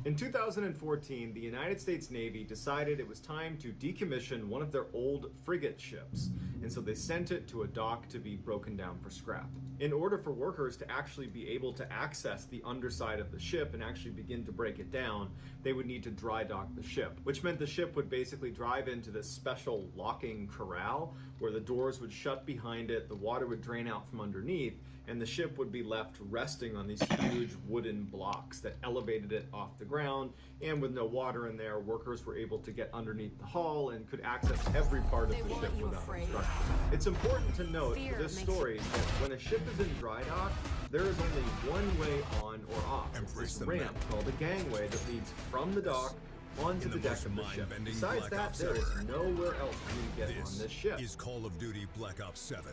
In 2014, the United States Navy decided it was time to decommission one of their old frigate ships, and so they sent it to a dock to be broken down for scrap. In order for workers to actually be able to access the underside of the ship and actually begin to break it down, they would need to dry dock the ship, which meant the ship would basically drive into this special locking corral where the doors would shut behind it, the water would drain out from underneath, and the ship would be left resting on these huge wooden blocks that elevated it off the ground. And with no water in there, workers were able to get underneath the hull and could access every part of the ship without obstruction. It's important to note for this story that when a ship is in dry dock, there is only one way on or off. It's this ramp called a gangway that leads from the dock onto the deck of the ship. Besides that, there is nowhere else for you to get on this ship. Is Call of Duty Black Ops 7.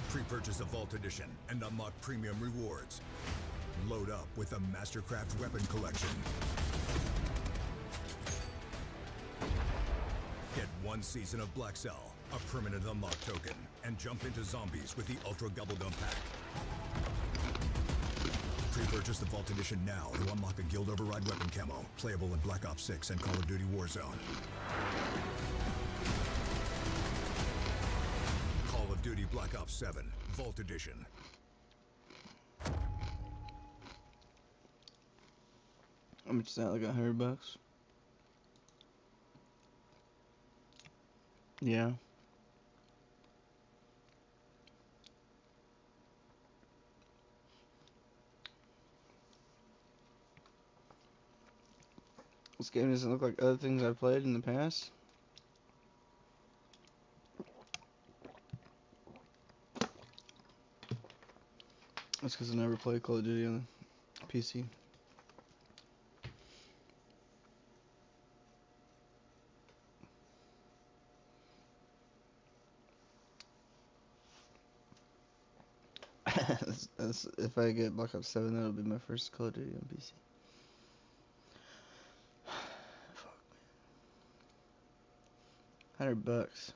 Pre-purchase a Vault Edition and unlock premium rewards. Load up with the Mastercraft Weapon Collection. Get one season of Black Cell, a permanent unlock token, and jump into zombies with the Ultra Bubblegum Pack. Pre-purchase the Vault Edition now to unlock a Guild Override weapon camo, playable in Black Ops 6 and Call of Duty Warzone. Call of Duty Black Ops 7, Vault Edition. How much is that? Like $100? Yeah. This game doesn't look like other things I've played in the past. That's because I never played Call of Duty on the PC. If I get Black Ops 7, that'll be my first Call of Duty on PC. Fuck, man. $100.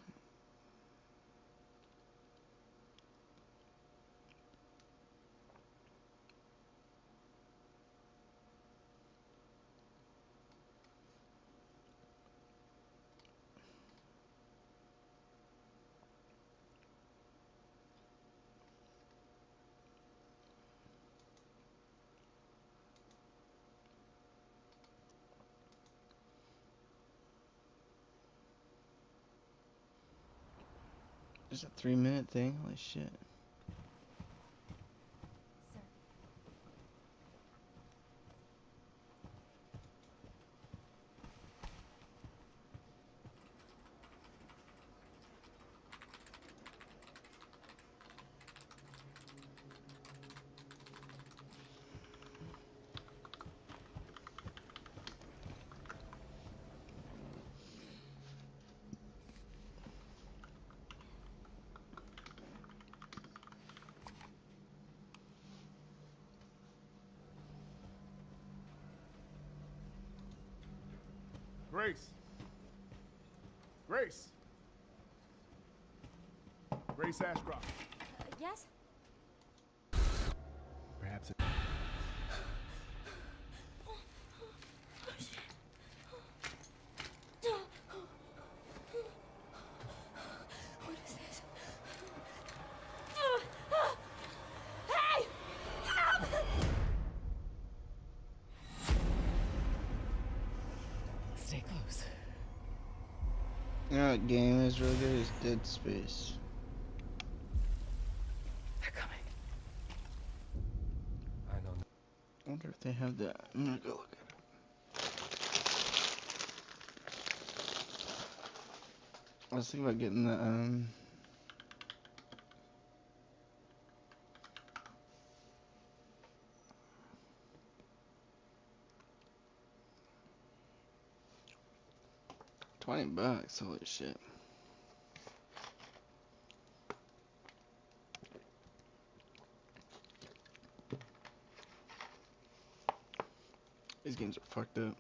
Just a 3-minute thing? Holy shit. Grace. Grace. Grace Ashcroft. Yes? Perhaps it... What is this? Hey! Help! Stay close. You know what game is really good? Is Dead Space. They're coming. I don't know. I wonder if they have that. I'm gonna go look at it. I was thinking about getting the $20. Holy shit. These games are fucked up.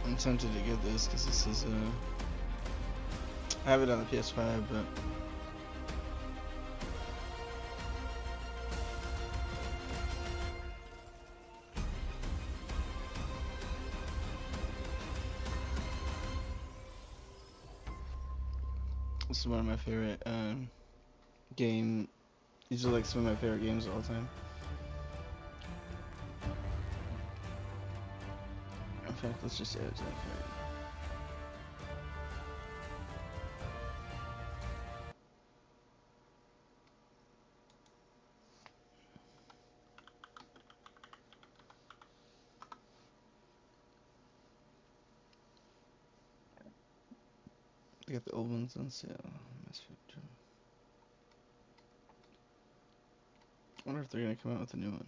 I'm tempted to get this because this is I have it on the PS5, but this is one of my favorite game. These are like some of my favorite games of all time. In fact, let's just add it to my favorite. They got the old ones on sale. I wonder if they're gonna come out with a new one.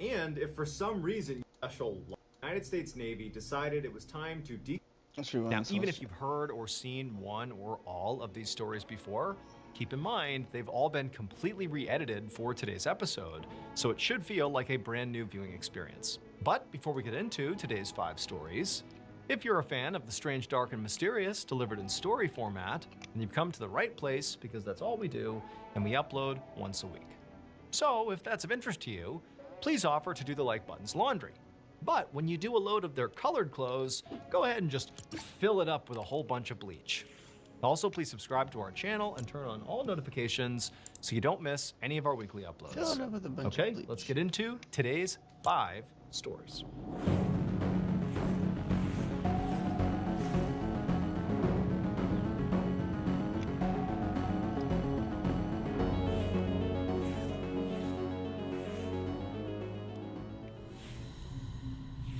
And if for some reason special United States Navy decided it was time to Now, even if you've heard or seen one or all of these stories before, keep in mind they've all been completely re-edited for today's episode, so it should feel like a brand new viewing experience. But before we get into today's 5 stories, if you're a fan of the strange, dark, and mysterious delivered in story format, then you've come to the right place, because that's all we do, and we upload once a week. So if that's of interest to you, please offer to do the like button's laundry. But when you do a load of their colored clothes, go ahead and just fill it up with a whole bunch of bleach. Also, please subscribe to our channel and turn on all notifications so you don't miss any of our weekly uploads. Fill it up with a bunch of Okay, bleach. let's get into today's 5 stories.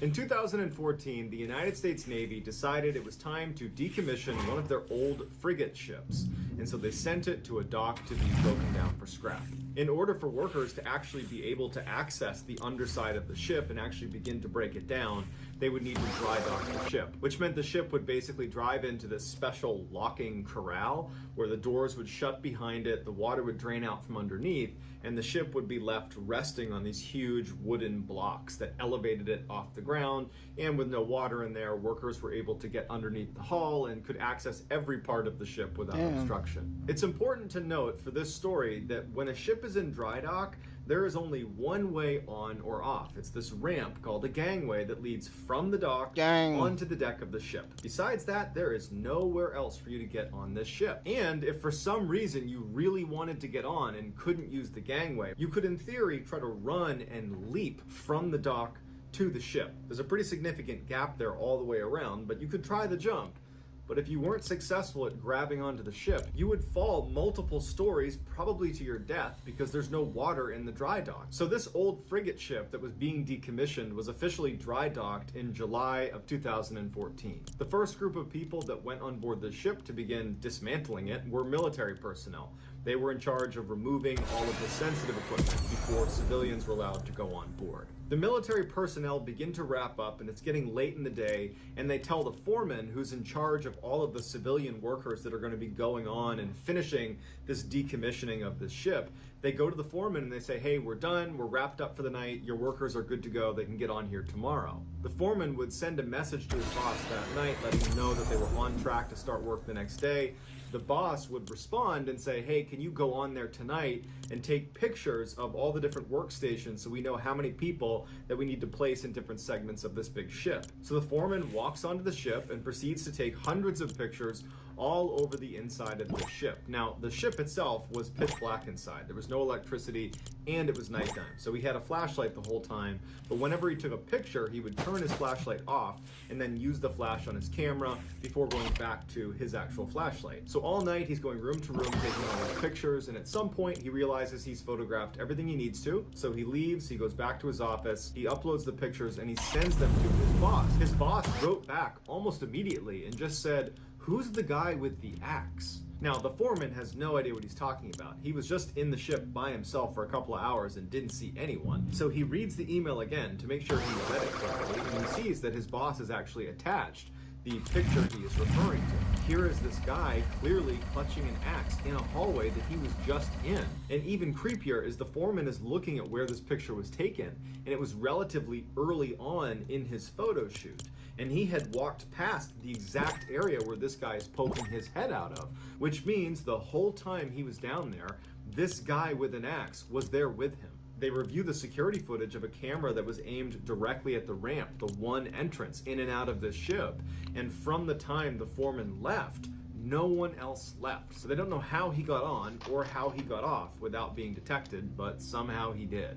In 2014, the United States Navy decided it was time to decommission one of their old frigate ships, and so they sent it to a dock to be broken down for scrap. In order for workers to actually be able to access the underside of the ship and actually begin to break it down, they would need to dry dock the ship, which meant the ship would basically drive into this special locking corral where the doors would shut behind it, the water would drain out from underneath, and the ship would be left resting on these huge wooden blocks that elevated it off the ground. And with no water in there, workers were able to get underneath the hull and could access every part of the ship without obstruction. It's important to note for this story that when a ship is in dry dock, there is only one way on or off. It's this ramp called a gangway that leads from the dock onto the deck of the ship. Besides that, there is nowhere else for you to get on this ship. And if for some reason you really wanted to get on and couldn't use the gangway, you could in theory try to run and leap from the dock to the ship. There's a pretty significant gap there all the way around, but you could try the jump. But if you weren't successful at grabbing onto the ship, you would fall multiple stories, probably to your death, because there's no water in the dry dock. So this old frigate ship that was being decommissioned was officially dry docked in July of 2014. The first group of people that went on board the ship to begin dismantling it were military personnel. They were in charge of removing all of the sensitive equipment before civilians were allowed to go on board. The military personnel begin to wrap up, and it's getting late in the day, and they tell the foreman, who's in charge of all of the civilian workers that are going to be going on and finishing this decommissioning of this ship, they go to the foreman and they say, hey, we're done, we're wrapped up for the night, your workers are good to go, they can get on here tomorrow. The foreman would send a message to his boss that night, letting him know that they were on track to start work the next day. The boss would respond and say, hey, can you go on there tonight and take pictures of all the different workstations so we know how many people that we need to place in different segments of this big ship. So the foreman walks onto the ship and proceeds to take hundreds of pictures all over the inside of the ship. Now, the ship itself was pitch black inside. There was no electricity, and it was nighttime. So he had a flashlight the whole time, but whenever he took a picture, he would turn his flashlight off and then use the flash on his camera before going back to his actual flashlight. So all night, he's going room to room, taking all his pictures, and at some point, he realizes he's photographed everything he needs to. So he leaves, he goes back to his office, he uploads the pictures, and he sends them to his boss. His boss wrote back almost immediately and just said, who's the guy with the axe? Now, the foreman has no idea what he's talking about. He was just in the ship by himself for a couple of hours and didn't see anyone. So he reads the email again to make sure he read it correctly, and he sees that his boss has actually attached the picture he is referring to. Here is this guy clearly clutching an axe in a hallway that he was just in. And even creepier is the foreman is looking at where this picture was taken, and it was relatively early on in his photo shoot. And he had walked past the exact area where this guy is poking his head out of, which means the whole time he was down there, this guy with an axe was there with him. They review the security footage of a camera that was aimed directly at the ramp, the one entrance in and out of this ship. And from the time the foreman left, no one else left. So they don't know how he got on or how he got off without being detected, but somehow he did.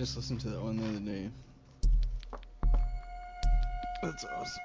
just listened to that one the other day. That's awesome.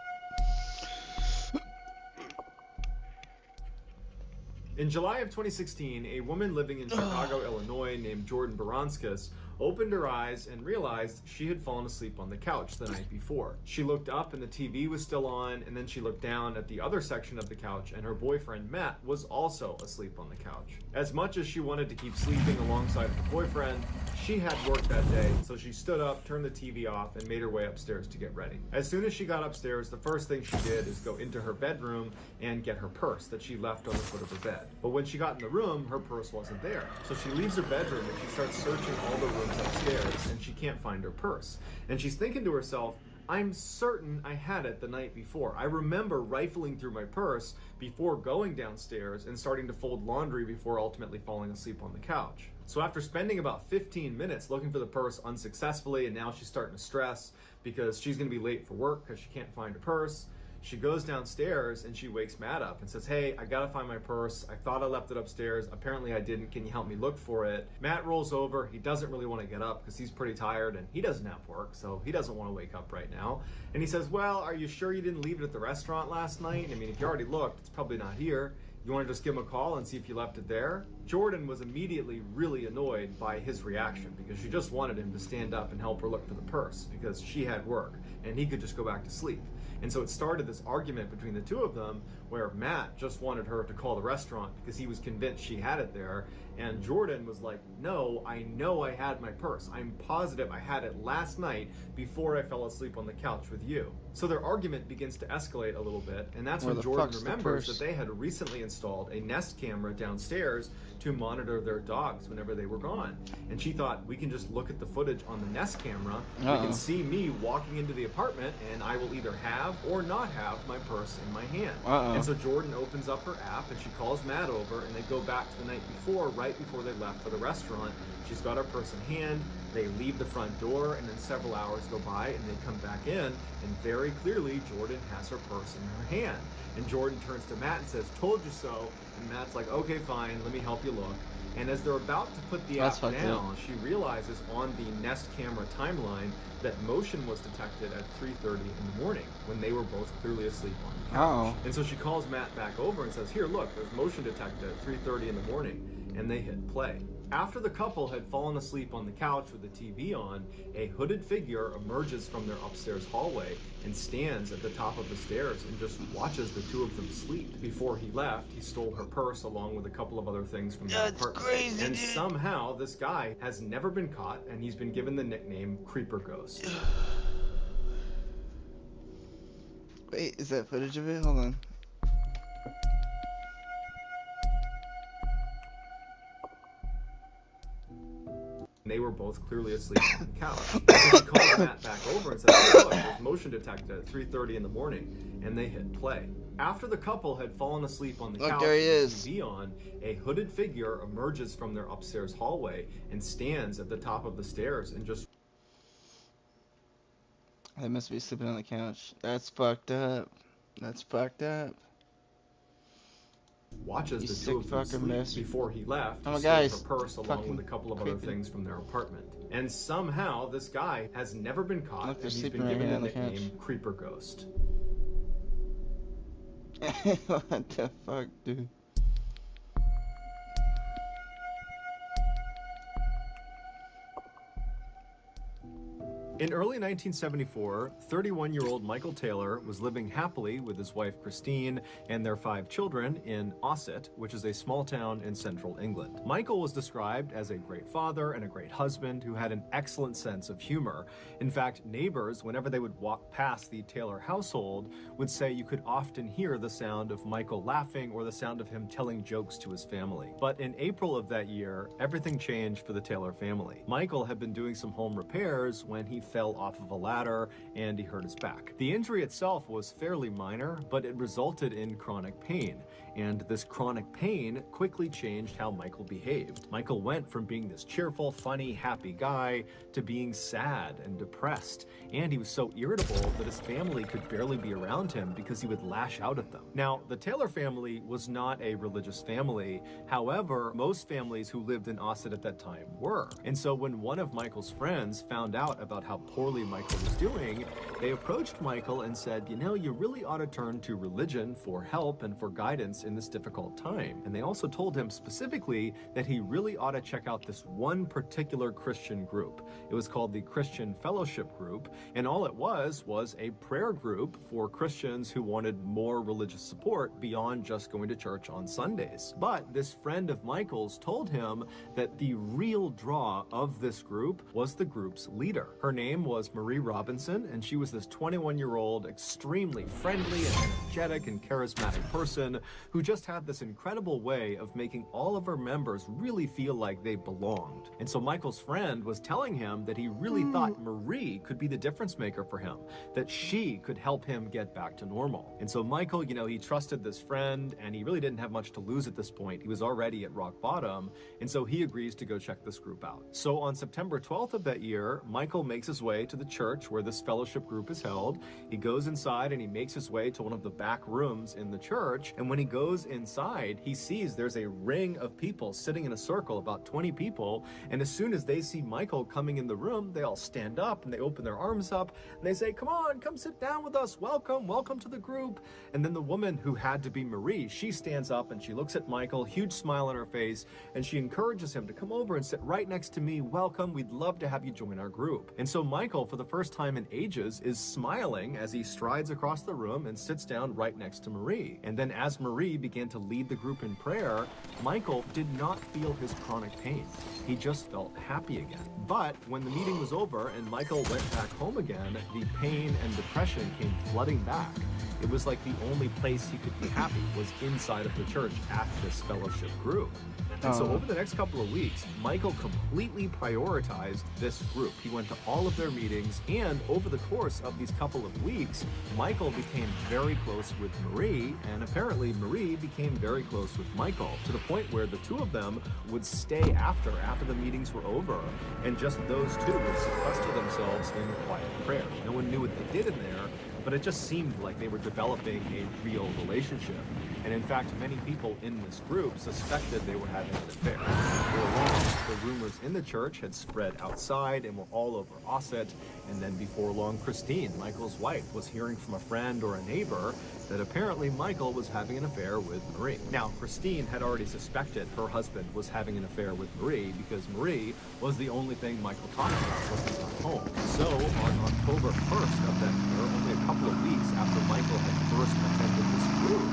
In July of 2016, a woman living in Chicago, Illinois named Jordan Baranskis opened her eyes and realized she had fallen asleep on the couch the night before. She looked up and the TV was still on, and then she looked down at the other section of the couch and her boyfriend Matt was also asleep on the couch. As much as she wanted to keep sleeping alongside her boyfriend, she had work that day, so she stood up, turned the TV off, and made her way upstairs to get ready. As soon as she got upstairs, the first thing she did is go into her bedroom and get her purse that she left on the foot of her bed. But when she got in the room, her purse wasn't there. So she leaves her bedroom and she starts searching all the rooms upstairs, and she can't find her purse. And she's thinking to herself, I'm certain I had it the night before. I remember rifling through my purse before going downstairs and starting to fold laundry before ultimately falling asleep on the couch. So after spending about 15 minutes looking for the purse unsuccessfully, and now she's starting to stress because she's going to be late for work because she can't find her purse, she goes downstairs and she wakes Matt up and says, hey, I gotta find my purse. I thought I left it upstairs. Apparently I didn't. Can you help me look for it? Matt rolls over. He doesn't really want to get up because he's pretty tired and he doesn't have work, so he doesn't want to wake up right now. And he says, well, are you sure you didn't leave it at the restaurant last night? I mean, if you already looked, it's probably not here. You want to just give him a call and see if you left it there? Jordan was immediately really annoyed by his reaction because she just wanted him to stand up and help her look for the purse because she had work and he could just go back to sleep. And so it started this argument between the two of them where Matt just wanted her to call the restaurant because he was convinced she had it there. And Jordan was like, no, I know I had my purse. I'm positive I had it last night before I fell asleep on the couch with you. So their argument begins to escalate a little bit. And that's when Jordan remembers that they had recently installed a Nest camera downstairs to monitor their dogs whenever they were gone. And she thought, we can just look at the footage on the Nest camera. We can see me walking into the apartment and I will either have or not have my purse in my hand. And so Jordan opens up her app and she calls Matt over and they go back to the night before, right before they left for the restaurant. She's got her purse in hand. They leave the front door and then several hours go by and they come back in and very clearly Jordan has her purse in her hand. And Jordan turns to Matt and says, told you so. And Matt's like, okay, fine, let me help you look. And as they're about to put the app down, she realizes on the Nest camera timeline that motion was detected at 3:30 in the morning when they were both clearly asleep on the couch. And so she calls Matt back over and says, here, look, there's motion detected at 3:30 in the morning. And they hit play. After the couple had fallen asleep on the couch with the TV on, a hooded figure emerges from their upstairs hallway and stands at the top of the stairs and just watches the two of them sleep. Before he left, he stole her purse along with a couple of other things from the apartment. Crazy, and somehow this guy has never been caught and he's been given the nickname Creeper Ghost. Wait, is that footage of it? Hold on. They were both clearly asleep on the couch. So she calls Matt back over and says, hey, look, there's motion detected at 3:30 in the morning, and they hit play. After the couple had fallen asleep on the couch with the TV on, a hooded figure emerges from their upstairs hallway and stands at the top of the stairs and just... They must be sleeping on the couch. That's fucked up. That's fucked up. Watches the two of them sleep. Before he left, he stole her purse along with a couple of other things from their apartment. And somehow, this guy has never been caught, and he's been given the nickname Creeper Ghost. What the fuck, dude? In early 1974, 31-year-old Michael Taylor was living happily with his wife Christine and their 5 children in Ossett, which is a small town in central England. Michael was described as a great father and a great husband who had an excellent sense of humor. In fact, neighbors, whenever they would walk past the Taylor household, would say you could often hear the sound of Michael laughing or the sound of him telling jokes to his family. But in April of that year, everything changed for the Taylor family. Michael had been doing some home repairs when he fell off of a ladder and he hurt his back. The injury itself was fairly minor, but it resulted in chronic pain. And this chronic pain quickly changed how Michael behaved. Michael went from being this cheerful, funny, happy guy to being sad and depressed. And he was so irritable that his family could barely be around him because he would lash out at them. Now, the Taylor family was not a religious family. However, most families who lived in Austin at that time were. And so when one of Michael's friends found out about how poorly Michael was doing, they approached Michael and said, you know, you really ought to turn to religion for help and for guidance in this difficult time. And they also told him specifically that he really ought to check out this one particular Christian group. It was called the Christian Fellowship Group, and all it was a prayer group for Christians who wanted more religious support beyond just going to church on Sundays. But this friend of Michael's told him that the real draw of this group was the group's leader. Her name was Marie Robinson, and she was this 21-year-old, extremely friendly and energetic and charismatic person who just had this incredible way of making all of her members really feel like they belonged. And so Michael's friend was telling him that he really thought Marie could be the difference maker for him, that she could help him get back to normal. And so Michael, you know, he trusted this friend and he really didn't have much to lose at this point. He was already at rock bottom, and so he agrees to go check this group out. So on September 12th of that year, Michael makes his way to the church where this fellowship group is held. He goes inside and he makes his way to one of the back rooms in the church, and when he goes inside, he sees there's a ring of people sitting in a circle, about 20 people, and as soon as they see Michael coming in the room, they all stand up and they open their arms up and they say, come on, come sit down with us, welcome to the group. And then the woman who had to be Marie, she stands up and she looks at Michael, huge smile on her face, and she encourages him to come over and sit right next to me. Welcome, we'd love to have you join our group. And so Michael, for the first time in ages, is smiling as he strides across the room and sits down right next to Marie. And then as Marie began to lead the group in prayer, Michael did not feel his chronic pain. He just felt happy again. But when the meeting was over and Michael went back home again, the pain and depression came flooding back. It was like the only place he could be happy was inside of the church at this fellowship group. And so over the next couple of weeks, Michael completely prioritized this group. He went to all of their meetings, and over the course of these couple of weeks, Michael became very close with Marie, and apparently Marie became very close with Michael, to the point where the two of them would stay after the meetings were over, and just those two would sequester themselves in quiet prayer. No one knew what they did in there, but it just seemed like they were developing a real relationship. And in fact, many people in this group suspected they were having an affair. For long, the rumors in the church had spread outside and were all over Osset. And then before long, Christine, Michael's wife, was hearing from a friend or a neighbor that apparently Michael was having an affair with Marie. Now, Christine had already suspected her husband was having an affair with Marie because Marie was the only thing Michael talked about when he got home. So on October 1st of that year, only a couple of weeks after Michael had first attended this group,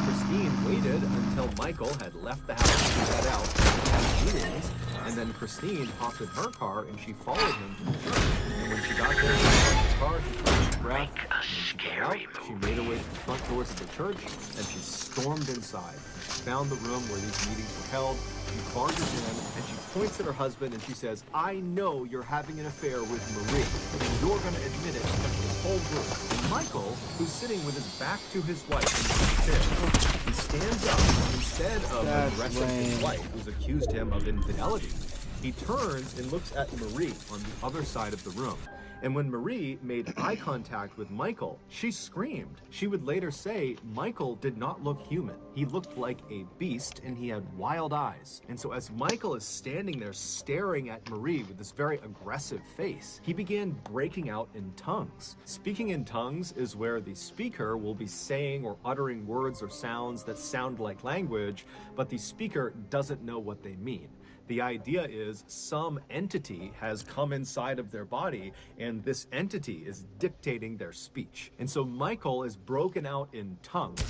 Christine waited until Michael had left the house to head out and have meetings, and then Christine hopped in her car and she followed him to the church. And when she got there, she got in the car, she took a breath, and then she got out, she made her way to the front doors of the church, and she stormed inside. She found the room where these meetings were held, she barges in, and she points at her husband and she says, I know you're having an affair with Marie, and you're going to admit it to this whole group. And Michael, who's sitting with his back to his wife in his chair, he stands up, and instead of addressing his wife, who's accused him of infidelity, he turns and looks at Marie on the other side of the room. And when Marie made eye contact with Michael, she screamed. She would later say Michael did not look human. He looked like a beast and he had wild eyes. And so as Michael is standing there staring at Marie with this very aggressive face, he began breaking out in tongues. Speaking in tongues is where the speaker will be saying or uttering words or sounds that sound like language, but the speaker doesn't know what they mean. The idea is some entity has come inside of their body and this entity is dictating their speech. And so Michael is broken out in tongues.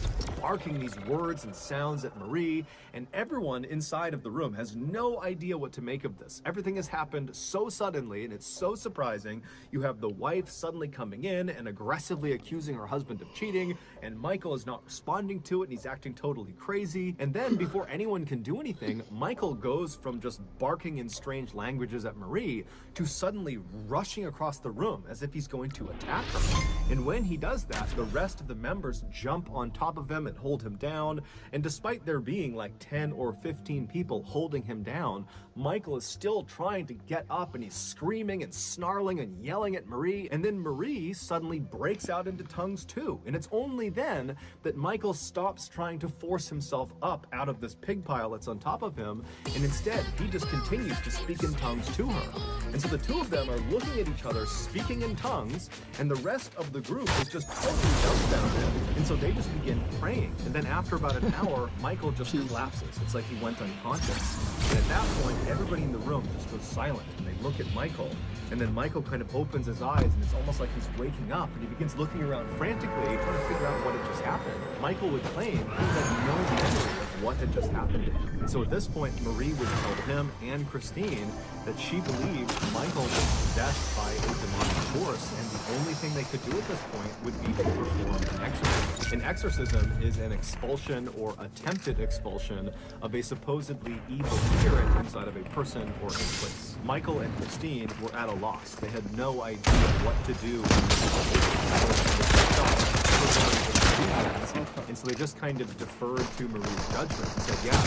barking these words and sounds at Marie, and everyone inside of the room has no idea what to make of this. Everything has happened so suddenly, and it's so surprising. You have the wife suddenly coming in and aggressively accusing her husband of cheating, and Michael is not responding to it, and he's acting totally crazy. And then, before anyone can do anything, Michael goes from just barking in strange languages at Marie to suddenly rushing across the room as if he's going to attack her. And when he does that, the rest of the members jump on top of him and hold him down. And despite there being like 10 or 15 people holding him down, Michael is still trying to get up, and he's screaming and snarling and yelling at Marie. And then Marie suddenly breaks out into tongues too. And it's only then that Michael stops trying to force himself up out of this pig pile that's on top of him, and instead he just continues to speak in tongues to her. And so the two of them are looking at each other, speaking in tongues, and the rest of the group is just totally dumbfounded. And so they just begin praying. And then after about an hour, Michael just collapses. It's like he went unconscious. And at that point, everybody in the room just goes silent, and they look at Michael. And then Michael kind of opens his eyes, and it's almost like he's waking up, and he begins looking around frantically, trying to figure out what had just happened. Michael would claim he had no memory of what had just happened to him. And so at this point, Marie would tell him and Christine that she believed Michael was possessed by a demonic force, and the only thing they could do at this point would be to perform an exorcism. An exorcism is an expulsion or attempted expulsion of a supposedly evil spirit inside of a person or a place. Michael and Christine were at a loss. They had no idea what to do. And so they just kind of deferred to Marie's judgment and said, yeah.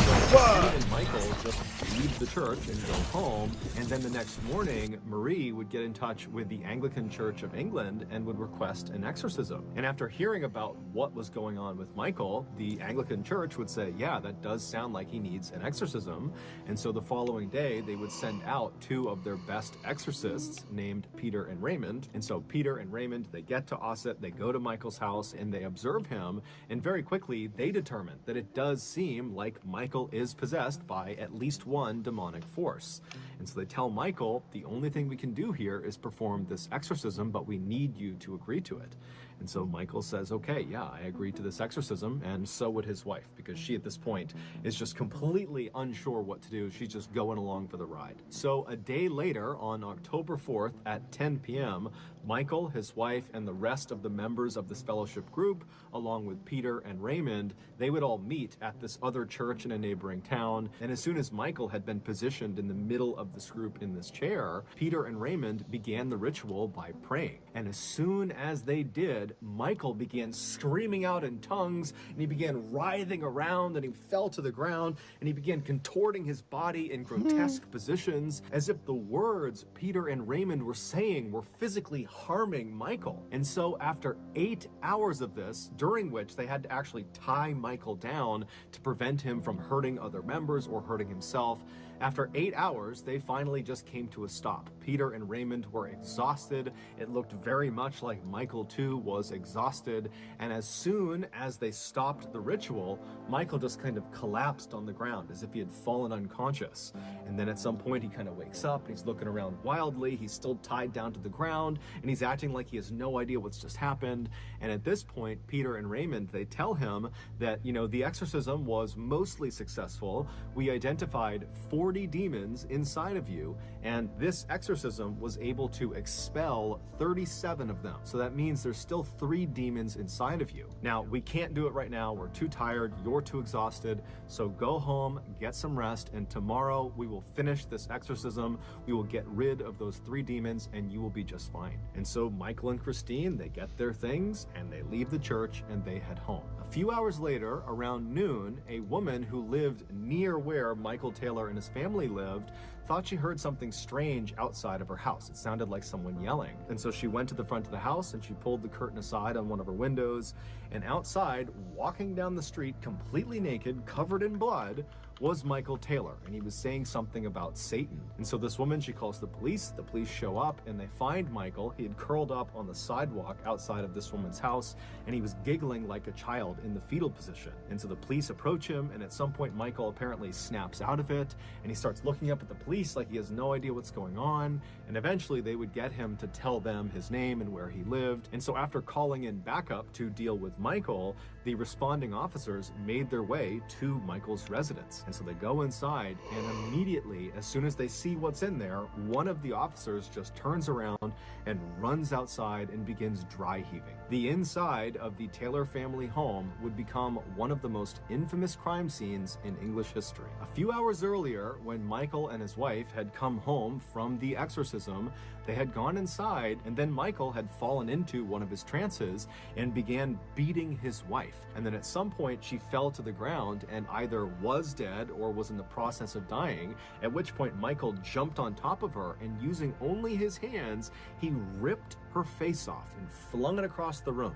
Christine and Michael just leave the church and go home, and then the next morning, Marie would get in touch with the Anglican Church of England and would request an exorcism. And after hearing about what was going on with Michael, the Anglican Church would say, yeah, that does sound like he needs an exorcism. And so the following day, they would send out two of their best exorcists named Peter and Raymond. And so Peter and Raymond, they get to Ossett, they go to Michael's house, and they observe him, and very quickly, they determine that it does seem like Michael is possessed by at least one demonic force. And so they tell Michael, the only thing we can do here is perform this exorcism, but we need you to agree to it. And so Michael says, okay, yeah, I agree to this exorcism, and so would his wife, because she at this point is just completely unsure what to do. She's just going along for the ride. So a day later, on October 4th at 10 p.m., Michael, his wife, and the rest of the members of this fellowship group, along with Peter and Raymond, they would all meet at this other church in a neighboring town. And as soon as Michael had been positioned in the middle of this group in this chair, Peter and Raymond began the ritual by praying. And as soon as they did, Michael began screaming out in tongues, and he began writhing around, and he fell to the ground, and he began contorting his body in grotesque positions, as if the words Peter and Raymond were saying were physically harming Michael. And so after 8 hours of this, during which they had to actually tie Michael down to prevent him from hurting other members or hurting himself, after 8 hours, they finally just came to a stop. Peter and Raymond were exhausted. It looked very much like Michael too was exhausted. And as soon as they stopped the ritual, Michael just kind of collapsed on the ground as if he had fallen unconscious. And then at some point he kind of wakes up and he's looking around wildly. He's still tied down to the ground and he's acting like he has no idea what's just happened. And at this point, Peter and Raymond, they tell him that, the exorcism was mostly successful. We identified 40 demons inside of you, and this exorcism was able to expel 37 of them. So that means there's still 3 demons inside of you. Now, we can't do it right now. We're too tired. You're too exhausted. So go home, get some rest, and tomorrow we will finish this exorcism. We will get rid of those 3 demons, and you will be just fine. And so Michael and Christine, they get their things, and they leave the church, and they head home. A few hours later, around noon, a woman who lived near where Michael Taylor and his family lived thought she heard something strange outside of her house. It sounded like someone yelling. And so she went to the front of the house and she pulled the curtain aside on one of her windows, and outside, walking down the street completely naked, covered in blood, was Michael Taylor, and he was saying something about Satan. And so this woman, she calls the police show up, and they find Michael. He had curled up on the sidewalk outside of this woman's house, and he was giggling like a child in the fetal position. And so the police approach him, and at some point Michael apparently snaps out of it, and he starts looking up at the police, police like he has no idea what's going on, and eventually they would get him to tell them his name and where he lived. And so after calling in backup to deal with Michael, the responding officers made their way to Michael's residence. And so they go inside, and immediately, as soon as they see what's in there, one of the officers just turns around and runs outside and begins dry heaving. The inside of the Taylor family home would become one of the most infamous crime scenes in English history. A few hours earlier, when Michael and his wife had come home from the exorcism, they had gone inside, and then Michael had fallen into one of his trances and began beating his wife. And then at some point she fell to the ground and either was dead or was in the process of dying, at which point Michael jumped on top of her, and using only his hands, he ripped her face off and flung it across the room.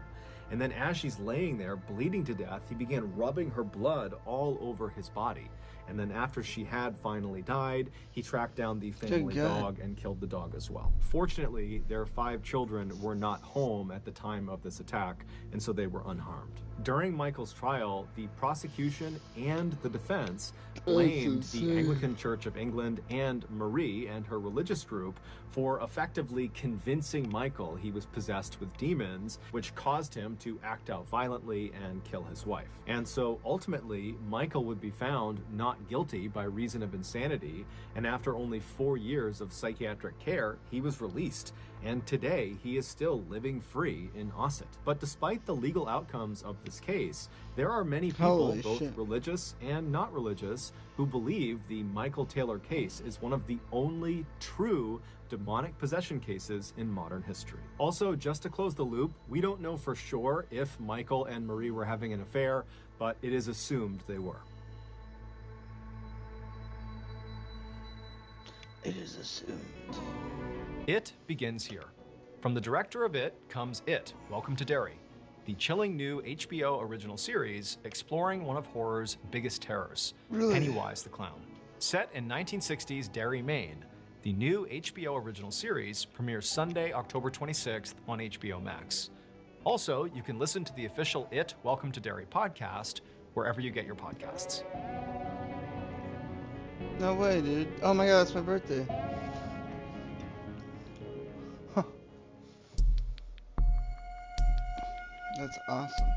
And then as she's laying there bleeding to death, he began rubbing her blood all over his body. And then after she had finally died, he tracked down the family dog and killed the dog as well. Fortunately, their 5 children were not home at the time of this attack, and so they were unharmed. During Michael's trial, the prosecution and the defense blamed the Anglican Church of England and Marie and her religious group for effectively convincing Michael he was possessed with demons, which caused him to act out violently and kill his wife. And so ultimately, Michael would be found not guilty by reason of insanity, and after only 4 years of psychiatric care, he was released. And today, he is still living free in Ossett. But despite the legal outcomes of this case, there are many people, both religious and not religious, who believe the Michael Taylor case is one of the only true demonic possession cases in modern history. Also, just to close the loop, we don't know for sure if Michael and Marie were having an affair, but it is assumed they were. It is assumed. It begins here. From the director of It comes It, Welcome to Derry, the chilling new HBO original series exploring one of horror's biggest terrors, Pennywise the Clown. Set in 1960s Derry, Maine, the new HBO original series premieres Sunday, October 26th on HBO Max. Also, you can listen to the official It, Welcome to Derry podcast wherever you get your podcasts. No way, dude. Oh my god, it's my birthday. Huh. That's awesome.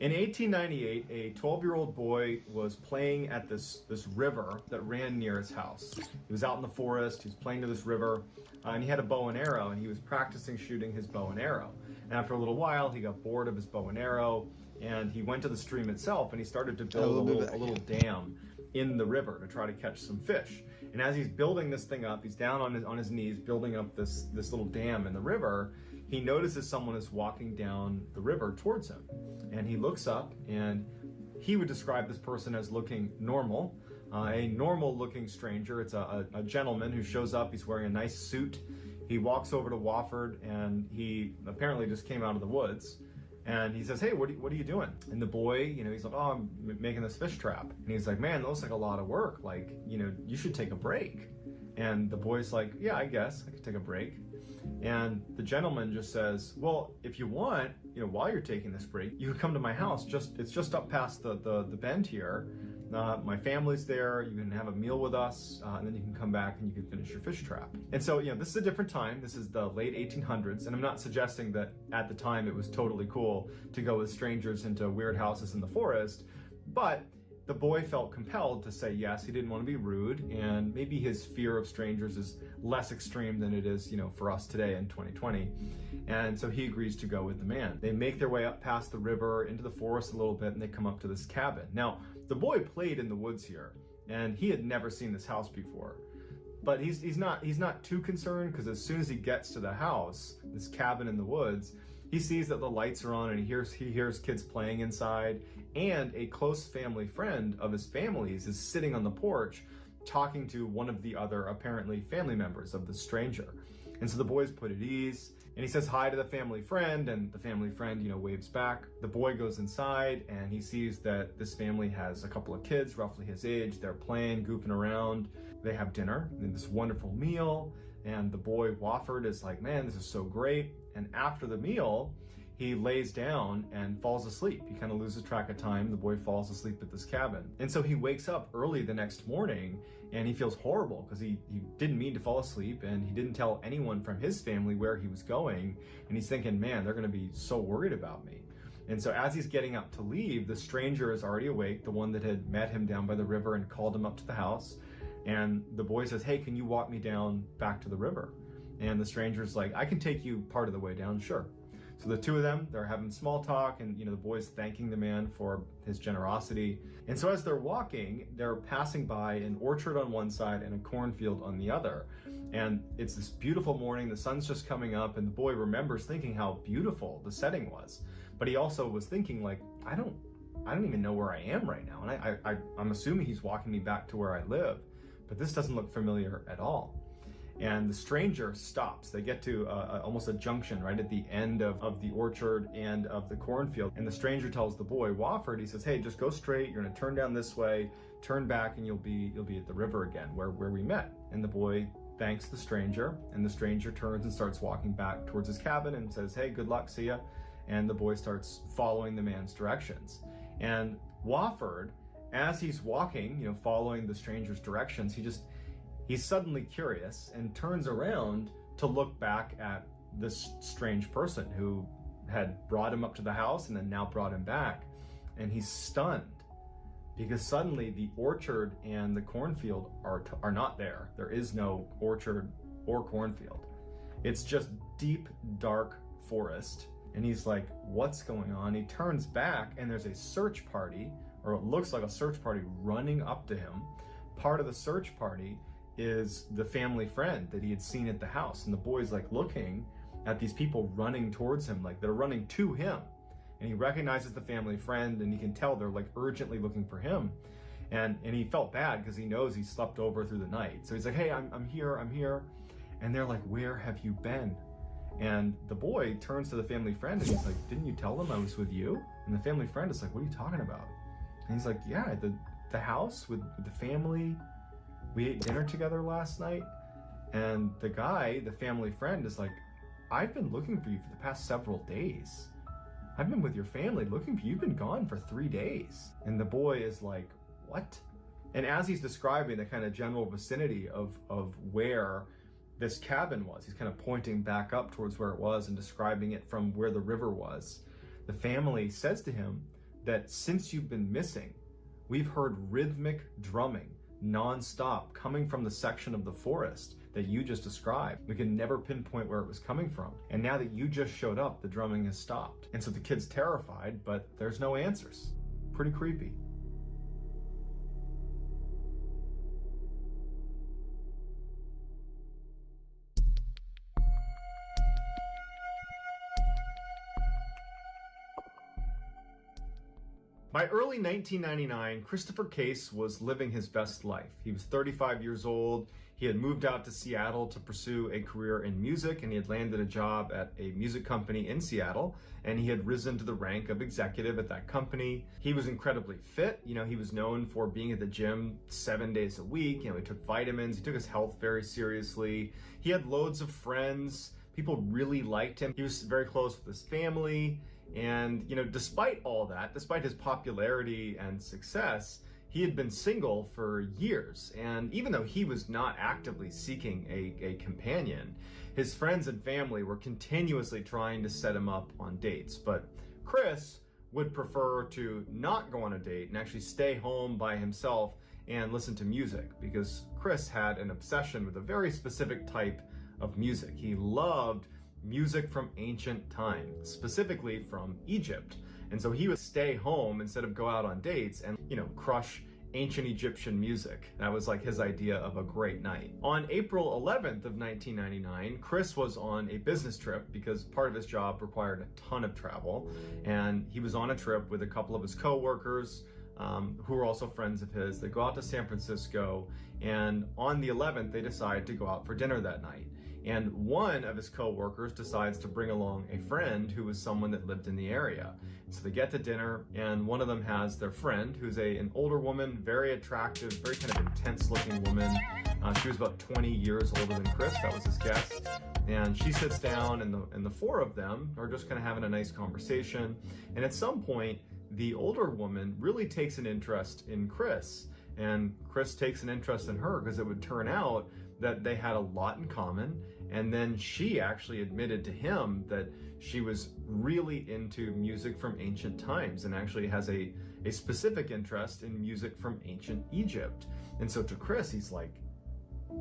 In 1898, a 12-year-old boy was playing at this river that ran near his house. He was out in the forest, he was playing to this river, and he had a bow and arrow, and he was practicing shooting his bow and arrow. And after a little while, he got bored of his bow and arrow, and he went to the stream itself, and he started to build a little dam in the river to try to catch some fish. And as he's building this thing up, he's down on his knees building up this little dam in the river. He notices someone is walking down the river towards him, and he looks up, and he would describe this person as looking normal, a normal-looking stranger. It's a gentleman who shows up. He's wearing a nice suit. He walks over to Wofford, and he apparently just came out of the woods. And he says, "Hey, what are you doing?" And the boy, he's like, "Oh, I'm making this fish trap." And he's like, "Man, that looks like a lot of work. Like, you should take a break." And the boy's like, "Yeah, I guess I could take a break." And the gentleman just says, "Well, if you want, while you're taking this break, you can come to my house. It's just up past the bend here. My family's there. You can have a meal with us, and then you can come back and you can finish your fish trap." And so, this is a different time. This is the late 1800s, and I'm not suggesting that at the time it was totally cool to go with strangers into weird houses in the forest, but the boy felt compelled to say yes. He didn't want to be rude, and maybe his fear of strangers is less extreme than it is, for us today in 2020. And so he agrees to go with the man. They make their way up past the river into the forest a little bit, and they come up to this cabin. Now, the boy played in the woods here, and he had never seen this house before. But he's not too concerned, because as soon as he gets to the house, this cabin in the woods, he sees that the lights are on, and he hears kids playing inside, and a close family friend of his family's is sitting on the porch talking to one of the other apparently family members of the stranger. And so the boy's put at ease, and he says hi to the family friend, and the family friend, waves back. The boy goes inside, and he sees that this family has a couple of kids roughly his age. They're playing, goofing around. They have dinner, and this wonderful meal, and the boy Wofford is like, "Man, this is so great." And after the meal, he lays down and falls asleep. He kind of loses track of time. The boy falls asleep at this cabin. And so he wakes up early the next morning and he feels horrible because he didn't mean to fall asleep and he didn't tell anyone from his family where he was going. And he's thinking, man, they're going to be so worried about me. And so as he's getting up to leave, the stranger is already awake, the one that had met him down by the river and called him up to the house. And the boy says, hey, can you walk me down back to the river? And the stranger's like, I can take you part of the way down, sure. So the two of them, they're having small talk and, the boy's thanking the man for his generosity. And so as they're walking, they're passing by an orchard on one side and a cornfield on the other. And it's this beautiful morning, the sun's just coming up, and the boy remembers thinking how beautiful the setting was. But he also was thinking like, I don't even know where I am right now. And I'm assuming he's walking me back to where I live, but this doesn't look familiar at all. And the stranger stops. They get to almost a junction right at the end of the orchard and of the cornfield. And the stranger tells the boy, Wofford, he says, hey, just go straight. You're gonna turn down this way, turn back, and you'll be at the river again, where we met. And the boy thanks the stranger, and the stranger turns and starts walking back towards his cabin and says, hey, good luck, see ya. And the boy starts following the man's directions. And Wofford, as he's walking, following the stranger's directions, he's suddenly curious and turns around to look back at this strange person who had brought him up to the house and then now brought him back. And he's stunned because suddenly the orchard and the cornfield are not there. There is no orchard or cornfield. It's just deep, dark forest. And he's like, what's going on? He turns back and there's a search party, or it looks like a search party, running up to him. Part of the search party is the family friend that he had seen at the house. And the boy's like looking at these people running towards him, like they're running to him. And he recognizes the family friend and he can tell they're like urgently looking for him. And he felt bad because he knows he slept over through the night. So he's like, hey, I'm here. And they're like, where have you been? And the boy turns to the family friend and he's like, didn't you tell them I was with you? And the family friend is like, what are you talking about? And he's like, yeah, the house with the family. We ate dinner together last night. And the family friend is like, I've been looking for you for the past several days. I've been with your family looking for you. You've been gone for 3 days. And the boy is like, what? And as he's describing the kind of general vicinity of where this cabin was, he's kind of pointing back up towards where it was and describing it from where the river was. The family says to him that since you've been missing, we've heard rhythmic drumming non-stop coming from the section of the forest that you just described. We can never pinpoint where it was coming from. And now that you just showed up, the drumming has stopped. And so the kid's terrified, but there's no answers. Pretty creepy. By early 1999, Christopher Case was living his best life. He was 35 years old. He had moved out to Seattle to pursue a career in music, and he had landed a job at a music company in Seattle, and he had risen to the rank of executive at that company. He was incredibly fit. He was known for being at the gym 7 days a week. He took vitamins. He took his health very seriously. He had loads of friends. People really liked him. He was very close with his family. And, despite all that, despite his popularity and success, he had been single for years. And even though he was not actively seeking a companion, his friends and family were continuously trying to set him up on dates. But Chris would prefer to not go on a date and actually stay home by himself and listen to music, because Chris had an obsession with a very specific type of music. He loved music from ancient times, specifically from Egypt. And so he would stay home instead of go out on dates and, crush ancient Egyptian music. That was like his idea of a great night. On April 11th of 1999, Chris was on a business trip because part of his job required a ton of travel. And he was on a trip with a couple of his coworkers who were also friends of his. They go out to San Francisco, and on the 11th, they decide to go out for dinner that night. And one of his co-workers decides to bring along a friend who was someone that lived in the area. So they get to dinner, and one of them has their friend, who's an older woman, very attractive, very kind of intense-looking woman. She was about 20 years older than Chris. That was his guess. And she sits down, and the four of them are just kind of having a nice conversation. And at some point, the older woman really takes an interest in Chris, and Chris takes an interest in her, because it would turn out that they had a lot in common. And then she actually admitted to him that she was really into music from ancient times, and actually has a specific interest in music from ancient Egypt. And so to Chris, he's like,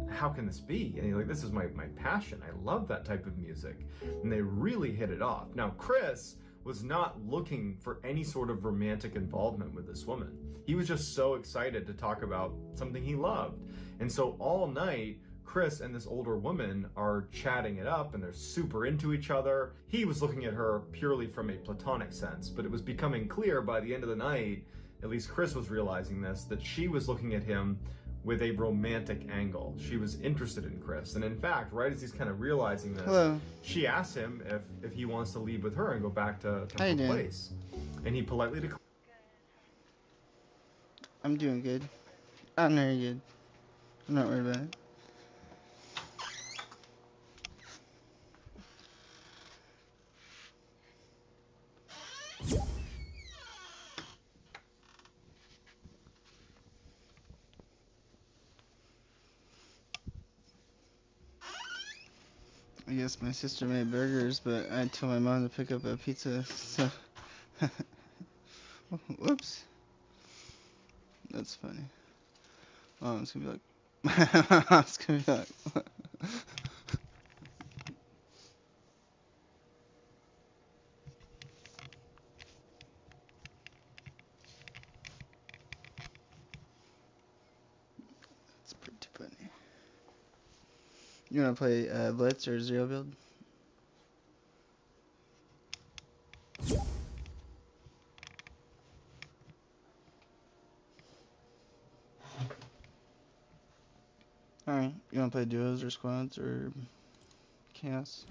how can this be? And he's like, this is my passion. I love that type of music. And they really hit it off. Now, Chris was not looking for any sort of romantic involvement with this woman. He was just so excited to talk about something he loved. And so all night, Chris and this older woman are chatting it up, and they're super into each other. He was looking at her purely from a platonic sense, but it was becoming clear by the end of the night, at least Chris was realizing this, that she was looking at him with a romantic angle. She was interested in Chris. And in fact, right as he's kind of realizing this, she asks him if he wants to leave with her and go back to her place. And he politely declined. I'm doing good. I'm very good. I'm not worried about it. I guess my sister made burgers, but I told my mom to pick up a pizza, so... Whoops. That's funny. Mom's gonna be like... Mom's gonna be like... That's pretty funny. You wanna play Blitz or Zero Build? Alright, you wanna play duos or squads or chaos?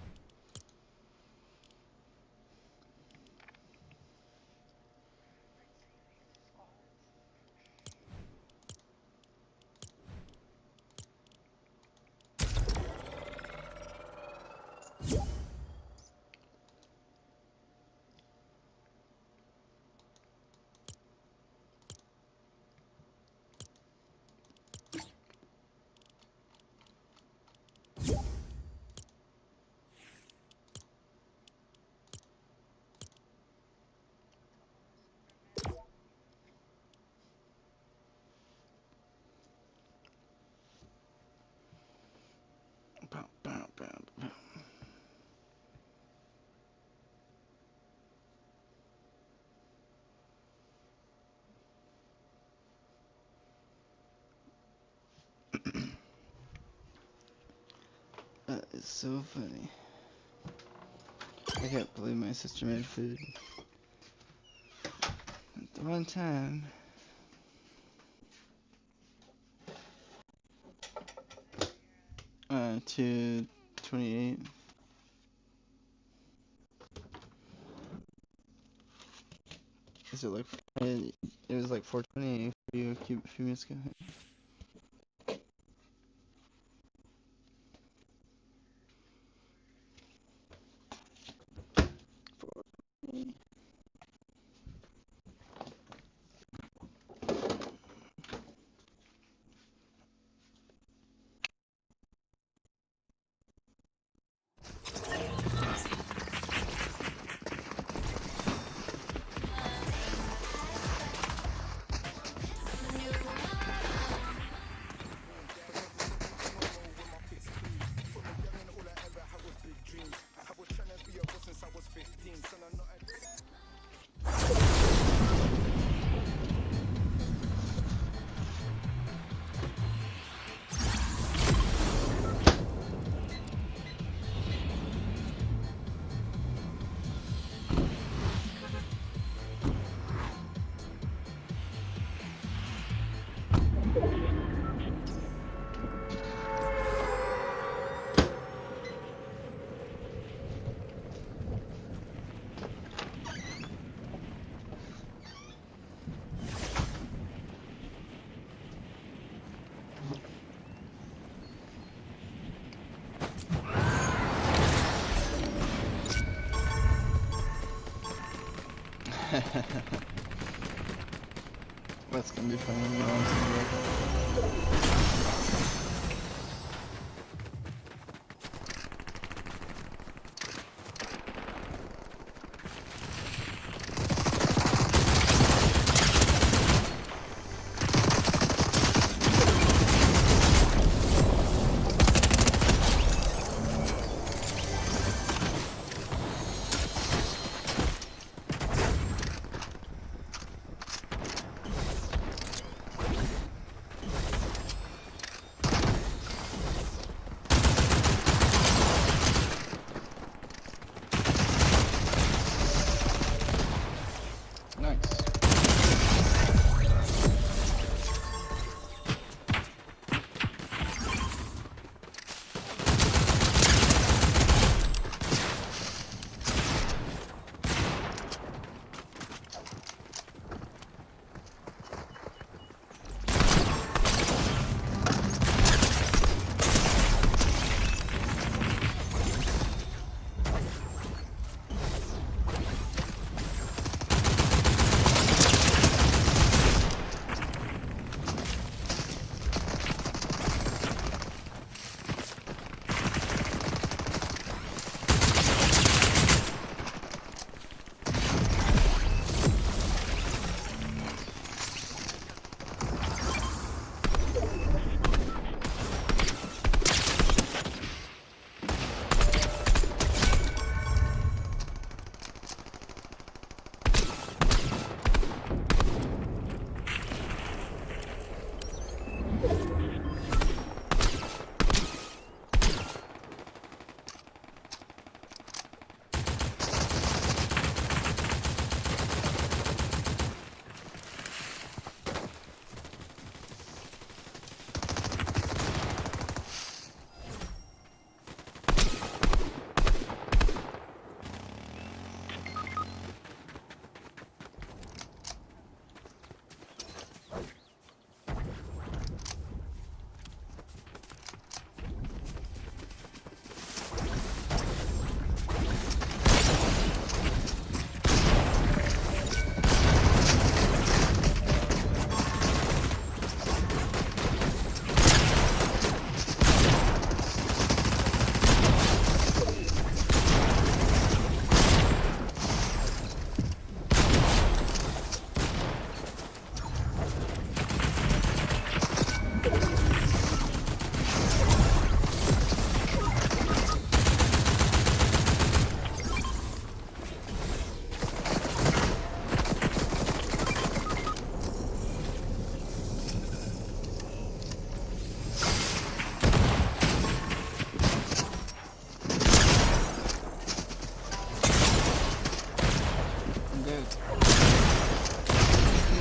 That is so funny. I can't believe my sister made food. At the one time. $2.28. Is it like... It was like $4.28 for you a few minutes ago. That's gonna be funny when no one's gonna be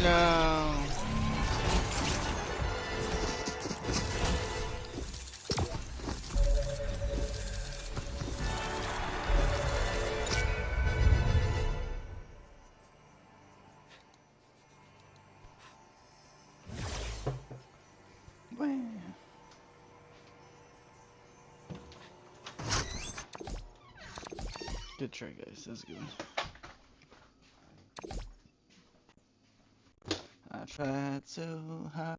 No. Good try, guys. That's good. I tried so hard.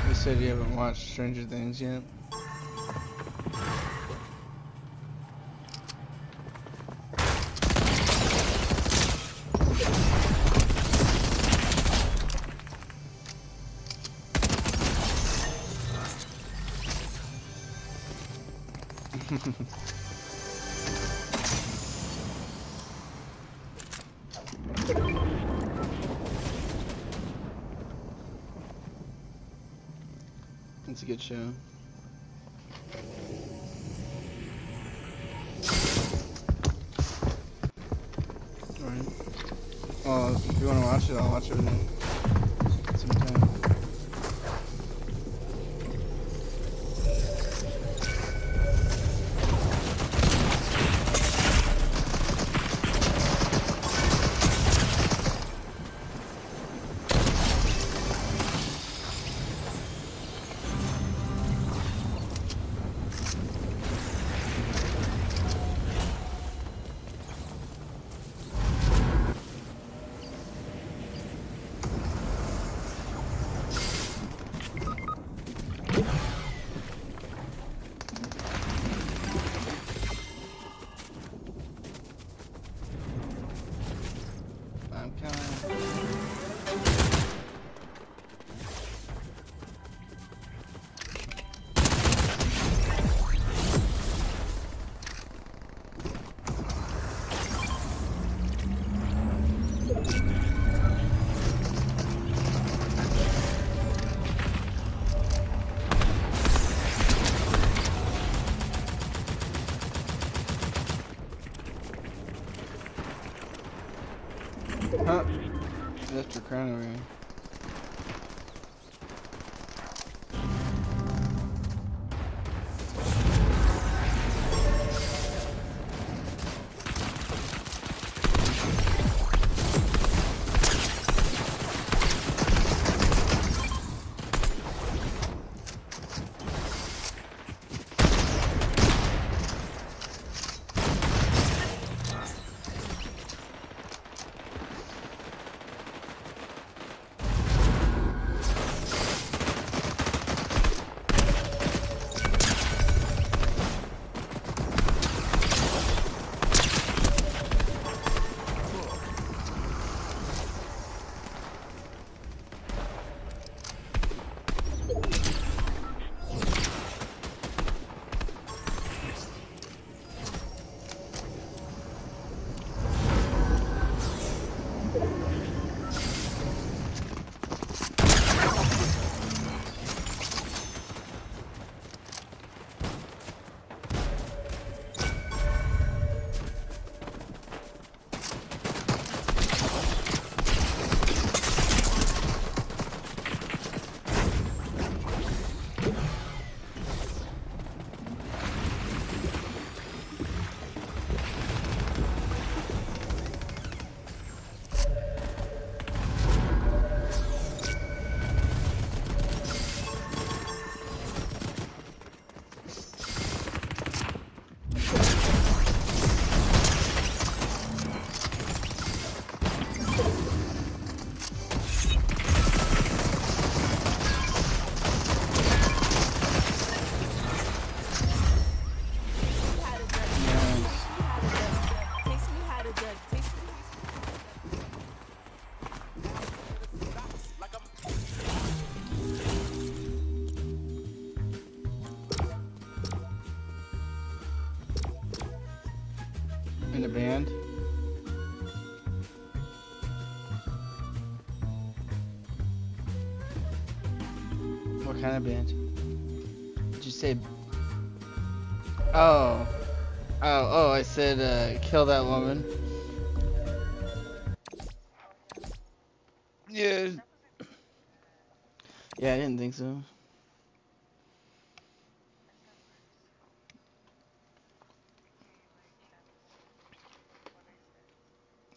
You said you haven't watched Stranger Things yet? It's a good show. Alright. Well, if you want to watch it, I'll watch it sometime. I'm coming. Huh? Left your crown over here. In a band? What kind of band? Did you say? Oh. Oh, I said, kill that woman. Yeah. Yeah, I didn't think so.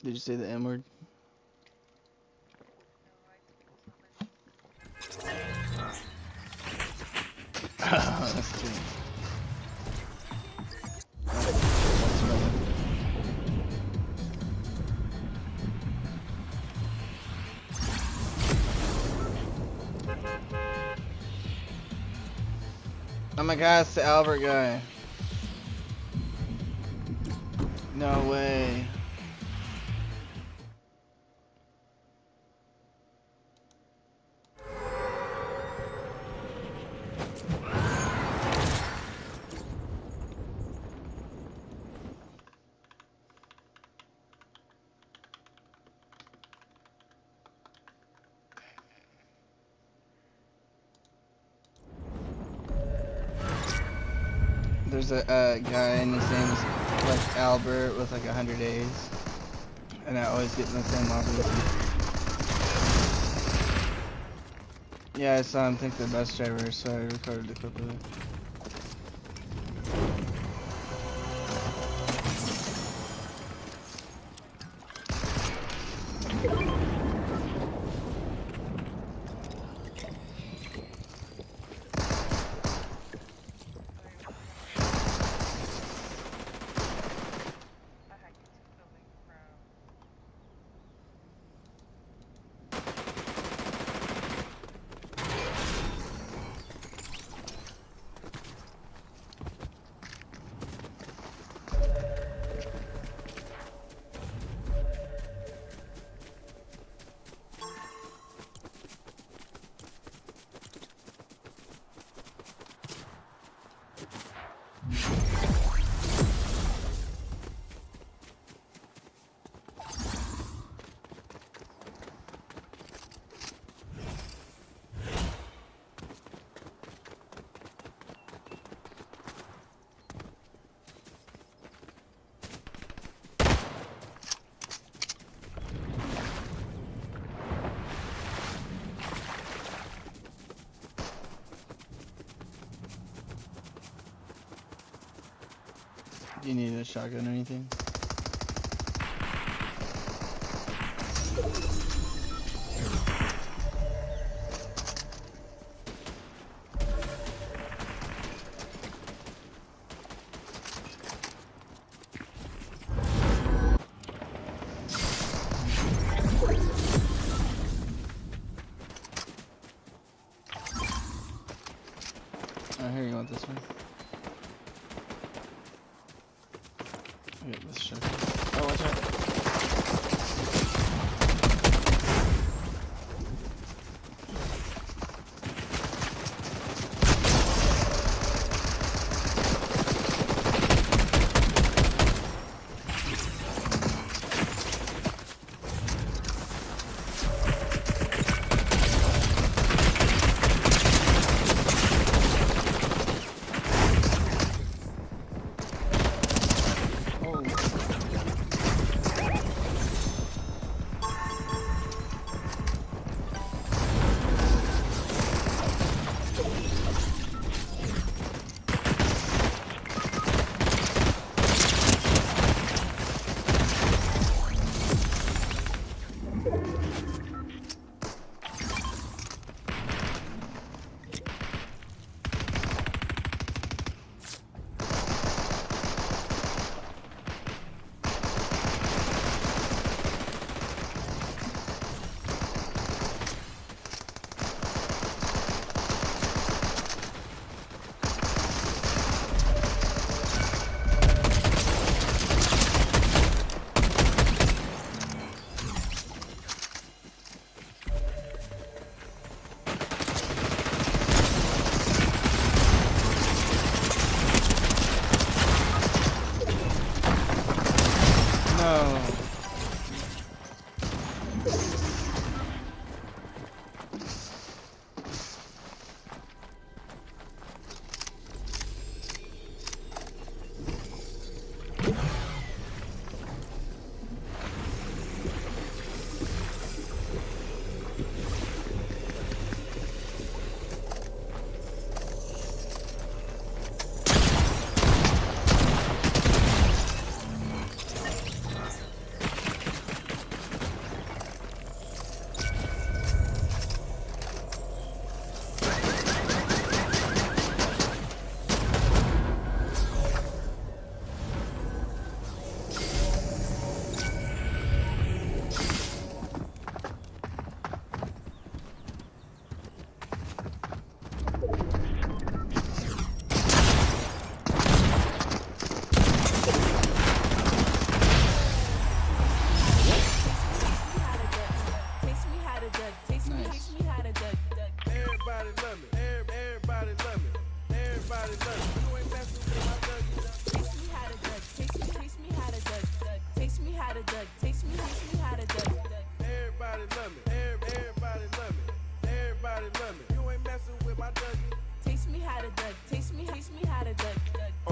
Did you say the M word? That's true. Oh my god, it's the Albert guy. No way. There's a guy and his name's like Albert with like 100 A's, and I always get in the same lobby with him. Yeah, I saw him think the best driver, so I recorded the clip of it. Do you need a shotgun or anything? Oh, here, you want this one? I got this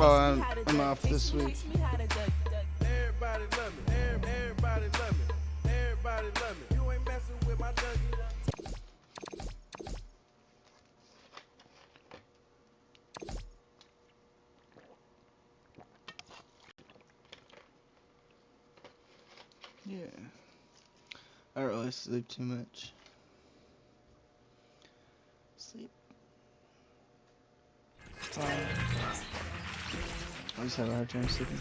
Oh, I'm off this week. Everybody love me. Everybody love me. Everybody love me. You ain't messing with my junkie. Yeah. I don't really sleep too much. Sleep. Fine. I just have a hard time sleeping.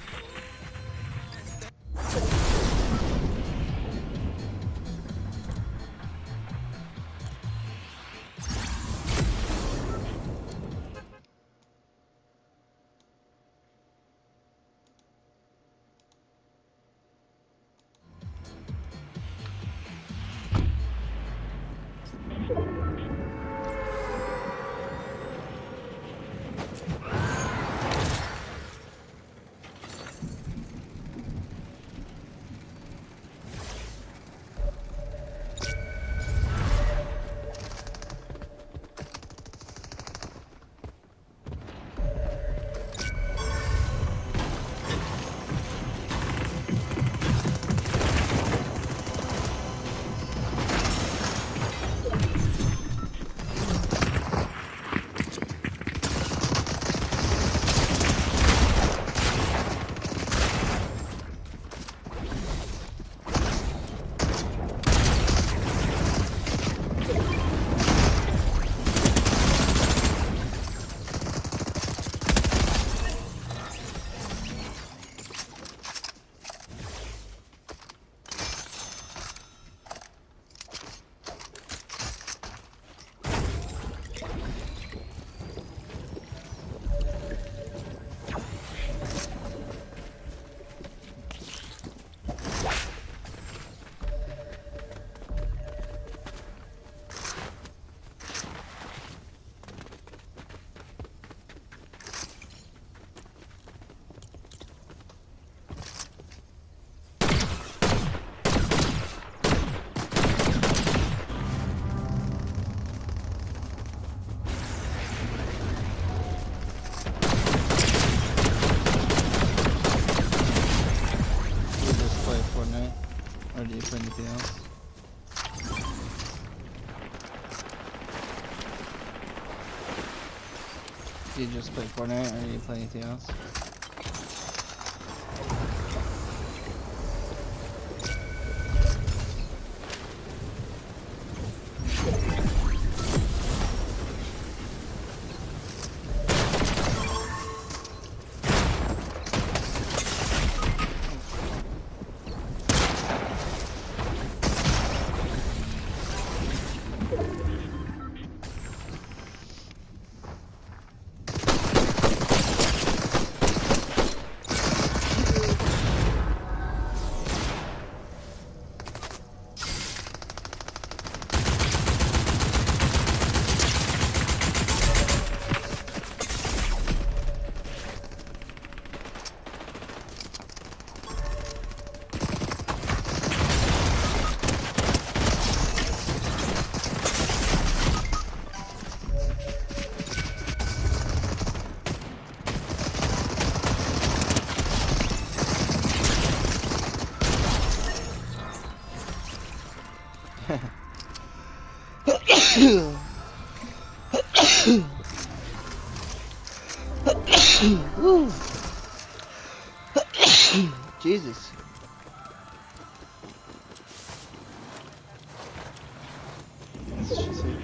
Fortnite, or do you play anything else? Do you just play Fortnite, or do you play anything else? Jesus. That's just it.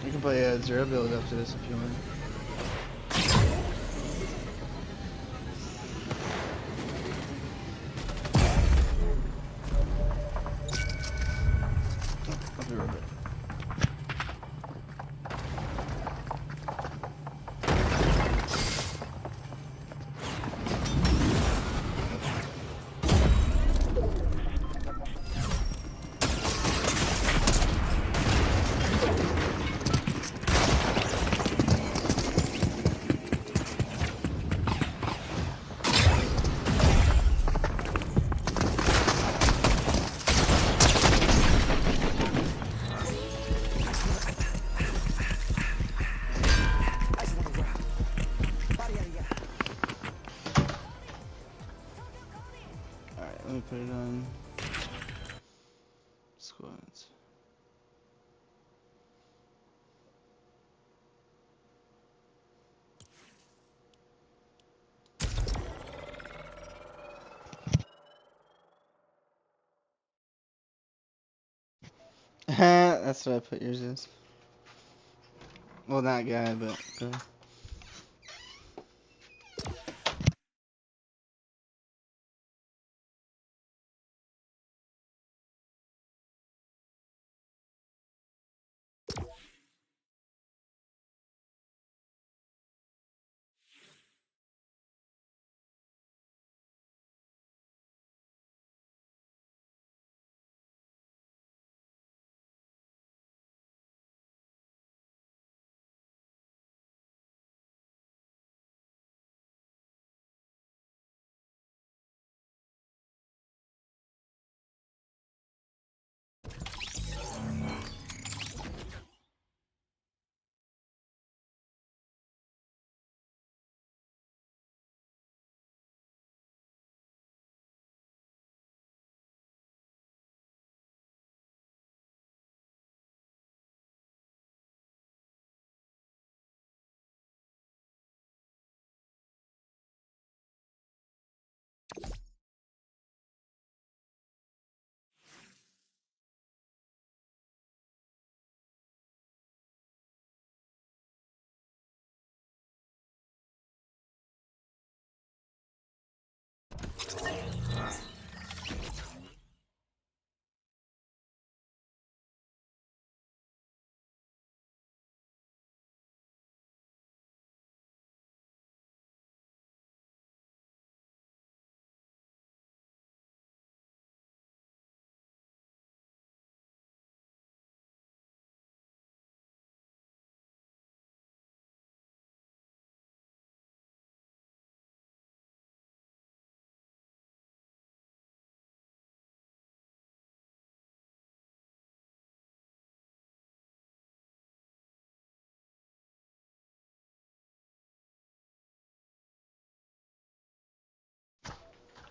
You can play a zero build after this if you want. I'll be right back. That's what I put yours is. Well, not guy, but girl.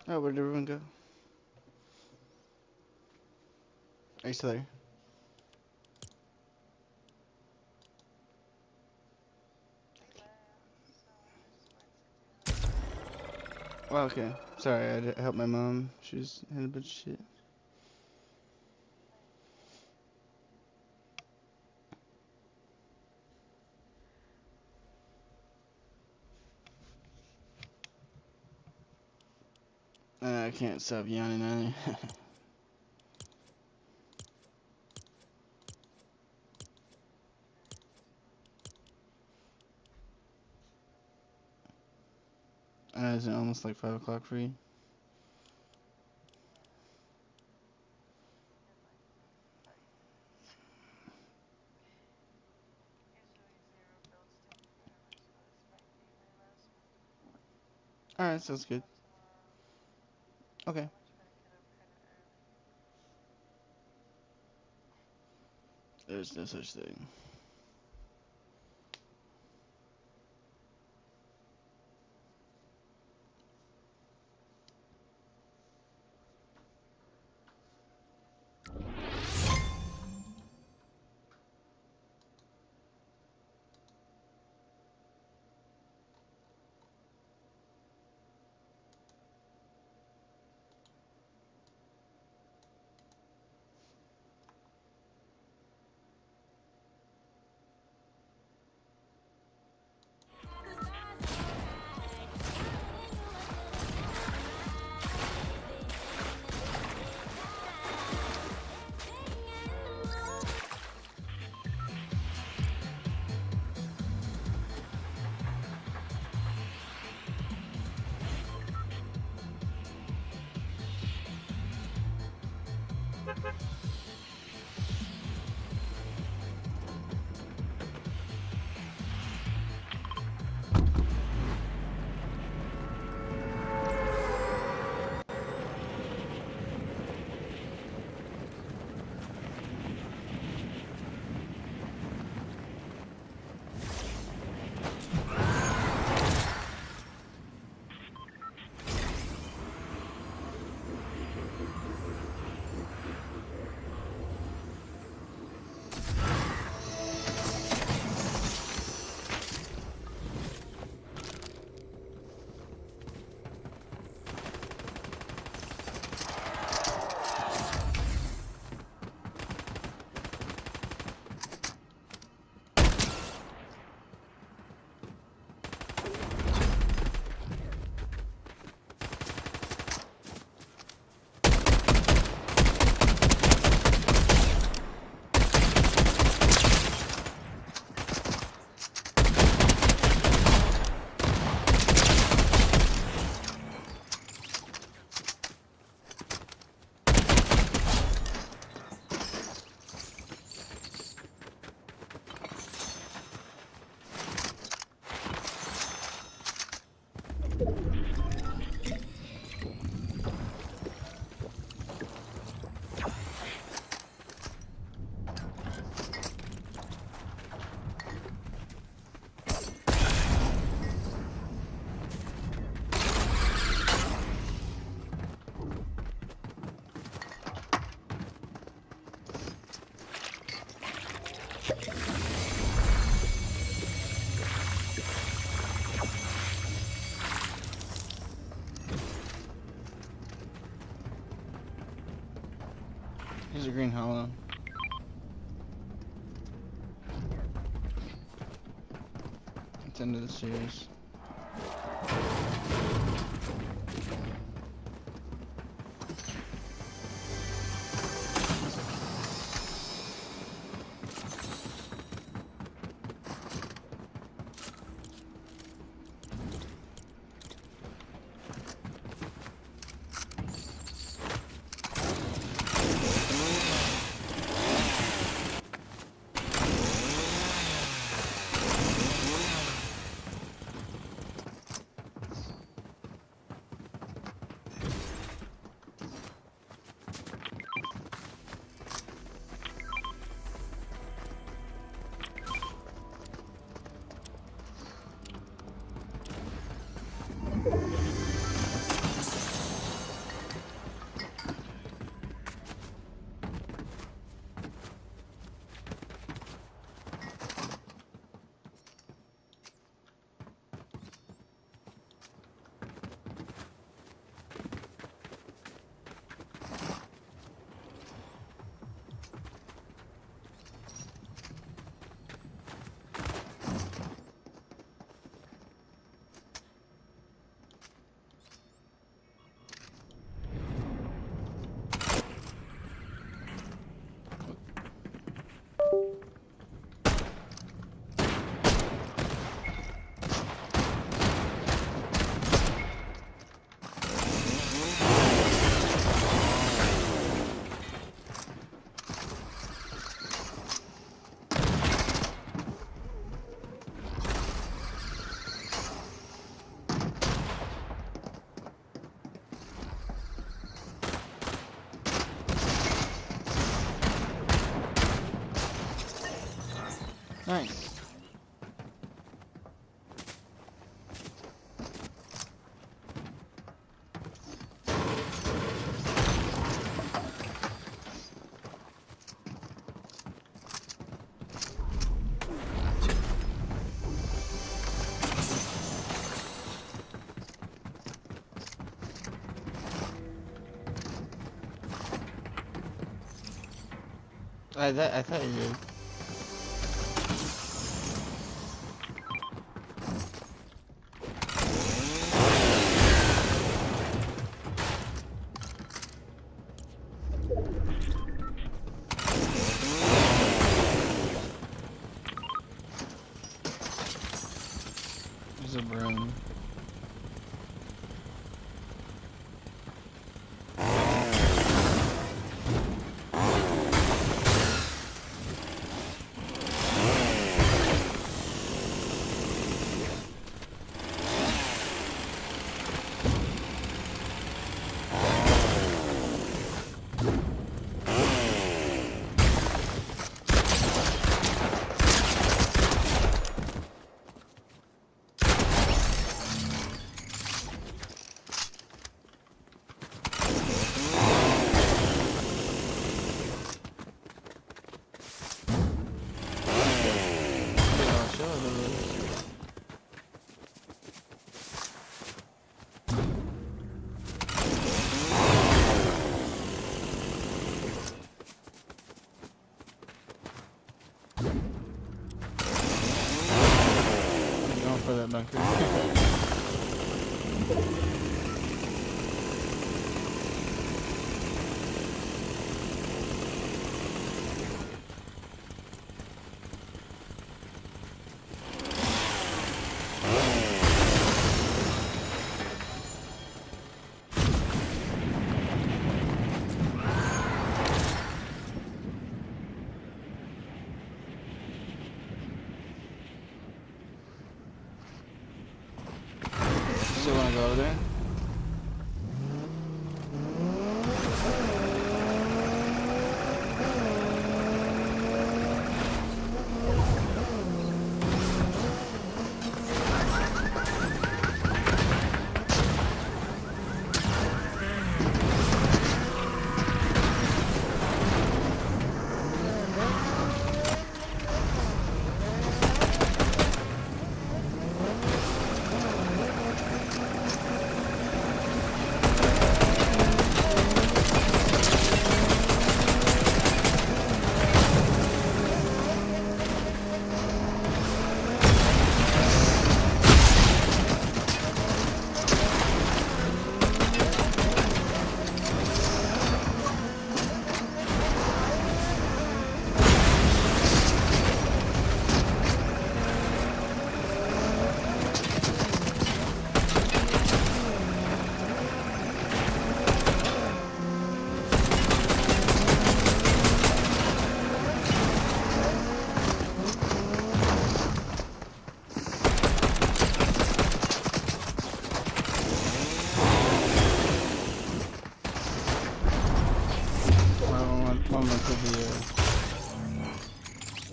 Oh, where did everyone go? Are you still there? Well, okay. Sorry, I had to help my mom. She's had a bunch of shit. I can't stop yawning either. I know it's almost like 5 o'clock for you. Alright, sounds good. Okay. There's no such thing. Green Hollow. It's end of the series. Nice. I thought you did. There's a broom. For that bunker. Still wanna go over there?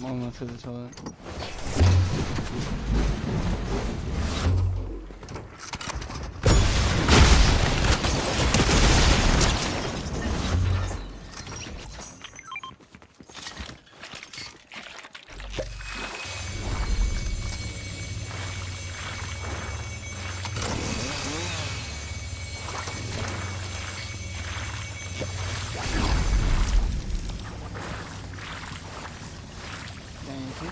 One went through the toilet. Thank you.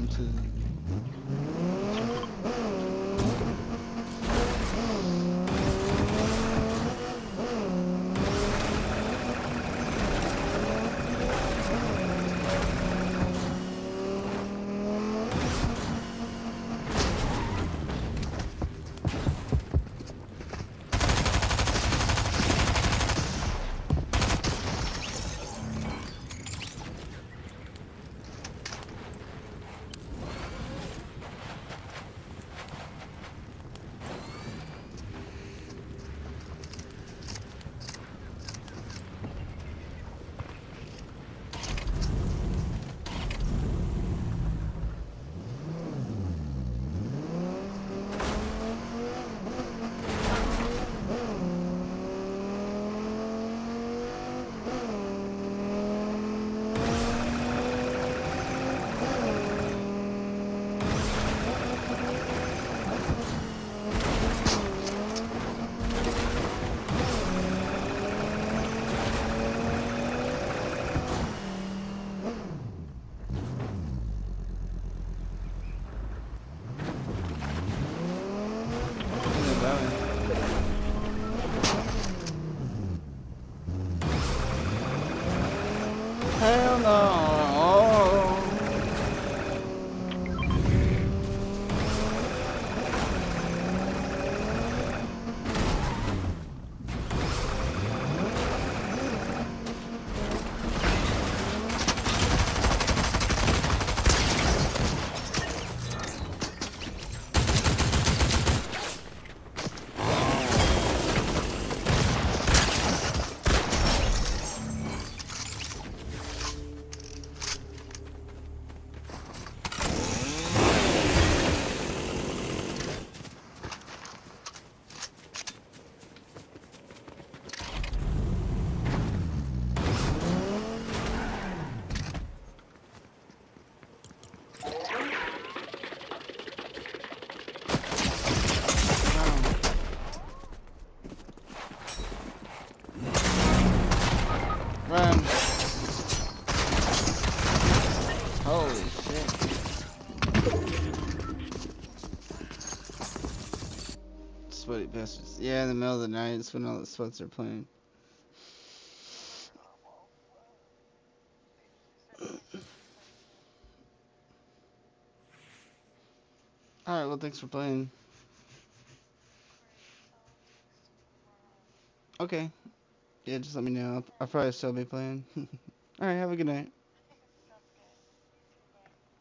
To hell no. Run. Holy shit. Sweaty bastards. Yeah, in the middle of the night, it's when all the sweats are playing. Alright, well, thanks for playing. Okay. Yeah, just let me know. I'll probably still be playing. Alright, have a good night.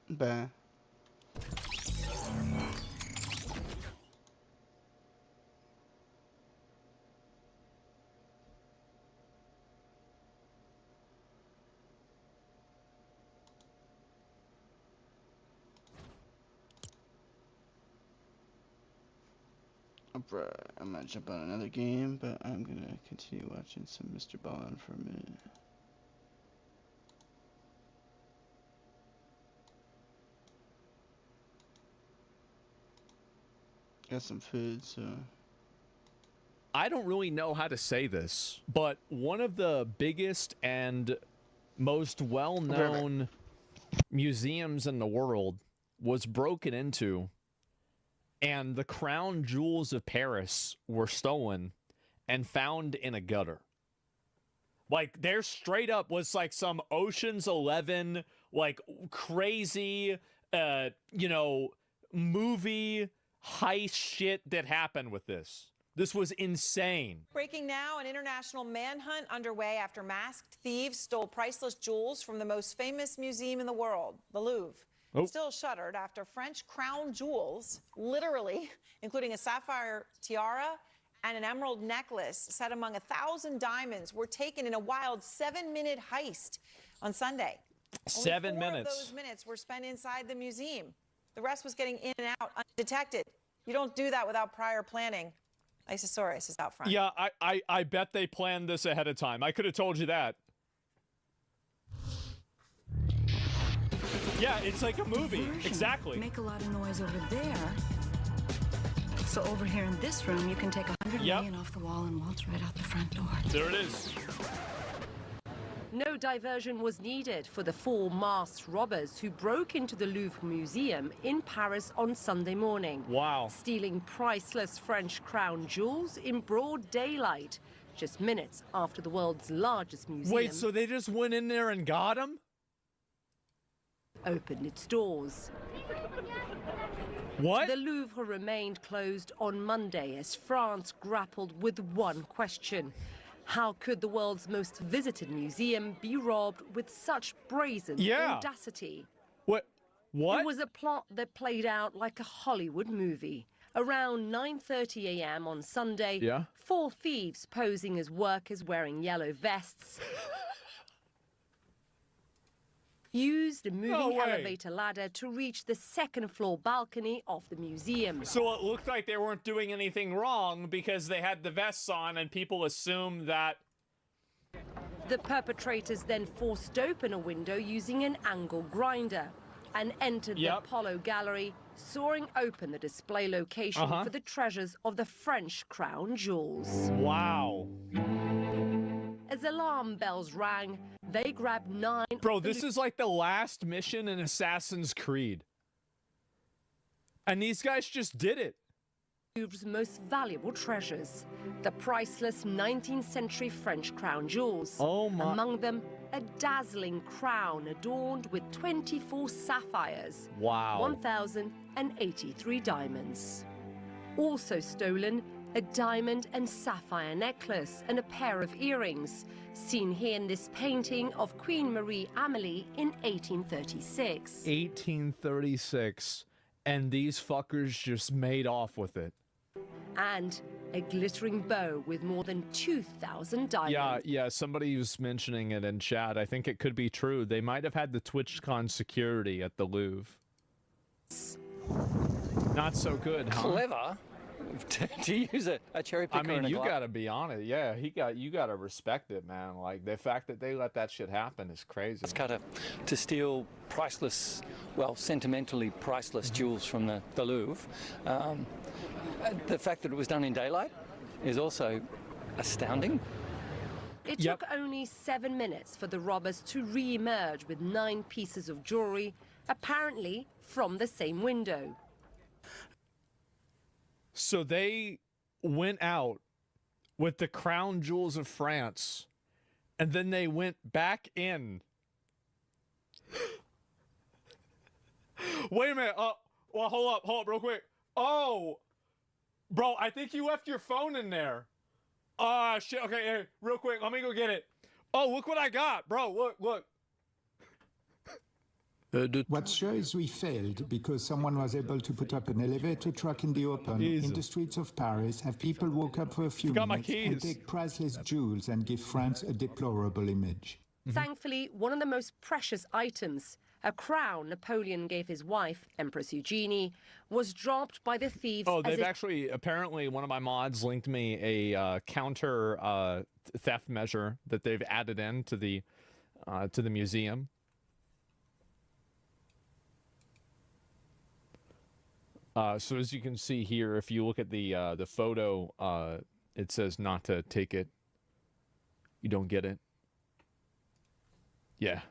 Bye. Alright, I might jump on another game, but I'm gonna continue watching some Mr. Bond for a minute. Got some food, so... I don't really know how to say this, but one of the biggest and most well-known museums in the world was broken into, and the crown jewels of Paris were stolen and found in a gutter. Like, there straight up was like some Ocean's 11, like crazy, you know, movie heist shit that happened with this. This was insane. Breaking now, an international manhunt underway after masked thieves stole priceless jewels from the most famous museum in the world, the Louvre. Oh. Still shuttered after French crown jewels, literally, including a sapphire tiara and an emerald necklace set among 1,000 diamonds, were taken in a wild 7-minute heist on Sunday. 7 Only 4 minutes. of those minutes were spent inside the museum. The rest was getting in and out undetected. You don't do that without prior planning. Isosaurus is out front. Yeah, I bet they planned this ahead of time. I could have told you that. Yeah, it's like a movie. Exactly. Make a lot of noise over there. So over here in this room, you can take 100 million off the wall and waltz right out the front door. There it is. No diversion was needed for the 4 masked robbers who broke into the Louvre Museum in Paris on Sunday morning. Wow. Stealing priceless French crown jewels in broad daylight, just minutes after the world's largest museum Wait, so they just went in there and got him? opened its doors. What? The Louvre remained closed on Monday as France grappled with one question. How could the world's most visited museum be robbed with such brazen audacity? What? It was a plot that played out like a Hollywood movie. Around 9:30 a.m. on Sunday, 4 thieves posing as workers wearing yellow vests used a moving elevator ladder to reach the second-floor balcony of the museum. So it looked like they weren't doing anything wrong because they had the vests on and people assumed that... The perpetrators then forced open a window using an angle grinder and entered the Apollo Gallery, sawing open the display location for the treasures of the French crown jewels. Wow. As alarm bells rang, they grabbed 9... Bro, this is like the last mission in Assassin's Creed. And these guys just did it. Louvre's most valuable treasures, the priceless 19th century French crown jewels. Oh my. Among them, a dazzling crown adorned with 24 sapphires. Wow. 1,083 diamonds. Also stolen, a diamond and sapphire necklace and a pair of earrings, seen here in this painting of Queen Marie Amélie in 1836. 1836. And these fuckers just made off with it. And a glittering bow with more than 2,000 diamonds. Yeah, somebody was mentioning it in chat. I think it could be true. They might have had the TwitchCon security at the Louvre. Not so good, huh? Clever to use a cherry picker. I mean, in a you glass. gotta be on it. Yeah, you gotta respect it, man. Like, the fact that they let that shit happen is crazy. It's kind of to steal priceless, well, sentimentally priceless jewels from the Louvre. The fact that it was done in daylight is also astounding. It took only 7 minutes for the robbers to re-emerge with 9 pieces of jewelry, apparently from the same window. So they went out with the crown jewels of France, and then they went back in. Wait a minute. Well, hold up real quick. Oh, bro, I think you left your phone in there. Shit. Okay, hey, real quick, let me go get it. Oh, look what I got, bro. Look. What's sure is we failed because someone was able to put up an elevator truck in the open in the streets of Paris, have people woke up for a few minutes and take priceless jewels and give France a deplorable image. Thankfully, one of the most precious items, a crown Napoleon gave his wife, Empress Eugenie, was dropped by the thieves. Oh, they've actually, apparently one of my mods linked me a counter theft measure that they've added in to the museum. So as you can see here, if you look at the photo, it says not to take it. You don't get it. Yeah.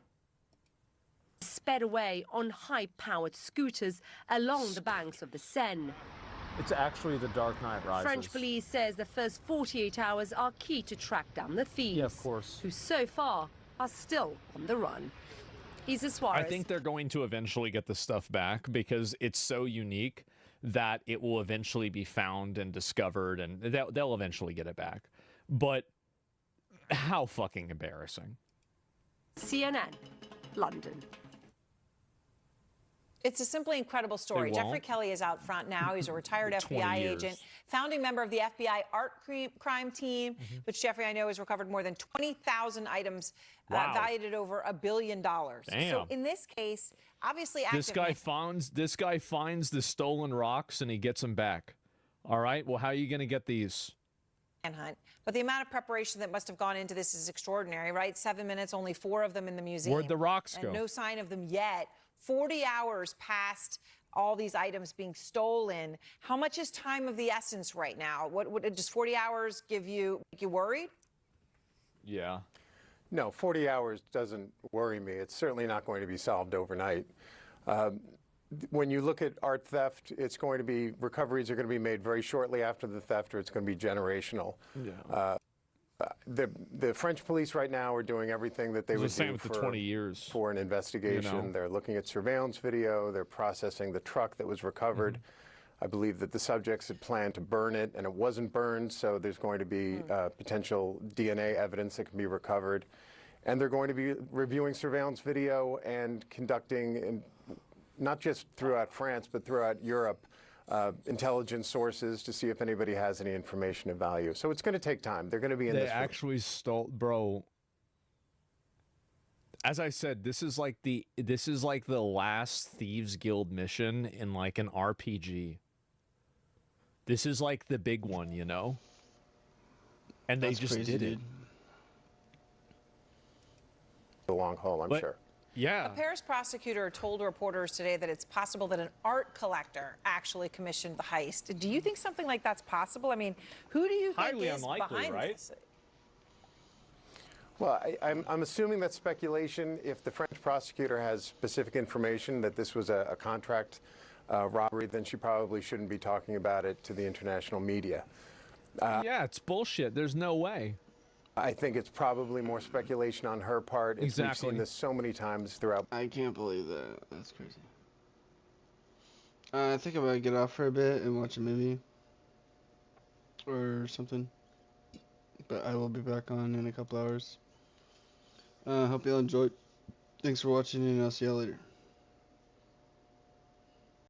sped away on high-powered scooters along the banks of the Seine. It's actually The Dark Knight Rises. French police says the first 48 hours are key to track down the thieves. Yeah, of course. Who so far are still on the run. Isa Suarez. I think they're going to eventually get the stuff back because it's so unique that it will eventually be found and discovered, and they'll eventually get it back. But how fucking embarrassing. CNN, London. It's a simply incredible story. Jeffrey Kelly is out front now. He's a retired FBI agent, founding member of the FBI art crime team, which, Jeffrey, I know has recovered more than 20,000 items valued at over $1 billion. Damn. So in this case, obviously, this guy finds the stolen rocks and he gets them back. All right. Well, how are you going to get these? Hunt. But the amount of preparation that must have gone into this is extraordinary, right? 7 minutes, only 4 of them in the museum. Where'd the rocks go? And no sign of them yet. 40 hours past all these items being stolen. How much is time of the essence right now? What does 40 hours make you worried? Yeah. No, 40 hours doesn't worry me. It's certainly not going to be solved overnight. When you look at art theft, recoveries are going to be made very shortly after the theft, or it's going to be generational. Yeah. The French police right now are doing everything that they would do for 20 years. For an investigation. You know? They're looking at surveillance video. They're processing the truck that was recovered. I believe that the subjects had planned to burn it, and it wasn't burned, so there's going to be potential DNA evidence that can be recovered. And they're going to be reviewing surveillance video and conducting, not just throughout France, but throughout Europe, intelligence sources to see if anybody has any information of value. So it's going to take time. They're going to be in this. They actually stole, bro. As I said, this is like the last Thieves Guild mission in like an RPG. This is like the big one, you know. And they just did it. The long haul, I'm sure. Yeah. A Paris prosecutor told reporters today that it's possible that an art collector actually commissioned the heist. Do you think something like that's possible? I mean, who do you think is behind this? Well, I'm assuming that's speculation. If the French prosecutor has specific information that this was a contract robbery, then she probably shouldn't be talking about it to the international media. Yeah, it's bullshit. There's no way. I think it's probably more speculation on her part. We've seen this so many times throughout. I can't believe that. That's crazy. I think I'm gonna get off for a bit and watch a movie or something. But I will be back on in a couple hours. Hope you all enjoyed. Thanks for watching, and I'll see y'all later.